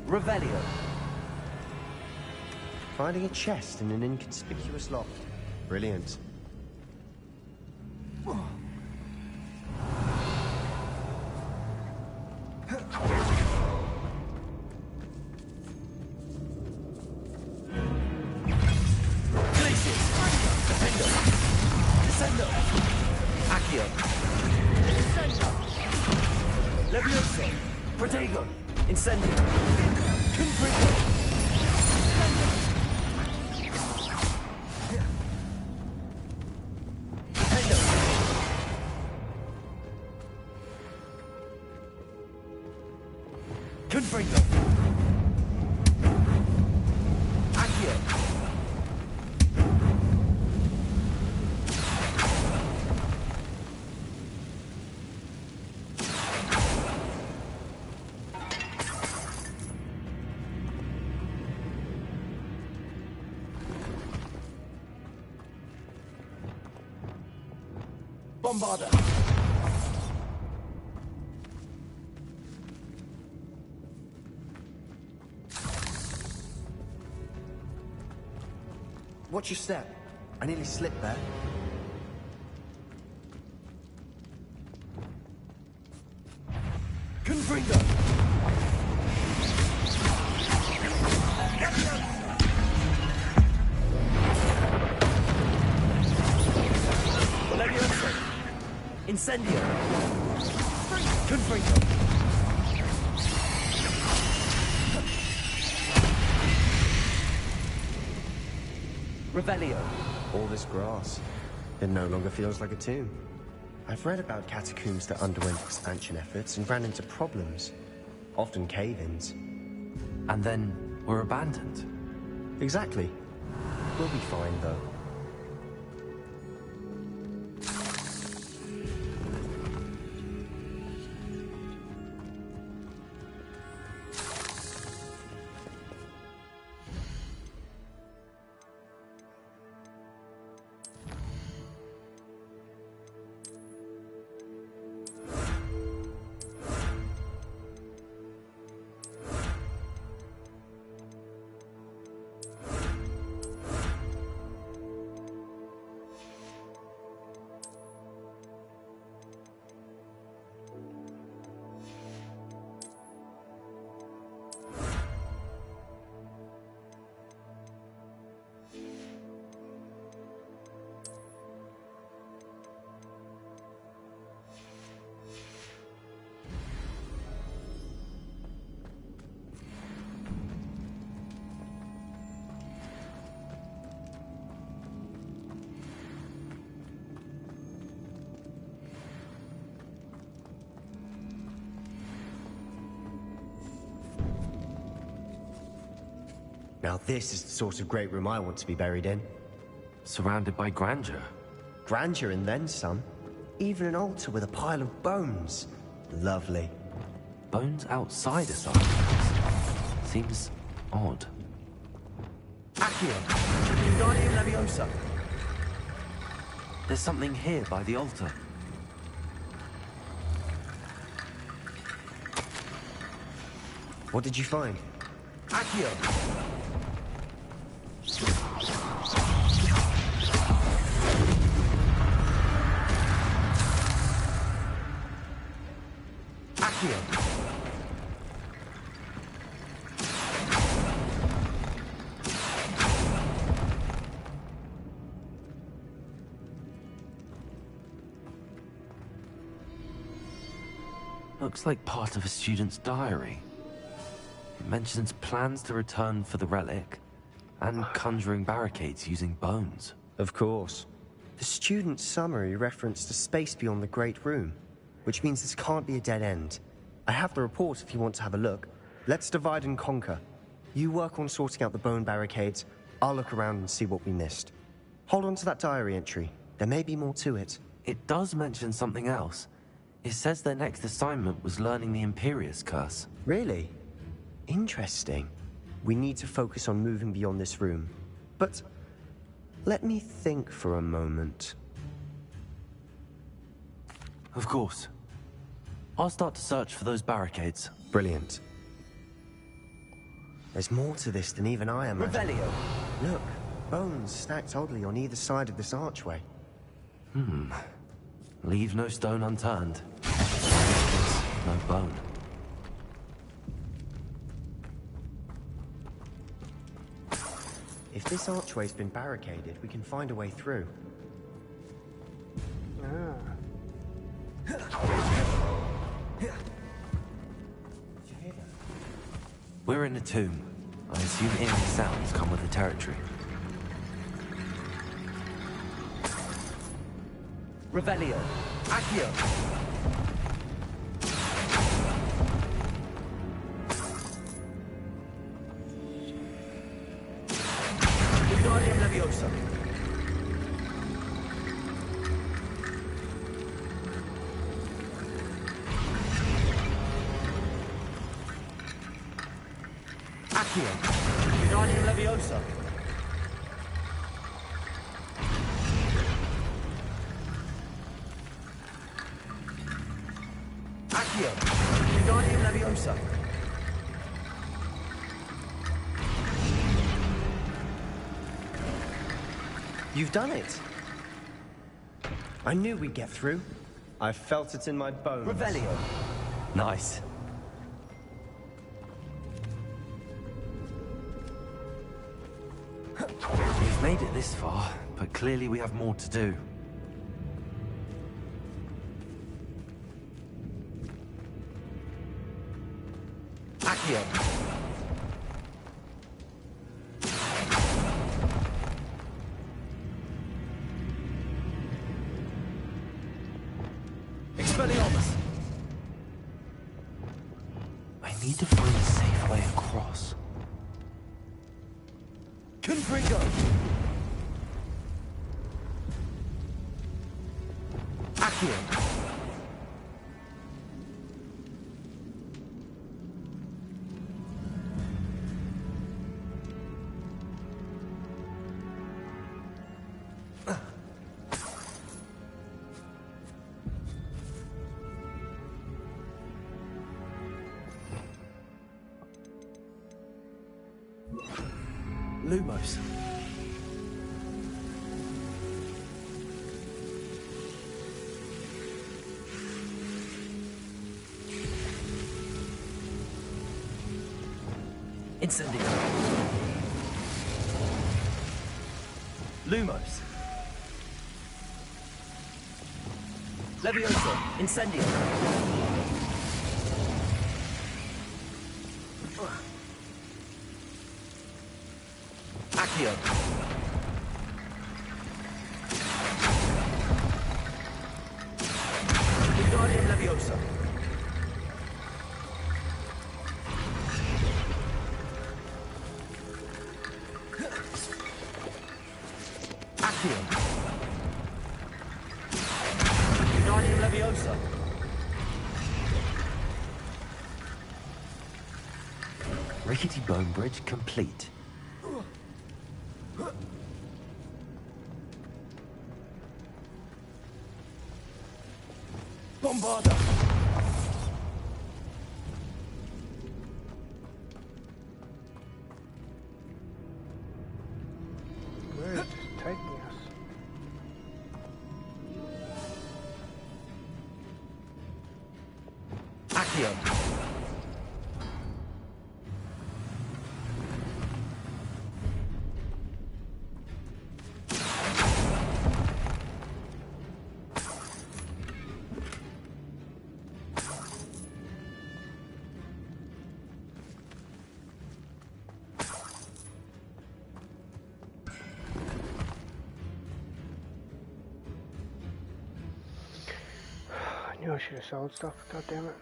Speaker 16: Revelio.
Speaker 3: Finding a chest in an inconspicuous loft. Brilliant.
Speaker 16: Leviosa. Protego. Incendio. Confringo. Confringo. Accio. Bombarda.
Speaker 3: Watch your step. I nearly slipped there.
Speaker 16: Confringo. Leviosa. Incendio. Confringo. Revelio.
Speaker 3: All this grass. It no longer feels like a tomb. I've read about catacombs that underwent expansion efforts and ran into problems. Often cave-ins.
Speaker 5: And then were abandoned.
Speaker 3: Exactly. We'll be fine, though. Now this is the sort of great room I want to be buried in.
Speaker 5: Surrounded by grandeur.
Speaker 3: Grandeur and then some. Even an altar with a pile of bones. Lovely.
Speaker 5: Bones outside a sarcophagus. Seems odd.
Speaker 16: Accio. Guardian Leviosa.
Speaker 5: There's something here by the altar.
Speaker 3: What did you find?
Speaker 16: Accio. Accio.
Speaker 5: Looks like part of a student's diary. It mentions plans to return for the relic and conjuring barricades using bones.
Speaker 3: Of course. The student's summary referenced a space beyond the Great Room, which means this can't be a dead end. I have the report if you want to have a look. Let's divide and conquer. You work on sorting out the bone barricades. I'll look around and see what we missed. Hold on to that diary entry. There may be more to it.
Speaker 5: It does mention something else. It says their next assignment was learning the Imperius Curse.
Speaker 3: Really? Interesting. We need to focus on moving beyond this room. But let me think for a moment.
Speaker 5: Of course. I'll start to search for those barricades.
Speaker 3: Brilliant. There's more to this than even I imagined.
Speaker 16: Revelio.
Speaker 3: Look, bones stacked oddly on either side of this archway.
Speaker 5: Leave no stone unturned. No bone.
Speaker 3: If this archway's been barricaded, we can find a way through.
Speaker 5: We're in a tomb. I assume any sounds come with the territory.
Speaker 16: Revelio. Accio. Wingardium Leviosa. Accio. Wingardium Leviosa. Accio. Wingardium Leviosa.
Speaker 3: You've done it! I knew we'd get through. I felt it in my bones.
Speaker 16: Revelio.
Speaker 5: Nice. We've made it this far, but clearly we have more to do.
Speaker 16: Accio. Expelliarmus.
Speaker 5: I need to find a safe way across.
Speaker 16: Confringo. Accio.
Speaker 5: Lumos.
Speaker 16: Incendio. Lumos. Levioso. Incendio. Accio. Wingardium Leviosa. Accio. Wingardium Leviosa.
Speaker 5: Rickety bone bridge complete.
Speaker 16: Bombarda.
Speaker 1: Where is this taking us?
Speaker 16: Accio.
Speaker 1: should have sold stuff. God damn it.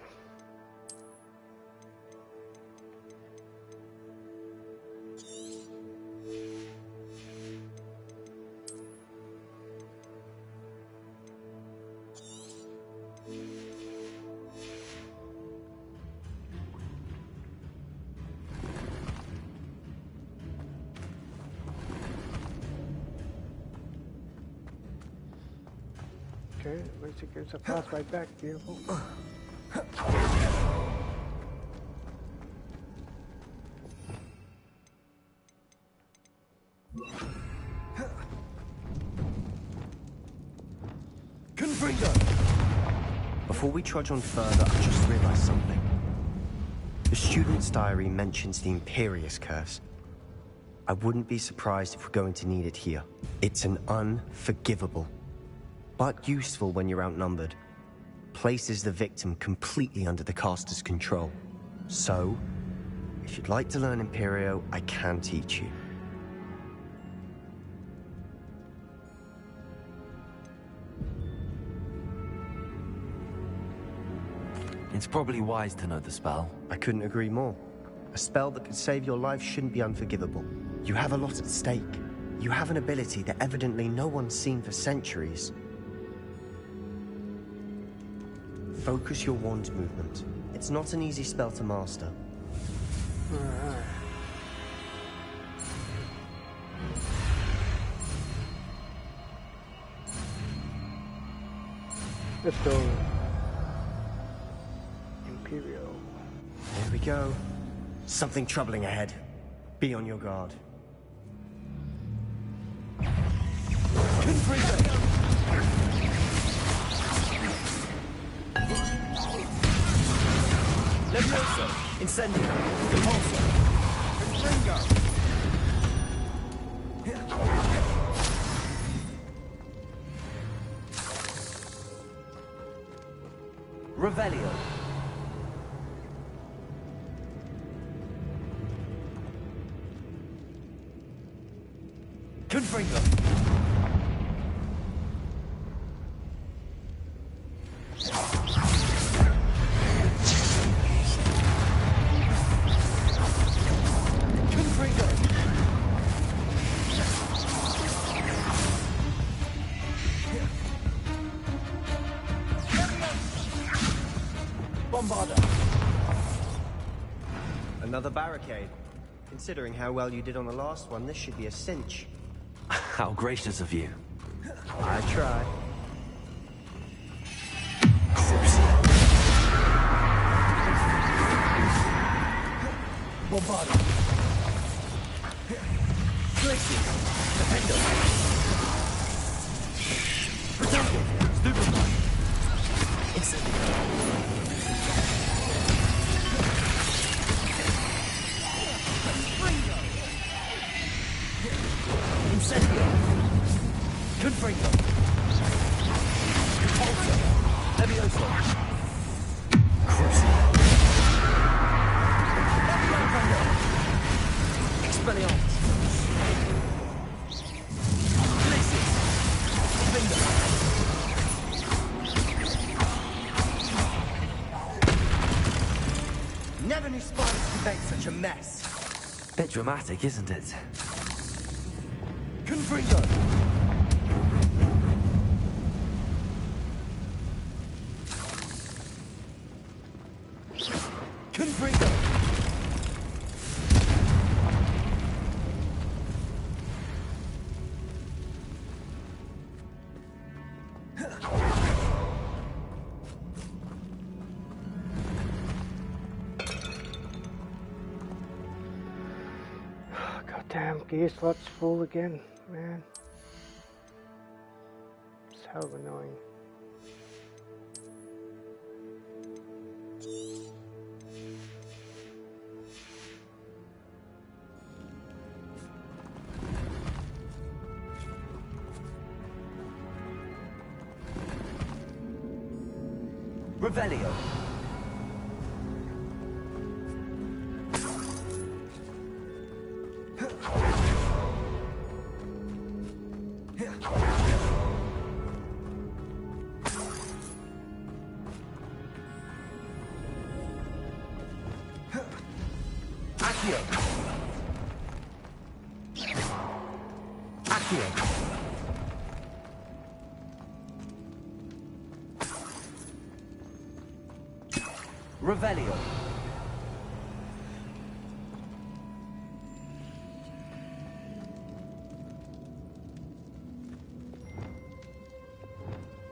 Speaker 1: Okay, at least it gives a path right back. Beautiful.
Speaker 3: Before we trudge on further, I just realized something. The student's diary mentions the Imperious Curse. I wouldn't be surprised if we're going to need it here. It's an unforgivable, but useful when you're outnumbered. Places the victim completely under the caster's control. So, if you'd like to learn Imperio, I can teach you.
Speaker 5: It's probably wise to know the spell.
Speaker 3: I couldn't agree more. A spell that could save your life shouldn't be unforgivable. You have a lot at stake. You have an ability that evidently no one's seen for centuries. Focus your wand movement. It's not an easy spell to master.
Speaker 1: Alright. Let's go. Imperial.
Speaker 3: There we go. Something troubling ahead. Be on your guard.
Speaker 16: Levioso! Incendio! Repulsor! Confringo! Revelio! Confringo!
Speaker 3: Another barricade. Considering how well you did on the last one, this should be a cinch.
Speaker 5: How gracious of you.
Speaker 3: I try.
Speaker 16: Bombardo! Glacier! Defendo! Pretendo! Stupefy! Incendio! Incendio! Confringo! Repulsor! Levioso! Crucible! Expelliarmus! Glacius! Finger! Never knew spiders could make such a mess.
Speaker 5: Bit dramatic, isn't it?
Speaker 16: Confringo! Confringo!
Speaker 1: Goddamn, gear slot's full again, man. It's so annoying.
Speaker 16: Revelio!
Speaker 5: Accio. Accio. Revelio.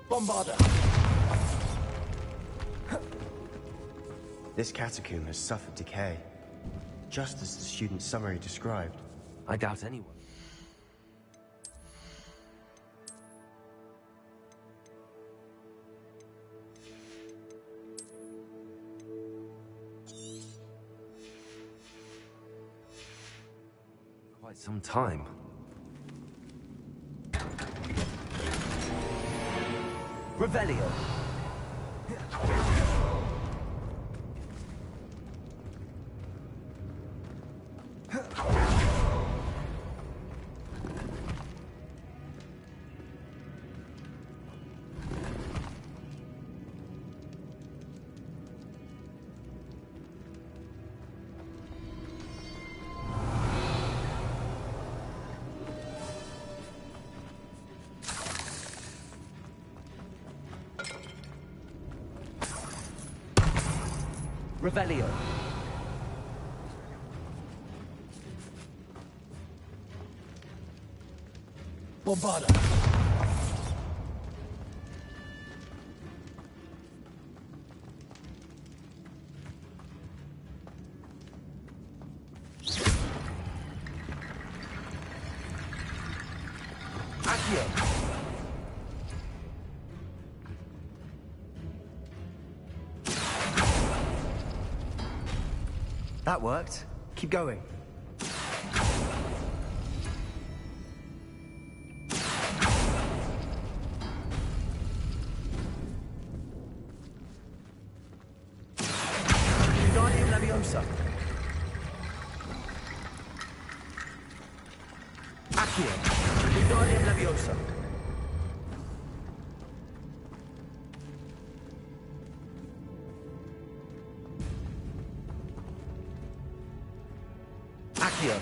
Speaker 5: Bombarda.
Speaker 3: This catacomb has suffered decay, just as the student's summary described.
Speaker 5: I doubt anyone. Quite some time. Revelio. Revelio. Bombarda. Accio.
Speaker 3: That worked. Keep going.
Speaker 5: Wingardium Leviosa. Accio. Wingardium Leviosa. Accio.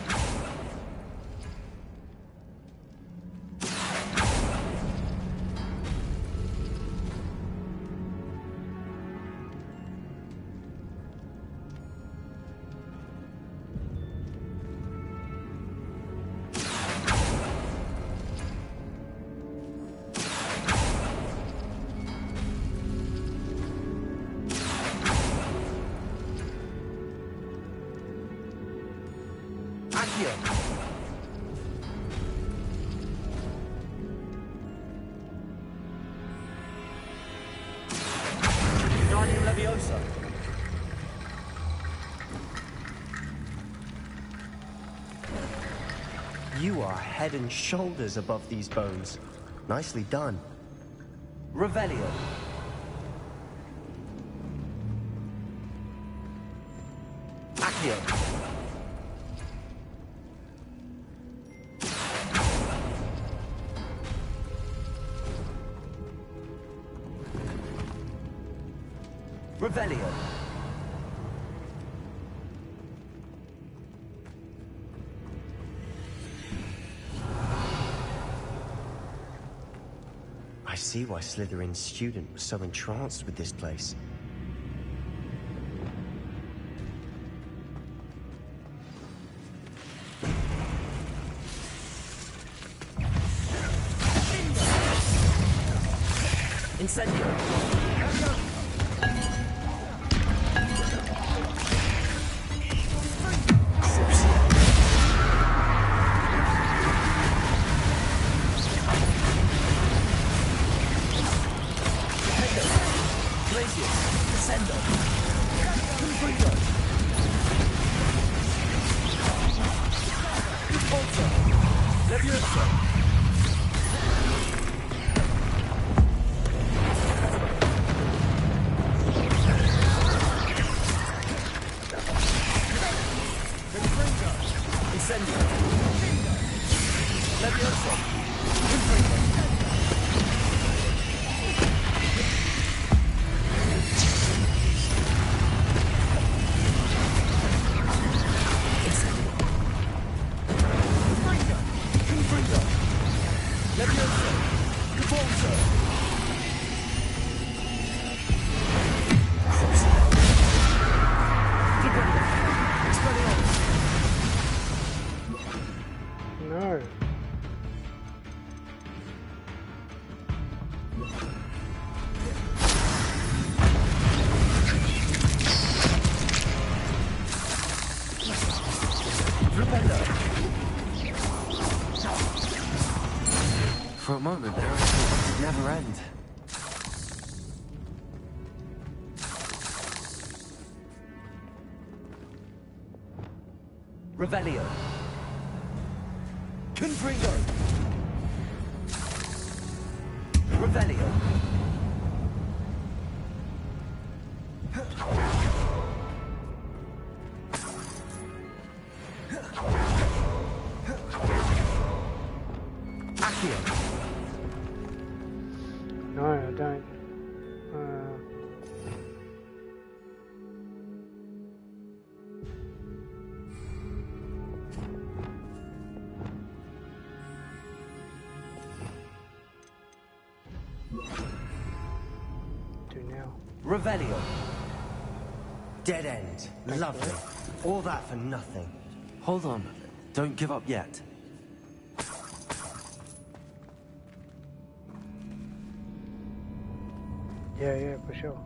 Speaker 5: Wingardium Leviosa.
Speaker 3: You are head and shoulders above these bones. Nicely done.
Speaker 5: Revelio. Accio. Revelio.
Speaker 3: I see why Slytherin's student was so entranced with this place.
Speaker 5: Incendio. Revelio. Confringo. Revelio. Accio.
Speaker 1: No, I don't. Do now.
Speaker 3: Revelio. Dead end. Lovely. All that for nothing.
Speaker 5: Hold on. Don't give up yet.
Speaker 1: Yeah, for sure.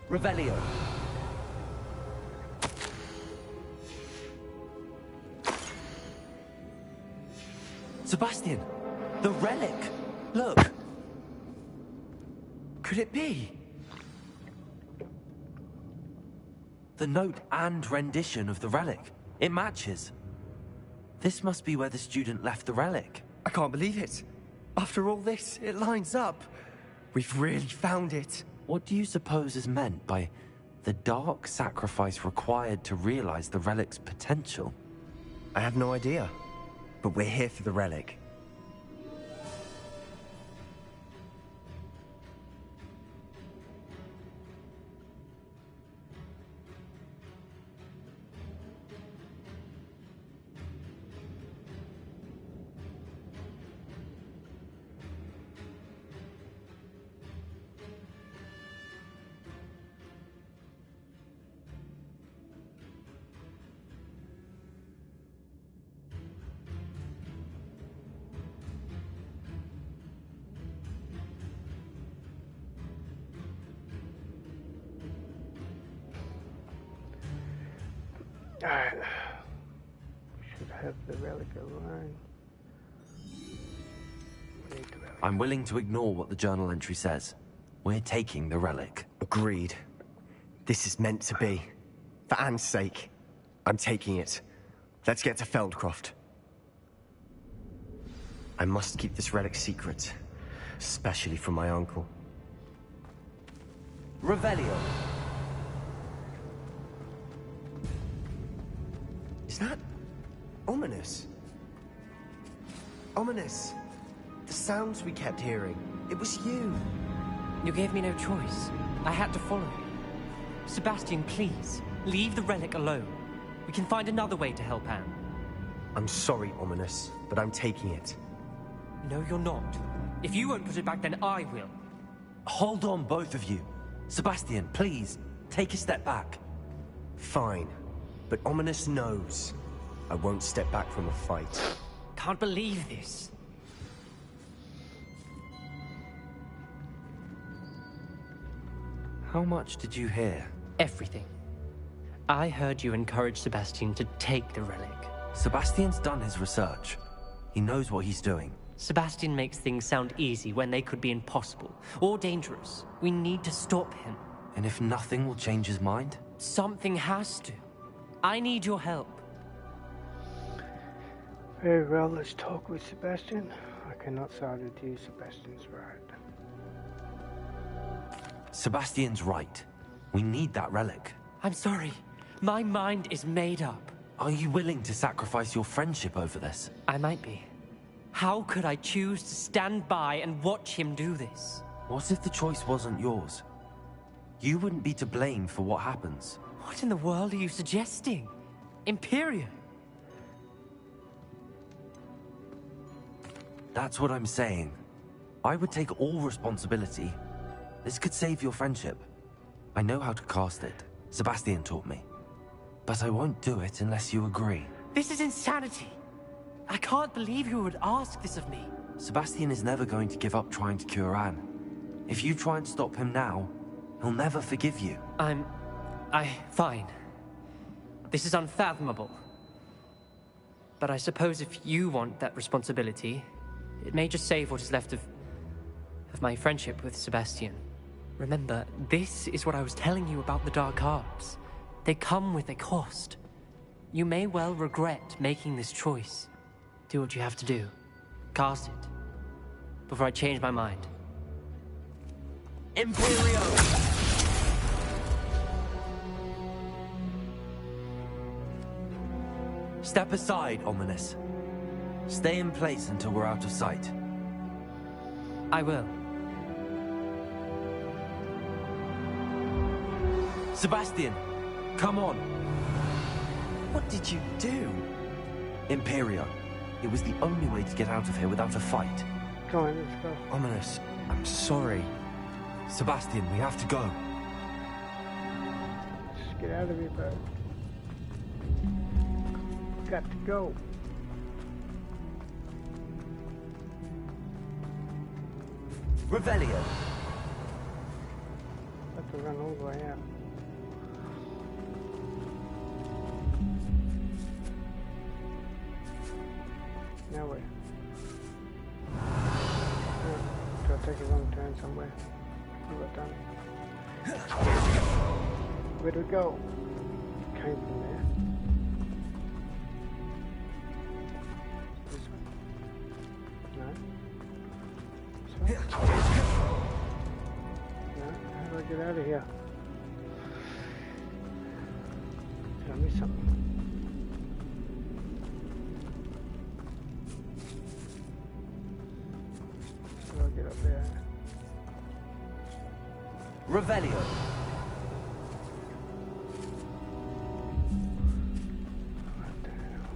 Speaker 5: Revelio. Sebastian! The relic! Look! Could it be? The note and rendition of the relic. It matches. This must be where the student left the relic.
Speaker 21: I can't believe it. After all this, it lines up. We've really found it.
Speaker 5: What do you suppose is meant by the dark sacrifice required to realize the relic's potential?
Speaker 3: I have no idea. But we're here for the relic.
Speaker 1: Alright. Should have the relic alone.
Speaker 5: I'm willing to ignore what the journal entry says. We're taking the relic.
Speaker 3: Agreed. This is meant to be. For Anne's sake. I'm taking it. Let's get to Feldcroft. I must keep this relic secret. Especially from my uncle.
Speaker 5: Revelio.
Speaker 3: Is that ominous? Ominous. The sounds we kept hearing. It was you.
Speaker 14: You gave me no choice. I had to follow you. Sebastian, please, leave the relic alone. We can find another way to help Anne.
Speaker 3: I'm sorry, Ominous, but I'm taking it.
Speaker 14: No, you're not. If you won't put it back, then I will.
Speaker 5: Hold on, both of you. Sebastian, please, take a step back.
Speaker 3: Fine. But Ominous knows I won't step back from a fight.
Speaker 14: Can't believe this.
Speaker 5: How much did you hear?
Speaker 14: Everything. I heard you encourage Sebastian to take the relic.
Speaker 5: Sebastian's done his research. He knows what he's doing.
Speaker 14: Sebastian makes things sound easy when they could be impossible or dangerous. We need to stop him.
Speaker 5: And if nothing will change his mind?
Speaker 14: Something has to. I need your help.
Speaker 1: Very well, let's talk with Sebastian. I cannot side with you, Sebastian's right.
Speaker 5: Sebastian's right. We need that relic.
Speaker 14: I'm sorry. My mind is made up.
Speaker 5: Are you willing to sacrifice your friendship over this?
Speaker 14: I might be. How could I choose to stand by and watch him do this?
Speaker 5: What if the choice wasn't yours? You wouldn't be to blame for what happens.
Speaker 14: What in the world are you suggesting? Imperium?
Speaker 5: That's what I'm saying. I would take all responsibility. This could save your friendship. I know how to cast it. Sebastian taught me. But I won't do it unless you agree.
Speaker 14: This is insanity. I can't believe you would ask this of me.
Speaker 5: Sebastian is never going to give up trying to cure Anne. If you try and stop him now, he'll never forgive you.
Speaker 14: Fine. This is unfathomable. But I suppose if you want that responsibility, it may just save what is left of my friendship with Sebastian. Remember, this is what I was telling you about the dark arts. They come with a cost. You may well regret making this choice. Do what you have to do. Cast it. Before I change my mind.
Speaker 5: Imperio! Step aside, Ominous. Stay in place until we're out of sight.
Speaker 14: I will.
Speaker 5: Sebastian, come on.
Speaker 3: What did you do?
Speaker 5: Imperio. It was the only way to get out of here without a fight.
Speaker 1: Come on, let's go.
Speaker 3: Ominous, I'm sorry.
Speaker 5: Sebastian, we have to go.
Speaker 1: Just get out of here, bro. Got to go.
Speaker 5: Revelio.
Speaker 1: Have to run all the way out. Now where? Gotta take a wrong turn somewhere. You got done. Where'd we go? Came from there. This way? No. This way? No. How do I get out of here? Did I miss something? Get up there.
Speaker 5: Revelio.
Speaker 1: What the hell?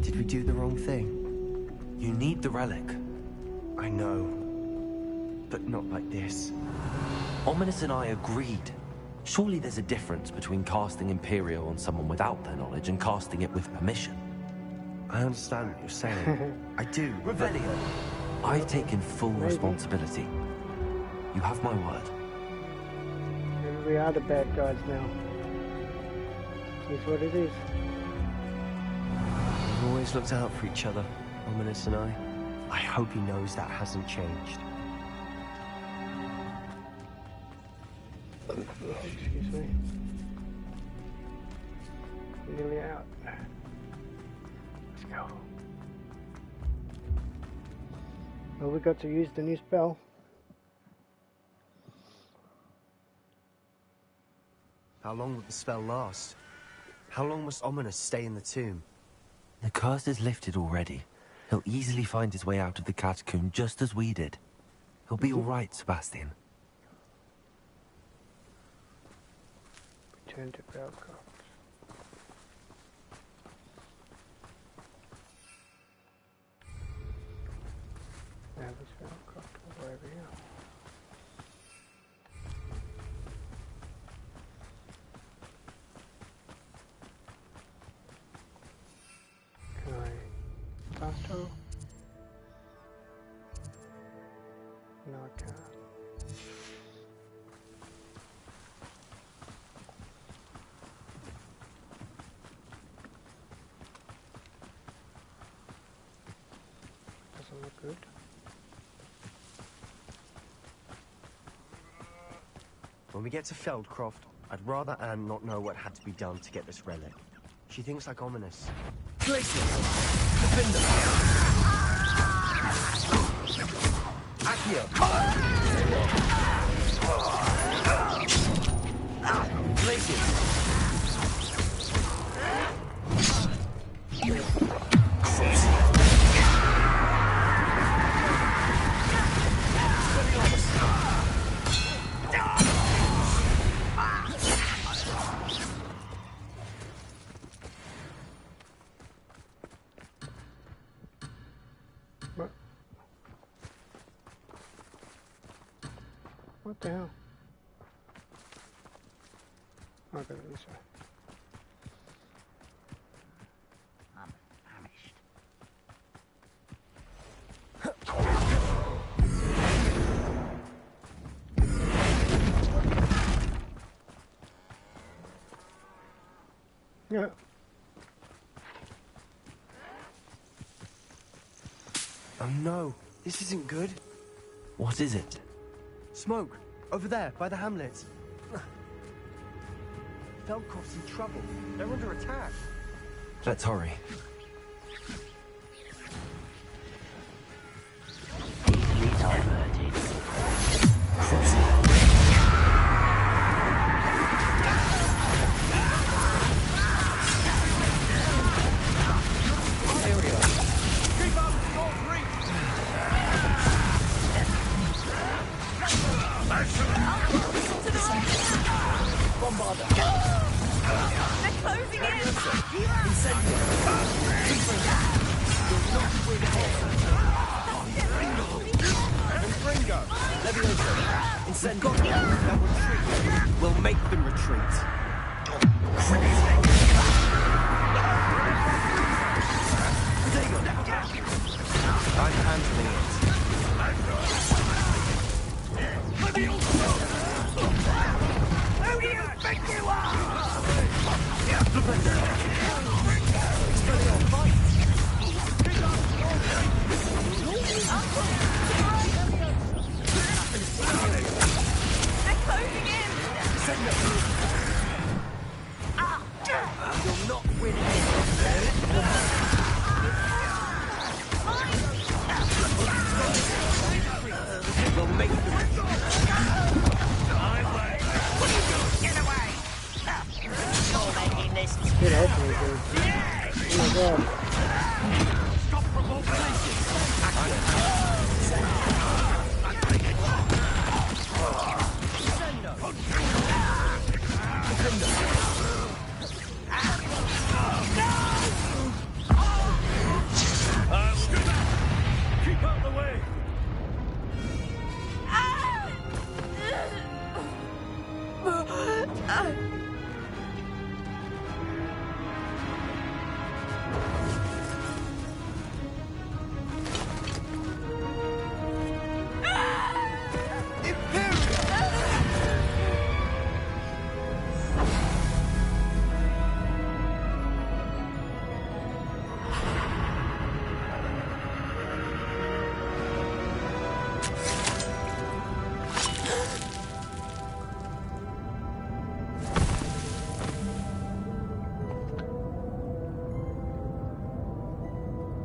Speaker 3: Did we do the wrong thing?
Speaker 5: You need the relic.
Speaker 3: I know. But not like this.
Speaker 5: Ominous and I agreed. Surely there's a difference between casting Imperio on someone without their knowledge and casting it with permission.
Speaker 3: I understand what you're saying. I do.
Speaker 5: Revelio. I've taken full responsibility. You have my word.
Speaker 1: Maybe we are the bad guys now. It's what it is.
Speaker 3: We've always looked out for each other, Ominous and I. I hope he knows that hasn't changed.
Speaker 1: Excuse me. Nearly out. Let's go. Well, we got to use the new spell.
Speaker 3: How long will the spell last? How long must Ominous stay in the tomb?
Speaker 5: The curse is lifted already. He'll easily find his way out of the catacomb just as we did. He'll be all right, Sebastian.
Speaker 1: Return to Ravenclaw. Now this Ravenclaw all the way over here. Can I fast travel? No, I can't. Doesn't look good.
Speaker 3: When we get to Feldcroft, I'd rather Anne not know what had to be done to get this relic. She thinks like Ominous.
Speaker 5: Places! Defend them! Accio! Places!
Speaker 1: What the hell? I'll go this way.
Speaker 12: I'm famished.
Speaker 1: Yeah.
Speaker 3: Oh no, this isn't good.
Speaker 5: What is it?
Speaker 3: Smoke, over there, by the hamlet. Feldkopf's in trouble. They're under attack.
Speaker 5: Let's hurry.
Speaker 3: We'll make them retreat. I'm handling it.
Speaker 12: Who do you think you are?
Speaker 3: You'll not win. We'll make them.
Speaker 12: Get away! You're making this.
Speaker 1: Good actually, dude. Oh my god.
Speaker 12: Stop provoking. Keep out the way!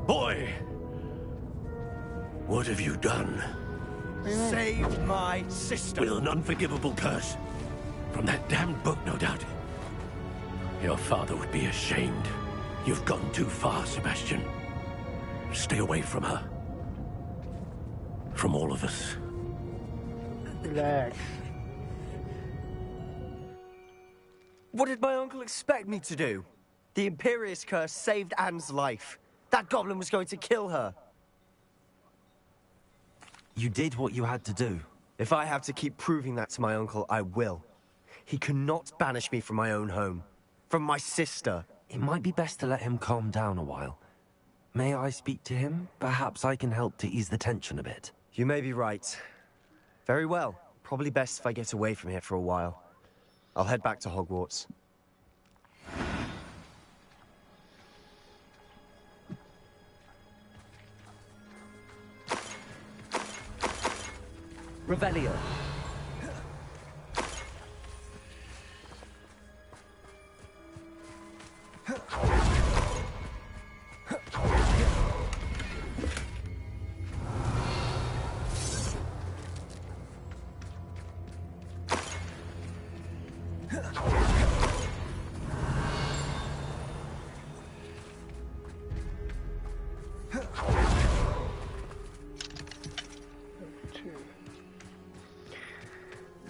Speaker 2: Boy! What have you done?
Speaker 3: Saved my sister.
Speaker 2: With an unforgivable curse. From that damned book, no doubt. Your father would be ashamed. You've gone too far, Sebastian. Stay away from her. From all of us.
Speaker 1: Relax.
Speaker 3: What did my uncle expect me to do? The Imperious curse saved Anne's life. That goblin was going to kill her.
Speaker 5: You did what you had to do.
Speaker 3: If I have to keep proving that to my uncle, I will. He cannot banish me from my own home. From my sister.
Speaker 5: It might be best to let him calm down a while. May I speak to him? Perhaps I can help to ease the tension a bit.
Speaker 3: You may be right. Very well. Probably best if I get away from here for a while. I'll head back to Hogwarts.
Speaker 21: Revelio.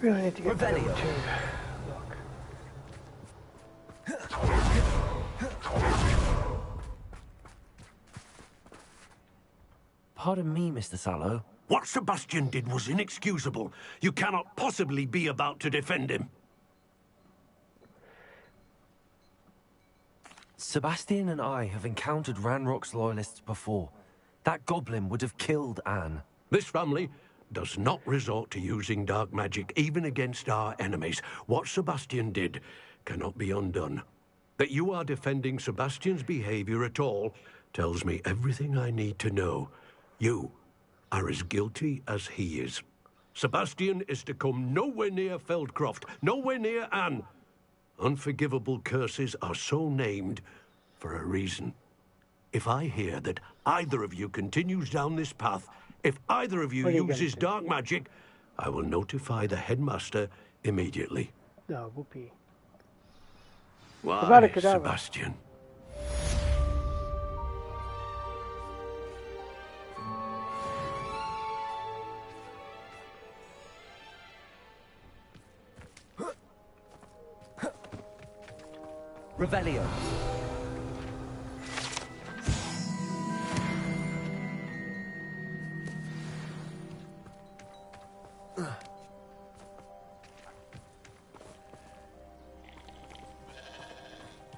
Speaker 1: Really need to get
Speaker 21: Revelio.
Speaker 1: Look.
Speaker 5: Pardon me, Mr. Sallow.
Speaker 2: What Sebastian did was inexcusable. You cannot possibly be about to defend him.
Speaker 5: Sebastian and I have encountered Ranrock's loyalists before. That goblin would have killed Anne.
Speaker 2: This family does not resort to using dark magic, even against our enemies. What Sebastian did cannot be undone. That you are defending Sebastian's behavior at all tells me everything I need to know. You are as guilty as he is. Sebastian is to come nowhere near Feldcroft, nowhere near Anne. Unforgivable curses are so named for a reason. If I hear that either of you continues down this path, if either of you uses dark magic, I will notify the headmaster immediately.
Speaker 1: No, whoopee.
Speaker 2: Why, Sebastian?
Speaker 5: Revelio.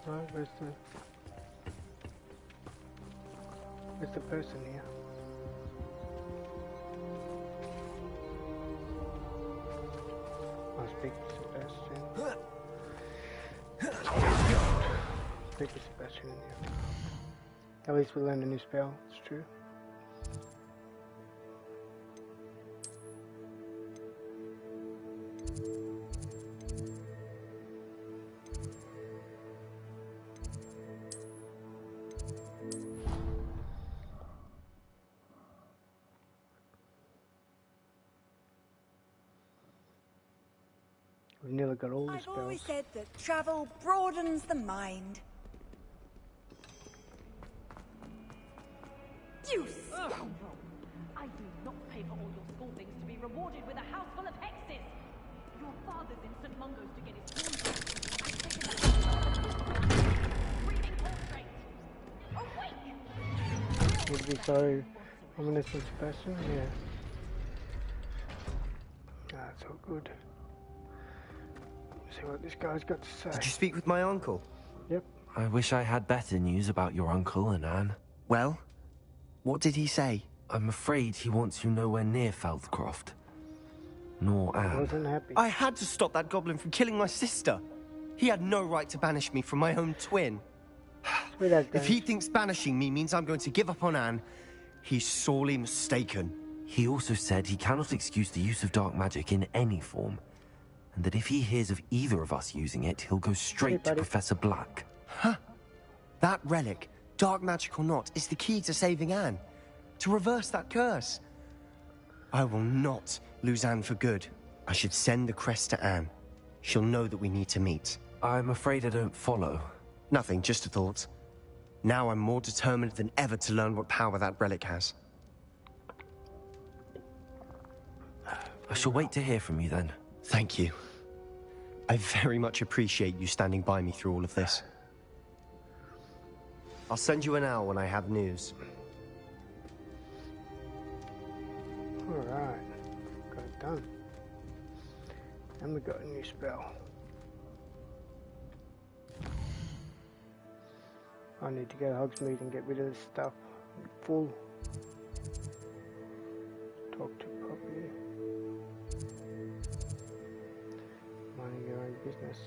Speaker 1: Right, where's the person here? I'll speak to Sebastian. Speak to Sebastian in here. At least we learned a new spell, it's true. We've nearly got all the
Speaker 8: I've
Speaker 1: spells.
Speaker 8: always said that travel broadens the mind.
Speaker 22: You scoundrel! I do not pay for all your school things to be rewarded with a house full of hexes! Your father's in St. Mungo's to get his breathing portrait! Awake!
Speaker 1: Would be so ominous with Sebastian? Yeah. That's all good. See what this guy's got to say.
Speaker 3: Did you speak with my uncle?
Speaker 1: Yep.
Speaker 5: I wish I had better news about your uncle and Anne.
Speaker 3: Well, what did he say?
Speaker 5: I'm afraid he wants you nowhere near Feldcroft. Nor Anne.
Speaker 1: I wasn't happy.
Speaker 3: I had to stop that goblin from killing my sister. He had no right to banish me from my own twin. If he thinks banishing me means I'm going to give up on Anne, he's sorely mistaken.
Speaker 5: He also said he cannot excuse the use of dark magic in any form, and that if he hears of either of us using it, he'll go straight to Professor Black.
Speaker 3: Huh. That relic, dark magic or not, is the key to saving Anne. To reverse that curse. I will not lose Anne for good. I should send the crest to Anne. She'll know that we need to meet.
Speaker 5: I'm afraid I don't follow.
Speaker 3: Nothing, just a thought. Now I'm more determined than ever to learn what power that relic has.
Speaker 5: I shall wait to hear from you then.
Speaker 3: Thank you. I very much appreciate you standing by me through all of this. I'll send you an owl when I have news.
Speaker 1: Alright. Got it done. And we got a new spell. I need to go to Hogsmeade and get rid of this stuff. I'm full. Talk to Poppy. Minding your own business.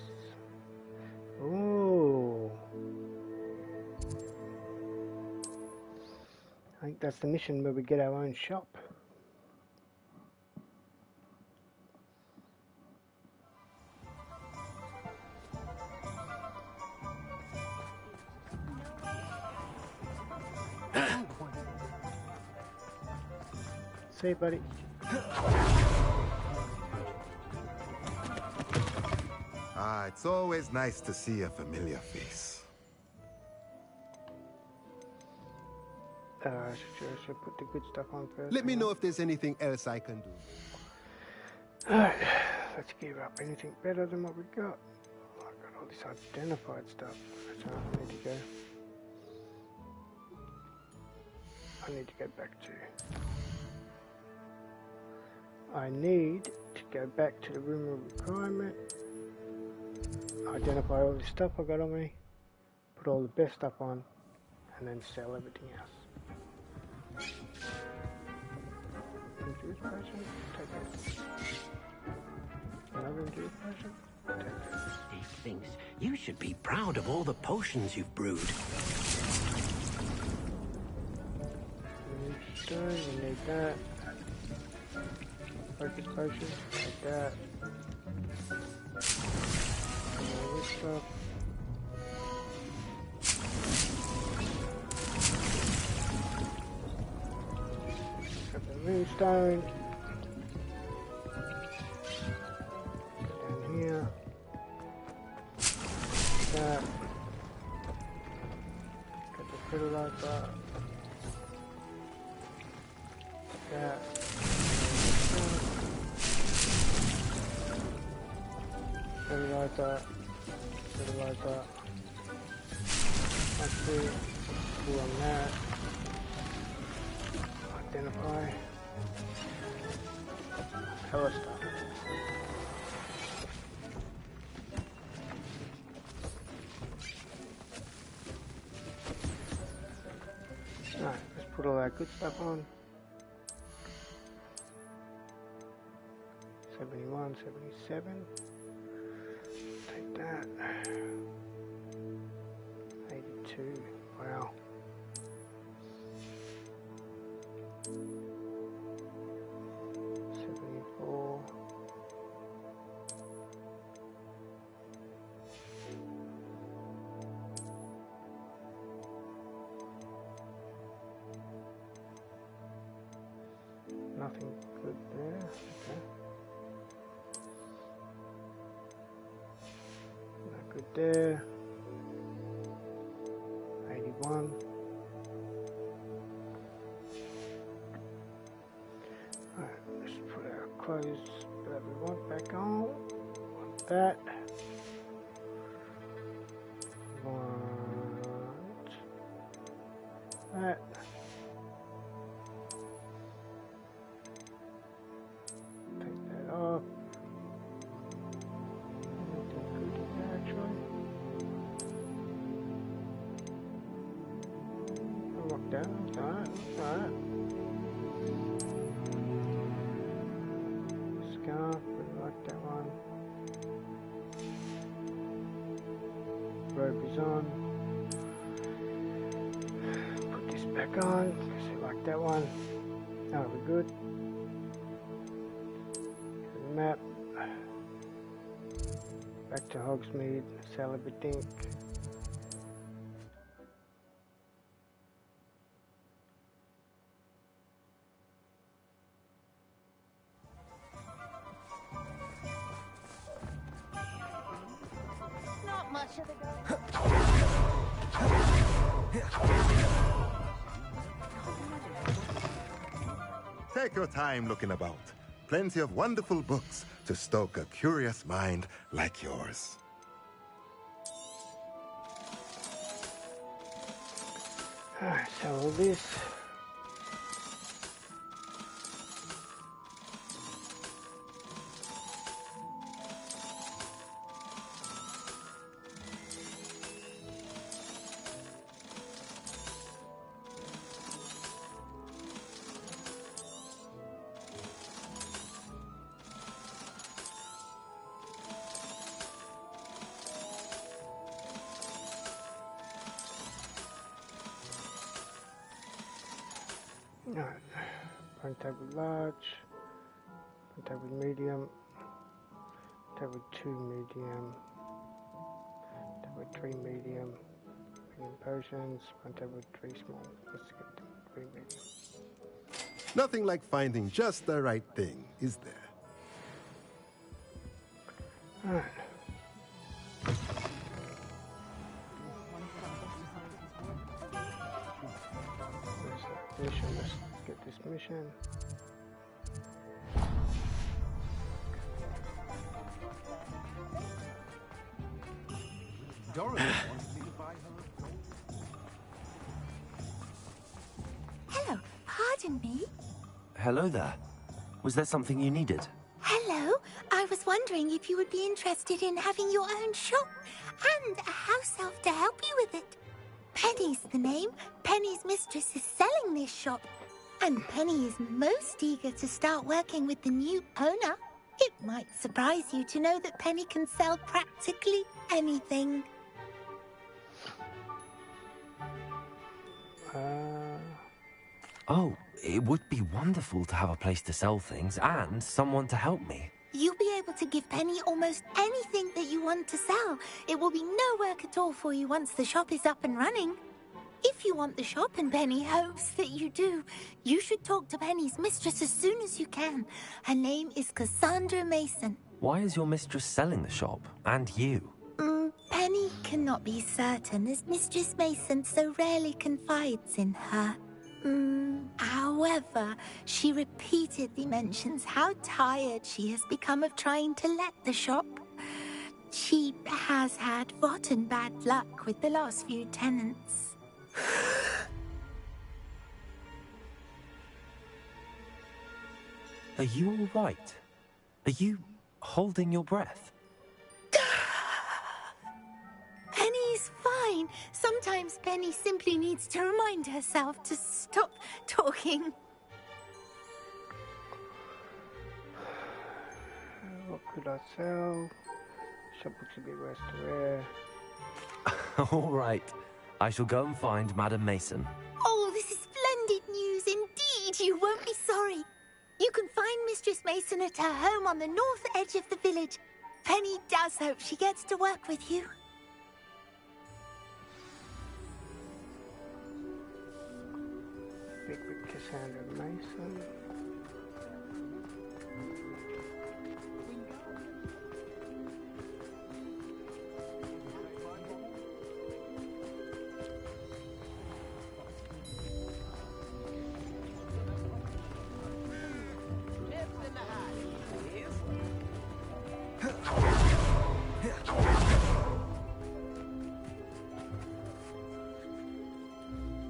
Speaker 1: Oh. I think that's the mission where we get our own shop. See you, buddy.
Speaker 23: Ah, it's always nice to see a familiar face.
Speaker 1: I should put the good stuff on first.
Speaker 24: Let me know if there's anything else I can do.
Speaker 1: Alright, let's gear up. Anything better than what we got? Oh, I got all this identified stuff. That's where I need to go. I need to go back to... I need to go back to the room of requirement. Identify all the stuff I got on me. Put all the best stuff on. And then sell everything else. Induced potion? Take it. Another induced potion?
Speaker 2: Steve thinks you should be proud of all the potions you've brewed.
Speaker 1: You need that. Focus potion, like that. All this stuff. Got the moonstone. Down here. That. Got the fertilizer. That. Fertilizer. Actually, do on that. Identify. Hella stuff. Alright, let's put all that good stuff on. 71, 77. Take that. 82. Wow. Nothing good there. Okay. Not good there. 81. Alright, let's put our clothes that we want back on. Want that. Want that. Take that off. Actually. Walk down. Alright. Scarf, we like that one. Robe is on. Put this back on. Guess we like that one. Oh, we're good. Map. Back to Hogsmeade. Sell everything.
Speaker 9: Not much of the
Speaker 23: Take your time looking about. Plenty of wonderful books to stoke a curious mind like yours.
Speaker 1: Alright, sell all this. Alright, one tab with large, one tab with medium, tab with 2 medium, tab with 3 medium potions, one tab with 3 small. Let's get 3 medium.
Speaker 23: Nothing like finding just the right thing, is there?
Speaker 1: Alright. Mission. Let's get this mission.
Speaker 6: Hello, pardon me.
Speaker 5: Hello there. Was there something you needed?
Speaker 6: Hello, I was wondering if you would be interested in having your own shop and a house elf to help you with it. Penny's the name. Penny's mistress is selling this shop. And Penny is most eager to start working with the new owner. It might surprise you to know that Penny can sell practically anything.
Speaker 5: Oh, it would be wonderful to have a place to sell things and someone to help me.
Speaker 6: You'll be able to give Penny almost anything that you want to sell. It will be no work at all for you once the shop is up and running. If you want the shop and Penny hopes that you do, you should talk to Penny's mistress as soon as you can. Her name is Cassandra Mason.
Speaker 5: Why is your mistress selling the shop? And you?
Speaker 6: Penny cannot be certain, as Mistress Mason so rarely confides in her. However, she repeatedly mentions how tired she has become of trying to let the shop. She has had rotten bad luck with the last few tenants.
Speaker 5: Are you all right? Are you holding your breath?
Speaker 6: Penny's fine. Sometimes Penny simply needs to remind herself to stop talking.
Speaker 1: What could I sell? Shop looks a bit worse to wear.
Speaker 5: All right. I shall go and find Madam Mason.
Speaker 6: Oh, this is splendid news indeed. You won't be sorry. You can find Mistress Mason at her home on the north edge of the village. Penny does hope she gets to work with you.
Speaker 1: Speak with Cassandra Mason.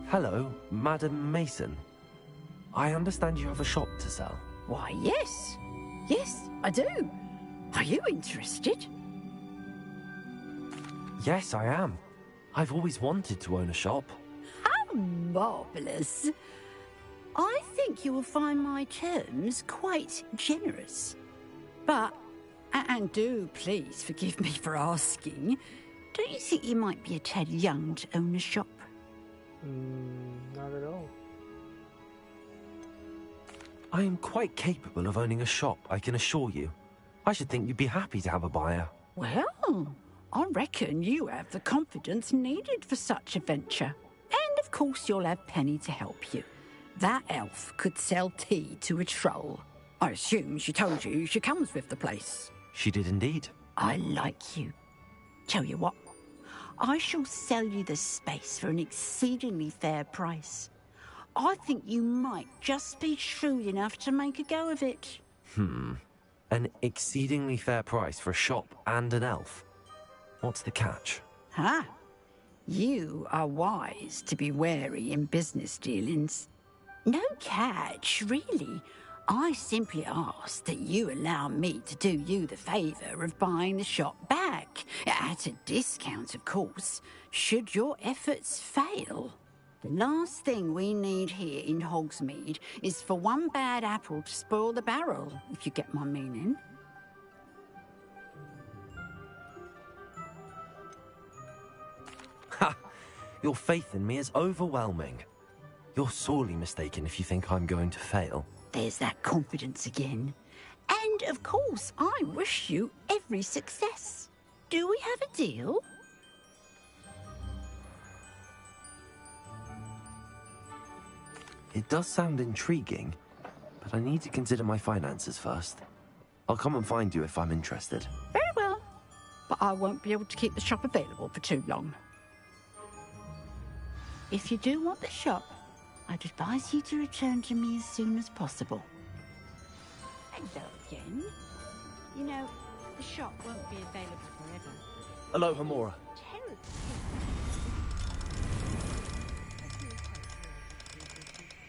Speaker 5: Hello, Madam Mason. I understand you have a shop to sell.
Speaker 7: Why, yes. Yes, I do. Are you interested?
Speaker 5: Yes, I am. I've always wanted to own a shop.
Speaker 7: How marvellous. I think you will find my terms quite generous. But, and do please forgive me for asking, don't you think you might be a tad young to own a shop?
Speaker 1: Not at all.
Speaker 5: I am quite capable of owning a shop, I can assure you. I should think you'd be happy to have a buyer.
Speaker 7: Well, I reckon you have the confidence needed for such a venture. And of course you'll have Penny to help you. That elf could sell tea to a troll. I assume she told you she comes with the place.
Speaker 5: She did indeed.
Speaker 7: I like you. Tell you what, I shall sell you the space for an exceedingly fair price. I think you might just be shrewd enough to make a go of it.
Speaker 5: An exceedingly fair price for a shop and an elf. What's the catch?
Speaker 7: Huh? You are wise to be wary in business dealings. No catch, really. I simply ask that you allow me to do you the favour of buying the shop back. At a discount, of course, should your efforts fail. The last thing we need here in Hogsmeade is for one bad apple to spoil the barrel, if you get my meaning.
Speaker 5: Ha! Your faith in me is overwhelming. You're sorely mistaken if you think I'm going to fail.
Speaker 7: There's that confidence again. And, of course, I wish you every success. Do we have a deal?
Speaker 5: It does sound intriguing, but I need to consider my finances first. I'll come and find you if I'm interested.
Speaker 7: Very well. But I won't be able to keep the shop available for too long. If you do want the shop, I'd advise you to return to me as soon as possible. Hello again. You know, the shop won't be available forever.
Speaker 5: Hello, Hamora.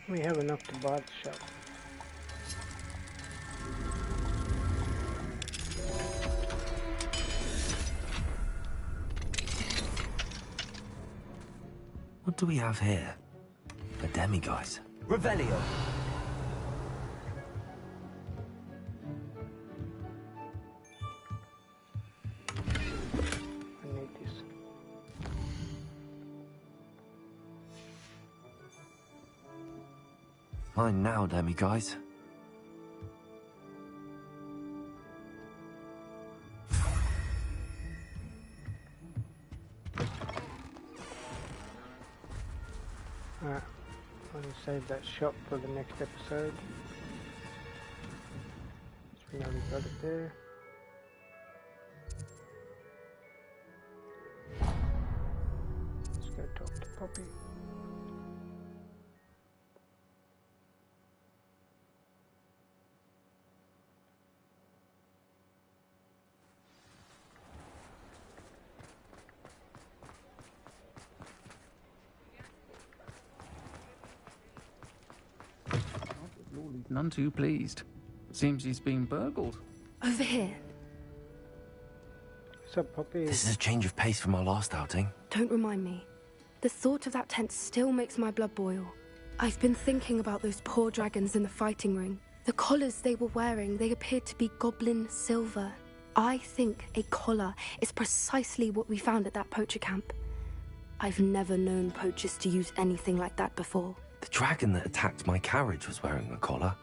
Speaker 1: We have enough to buy the shop.
Speaker 5: What do we have here? A demiguise.
Speaker 11: Revelio.
Speaker 5: Mine now, demiguise.
Speaker 1: Alright, I'm going to save that shop for the next episode. So we know we got it there. Let's go talk to Poppy.
Speaker 13: None too pleased. Seems he's been burgled.
Speaker 15: Over here.
Speaker 1: What's up, Poppy?
Speaker 5: This is a change of pace from our last outing.
Speaker 15: Don't remind me. The thought of that tent still makes my blood boil. I've been thinking about those poor dragons in the fighting ring. The collars they were wearing, they appeared to be goblin silver. I think a collar is precisely what we found at that poacher camp. I've never known poachers to use anything like that before.
Speaker 5: The dragon that attacked my carriage was wearing a collar,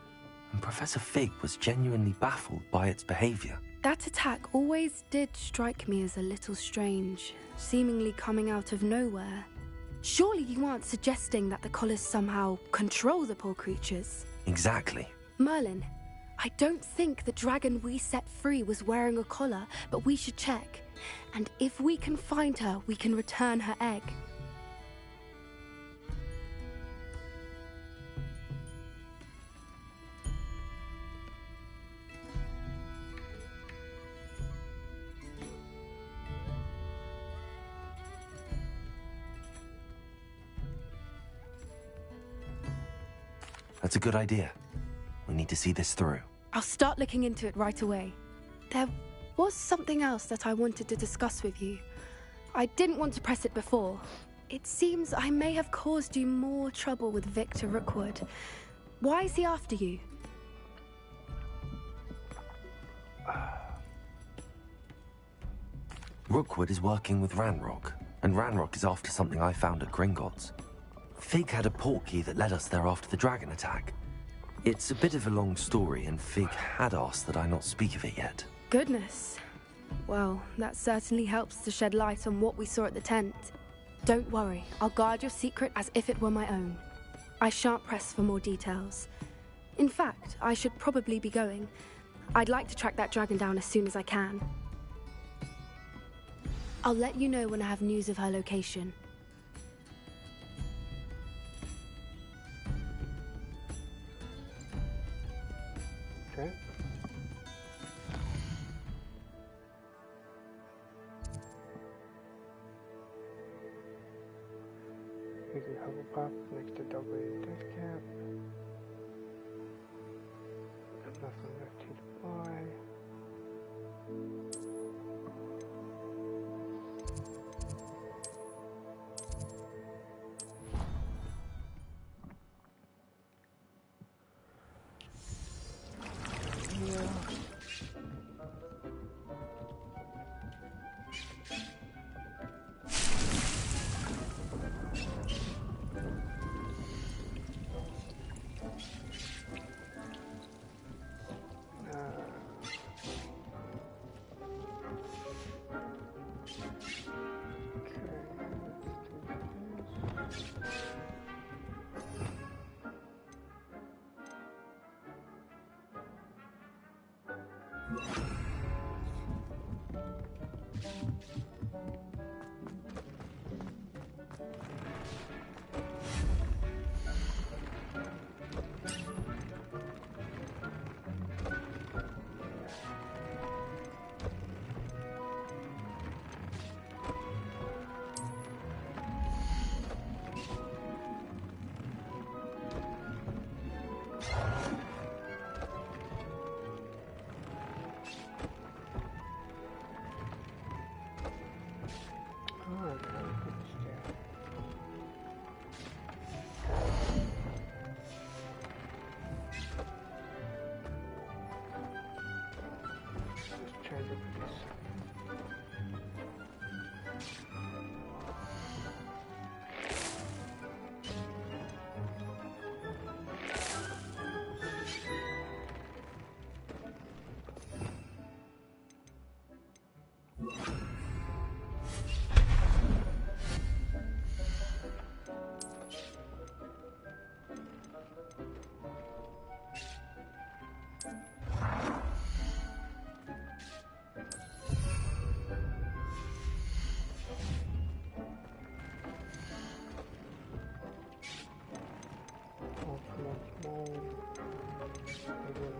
Speaker 5: and Professor Fig was genuinely baffled by its behavior.
Speaker 15: That attack always did strike me as a little strange, seemingly coming out of nowhere. Surely you aren't suggesting that the collars somehow control the poor creatures?
Speaker 5: Exactly.
Speaker 15: Merlin, I don't think the dragon we set free was wearing a collar, but we should check. And if we can find her, we can return her egg.
Speaker 5: That's a good idea. We need to see this through.
Speaker 15: I'll start looking into it right away. There was something else that I wanted to discuss with you. I didn't want to press it before. It seems I may have caused you more trouble with Victor Rookwood. Why is he after you?
Speaker 5: Rookwood is working with Ranrock, and Ranrock is after something I found at Gringotts. Fig had a portkey that led us there after the dragon attack. It's a bit of a long story, and Fig had asked that I not speak of it yet.
Speaker 15: Goodness. Well, that certainly helps to shed light on what we saw at the tent. Don't worry, I'll guard your secret as if it were my own. I shan't press for more details. In fact, I should probably be going. I'd like to track that dragon down as soon as I can. I'll let you know when I have news of her location.
Speaker 1: Okay. Using Hufflepuff next to Dogwood Death Cap. Nothing left here to buy. small, medium.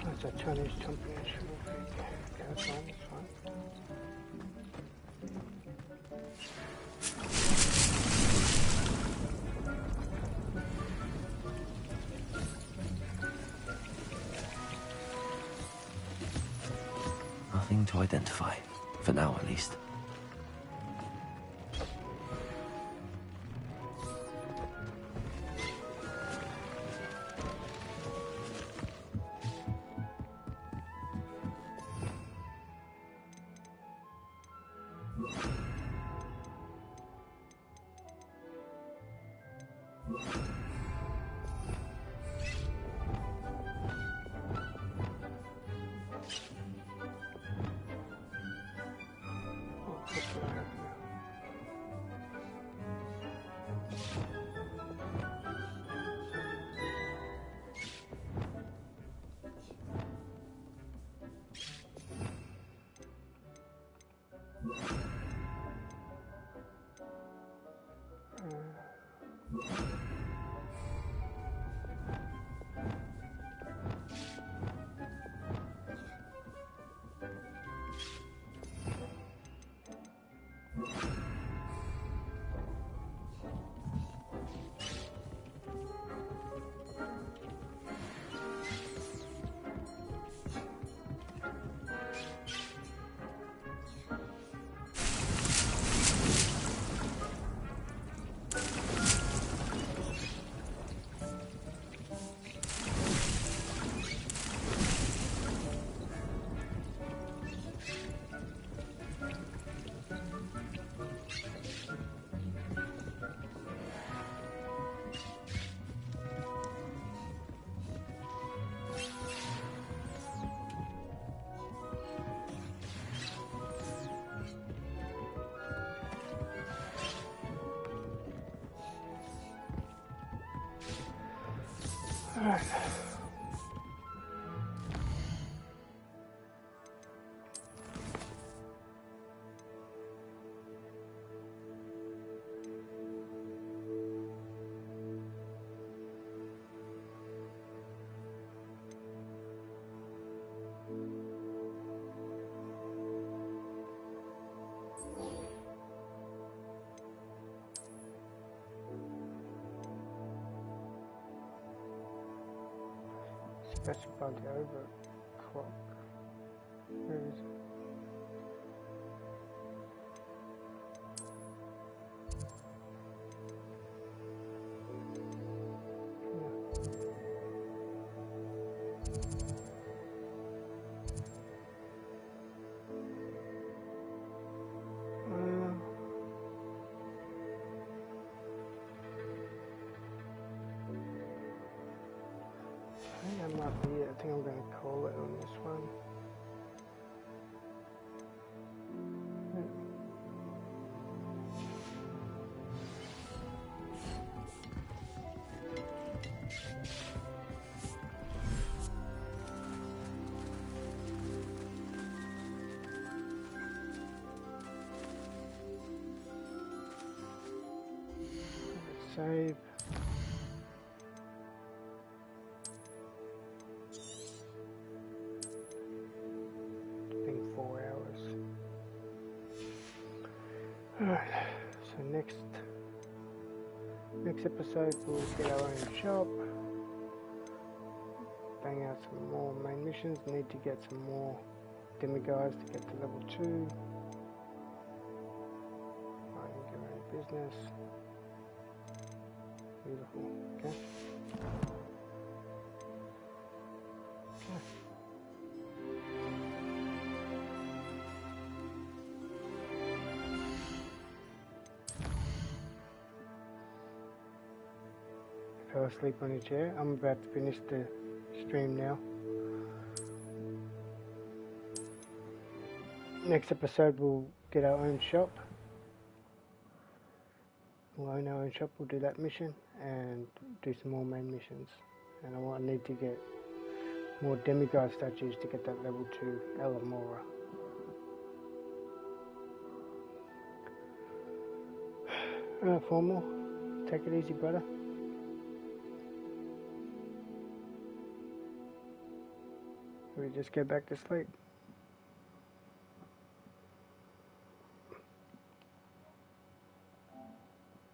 Speaker 1: That's a Chinese company. Okay, that's fine, that's fine.
Speaker 5: Nothing to identify, for now at least.
Speaker 1: Alright. Specify the overclock. Where is it? I think that might be it. I think I'm going to call it on this one. Save. Been 4 hours. Alright, so next episode we'll get our own shop. Bang out some more main missions. Need to get some more demigods to get to level 2. Running your own business. Beautiful. Okay. Fell asleep on a chair. I'm about to finish the stream now. Next episode we'll get our own shop. We'll own our own shop, we'll do that mission and do some more main missions. And I need to get more demigod statues to get that level 2 Elamora. Alright, 4 more. Take it easy, brother. We just get back to sleep.